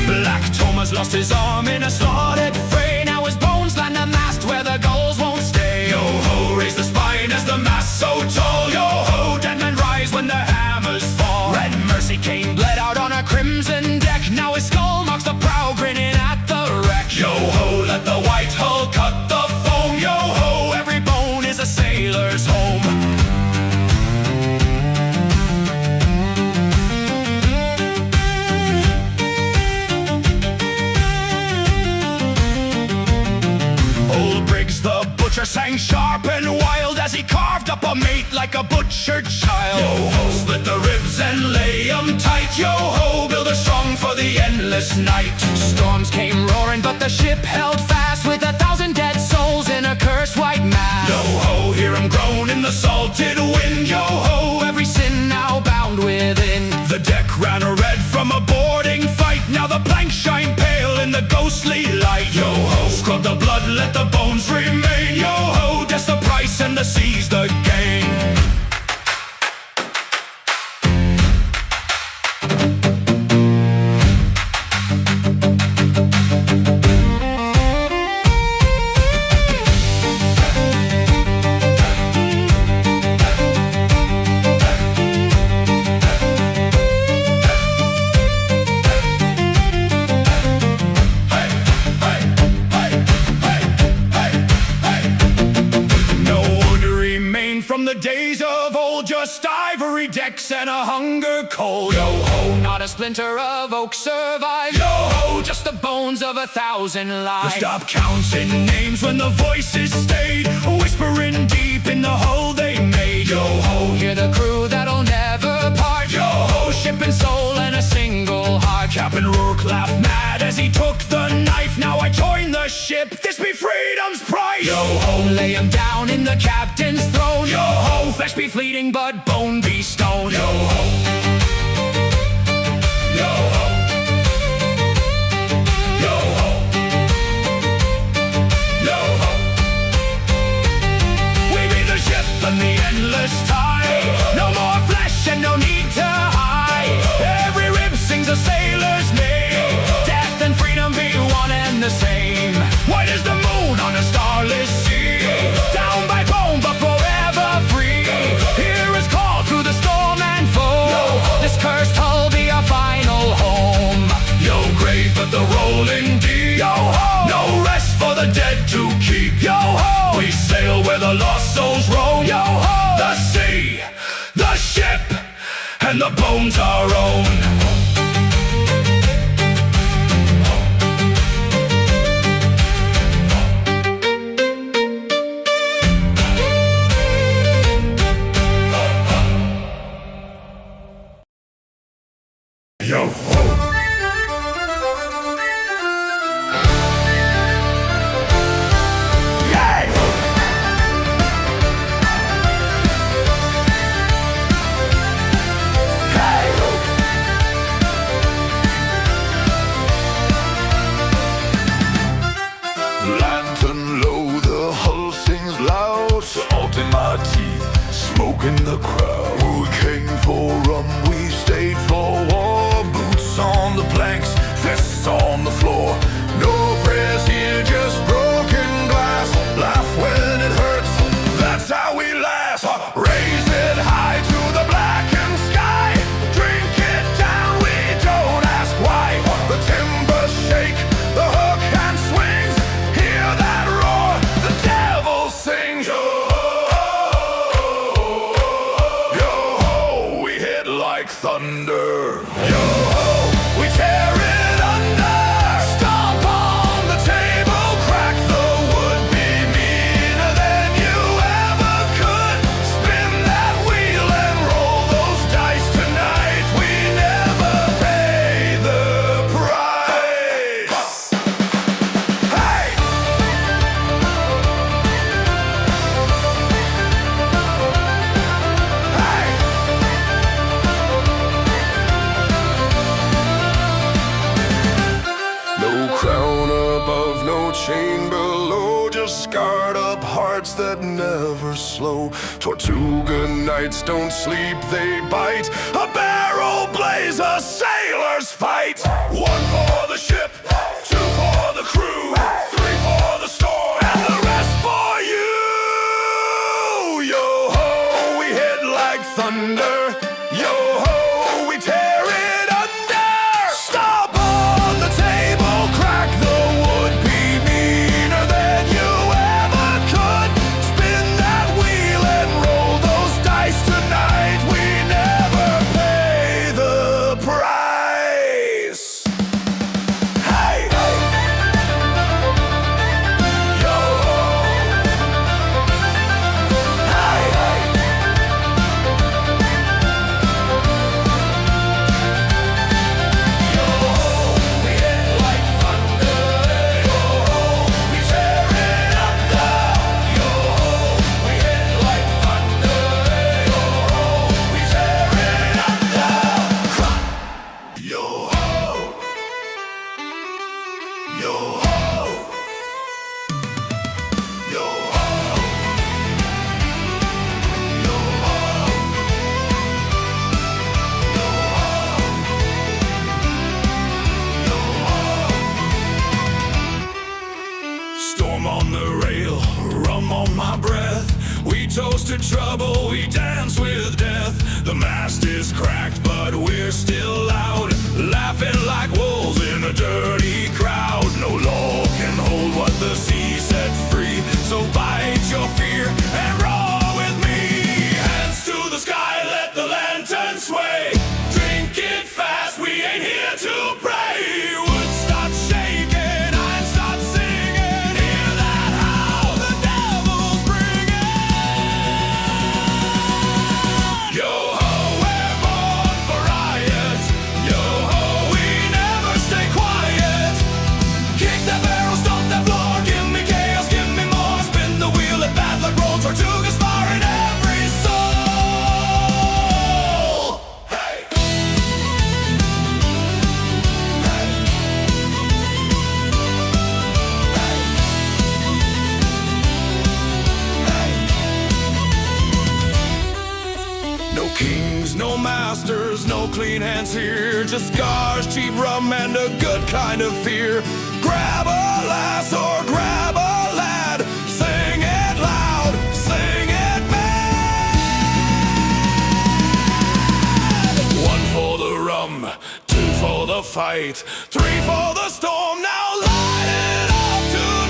Black Thomas lost his arm in a slaughtered fray. Now his bones land the mast where the gulls won't stay. Yo ho, raise the spine as the mast so tall. Yo ho, dead men rise when the hammers fall. Red Mercy Kane bled out on a crimson deck. Now his skull marks the prow grinning at the wreck. Yo ho, let the white hull cut the foam. Yo ho, every bone is a sailor's home. Sang sharp and wild as he carved up a mate like a butchered child. Yo ho, split the ribs and lay 'em tight. Yo ho, build her strong for the endless night. Storms came roaring but the ship held fast, with 1,000 dead souls in a cursed white mass. Yo ho, hear 'em groan in the salted wind. Yo ho, every sin now bound within. The deck ran red from a boarding fight. Now the planks shine pale in the ghostly light. Yo ho, scrub the blood, let the bones remain. Yo ho, that's the price and the sea's the gain. the days of old, just ivory decks and a hunger cold. Yo-ho, not a splinter of oak survived. Yo-ho, just the bones of 1,000 lives. The stop counting names when the voices stayed, whispering deep in the hole they made. Yo-ho, hear the crew that'll never part. Yo-ho, ship and soul and a single heart. Captain Rourke laughed mad as he took the knife. Now I join the ship, this be freedom's price. Yo-ho, lay him down in the captain's throne. Yo-ho, flesh be fleeting but bone be stone. Yo-ho, yo-ho, yo-ho, yo-ho. We be the ship and the endless tide. No more flesh and no need to hide. Every rib sings a sailor's name. Death and freedom be one and the same. White as the moon on a starless sea. Down by bone but forever free. Hear his call through the storm and foam. This cursed hull be our final home. Yo, grave but the rolling deep. Yo-ho, no rest for the dead to keep. Yo-ho, we sail where the lost souls roam. Yo-ho, the sea, the ship, and the bones our own. Yo-ho! Lantern low, the hull sings loud. Salt in my teeth, smoke in the crowd. We came for rum, we stayed for war. Boots on the planks, fists on the floor. No prayers here, just broken glass. Laugh when it hurts, that's how we last. Raise it high to the blackened sky. Drink it down, we don't ask why. The timbers shake, the hook and swings. Hear that roar, the devil sings. Yo-ho, we hit like thunder. Yo-ho, we tear it under. Stomp on the table, crack the wood. Be meaner than you ever could. Spin that wheel and roll those dice tonight. We never pay the price. Hey! No crown above, no chain below. Just scarred up hearts that never slow. Tortuga nights don't sleep, they bite. A barrel blaze, a sailor's fight. One for the ship, two for the crew, three for the storm, and the rest for you. Yo-ho, we hit like thunder. Yo-ho, we tear it under. Stomp on the table, crack the wood. Be meaner than you ever could. Spin that wheel and roll those dice tonight. We never pay the price. Hey! Yo-ho! Hey! We hit like thunder. Yo-ho, we tear it under. Yo-ho, we hit like thunder. Yo-ho, we tear it under. Yo-ho, yo-ho, yo-ho, Storm on the rail, rum on my breath. We toast to trouble, we dance with death. The mast is cracked, but we're still loud, laughing like wolves in a dirty crowd. No law can hold what the sea set free, so bite your fear and roar with me. no masters, no clean hands here. Just scars, cheap rum, and a good kind of fear. Grab a lass or grab a lad. Sing it loud, sing it mad. One for the rum, two for the fight, three for the storm. Now light it up tonight.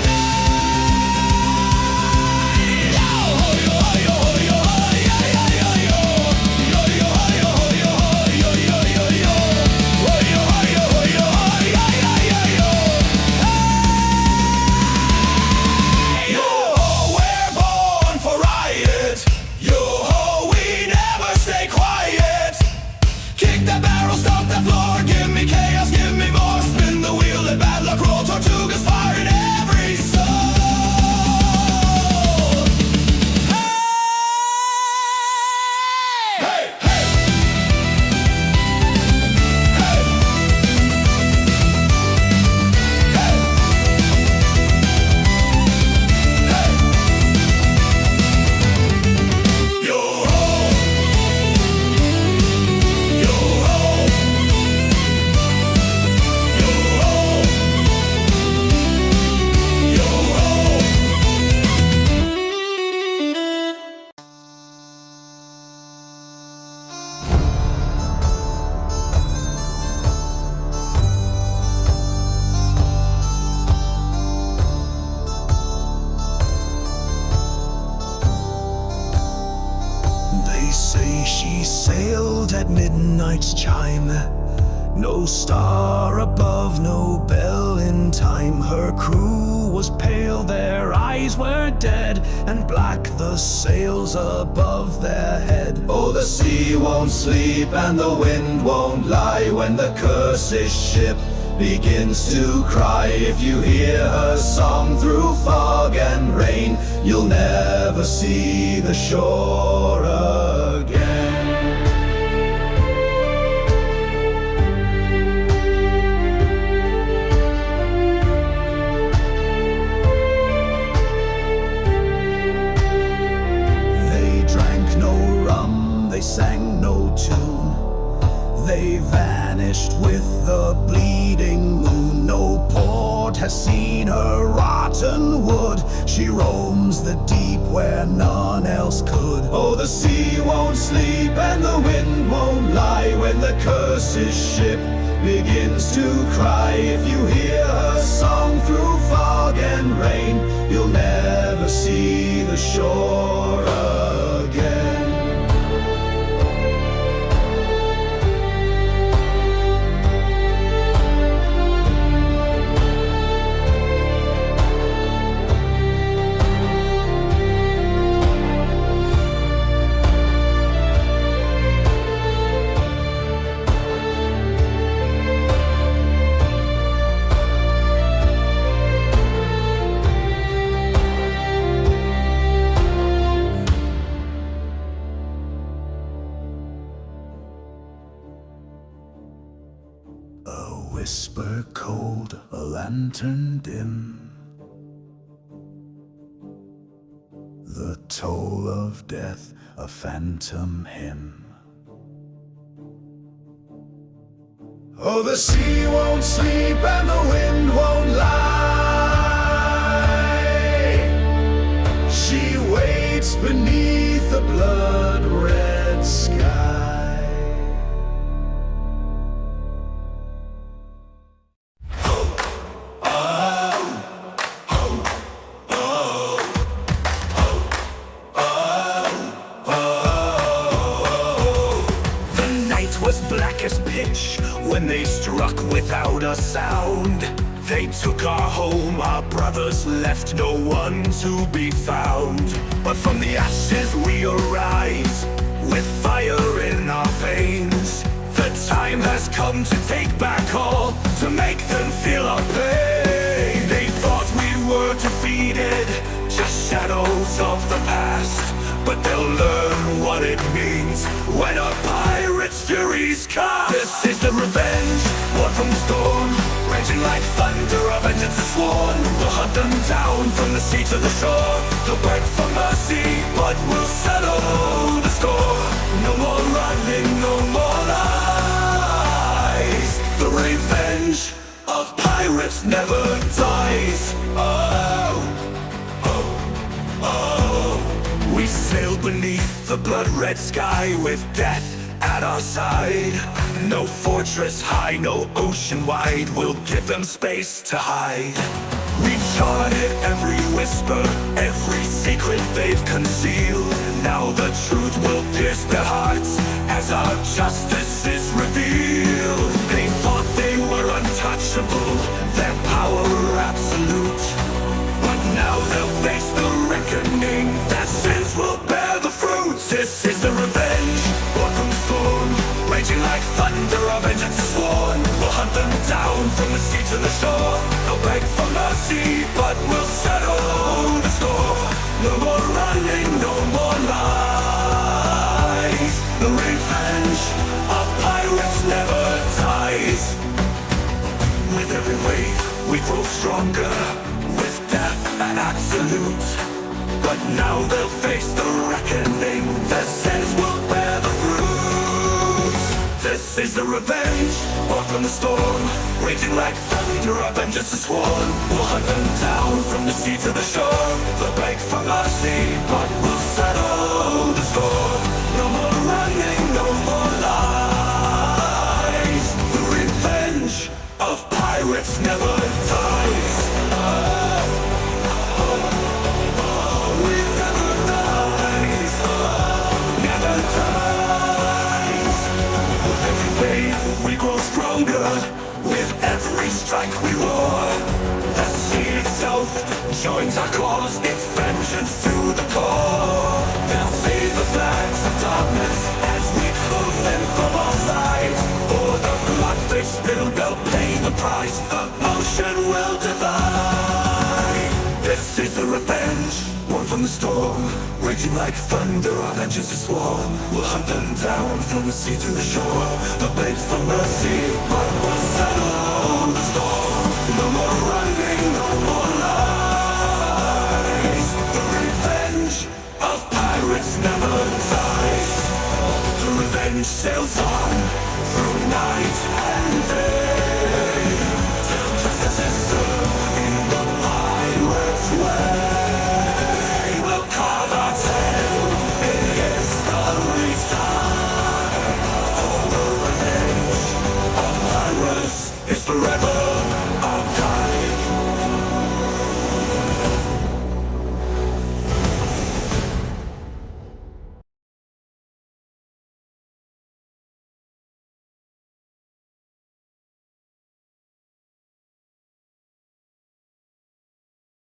At midnight's chime, no star above, no bell in time. Her crew was pale, their eyes were dead, and black the sails above their head. Oh, the sea won't sleep and the wind won't lie when the cursed ship begins to cry. If you hear her song through fog and rain, you'll never see the shore again. They sang no tune, they vanished with the bleeding moon. No port has seen her rotten wood, she roams the deep where none else could. Oh, the sea won't sleep and the wind won't lie when the cursed ship begins to cry. If you hear her song through fog and rain, you'll never see the shore again. Whisper cold, a lantern dim, the toll of death, a phantom hymn. Oh, the sea won't sleep and the wind won't lie. She waits beneath the blood-red sky. When they struck without a sound, they took our home, our brothers left no one to be found. But from the ashes we arise, with fire in our veins. The time has come to take back all, to make them feel our pain. They thought we were defeated, just shadows of the past. But they'll learn what it means when a pirate's furies cast. This is the revenge, born from the storm. Raging like thunder, our vengeance is sworn. We'll hunt them down from the sea to the shore. They'll beg for mercy, but we'll settle the score. No more running, no more lies. The revenge of pirates never dies. Oh, oh, oh. We sail beneath the blood-red sky with death at our side. No fortress high, no ocean wide will give them space to hide. We've charted every whisper, every secret they've concealed. Now the truth will pierce their hearts as our justice is revealed. They thought they were untouchable, their power absolute. But now they'll face the reckoning, their sins will bear the fruits. This is the revenge, born from the storm. Raging like thunder, our vengeance is sworn. We'll hunt them down from the sea to the shore. They'll beg for mercy, but we'll settle the score. No more running, no more lies. The revenge of pirates never dies. With every wave we grow stronger, with death an absolute. But now they'll face the reckoning, their sins will bear the fruit. This is the revenge, born from the storm. Raging like thunder, our vengeance is sworn. We'll hunt them down from the sea to the shore. They'll beg for mercy, but we'll settle the score. No more running, no more lies. The revenge of pirates never dies. We grow stronger with every strike we roar. The sea itself joins our cause, its vengeance to the core. They'll see the flags of darkness as we close them from our sides. For the blood they spilled, they'll pay the price. The ocean will divide. This is the revenge, born from the storm. Raging like thunder, our vengeance is sworn. We'll hunt them down from the sea to the shore. They'll beg for mercy, but we'll settle the storm. No more running, no more lies. The revenge of pirates never dies. The revenge sails on.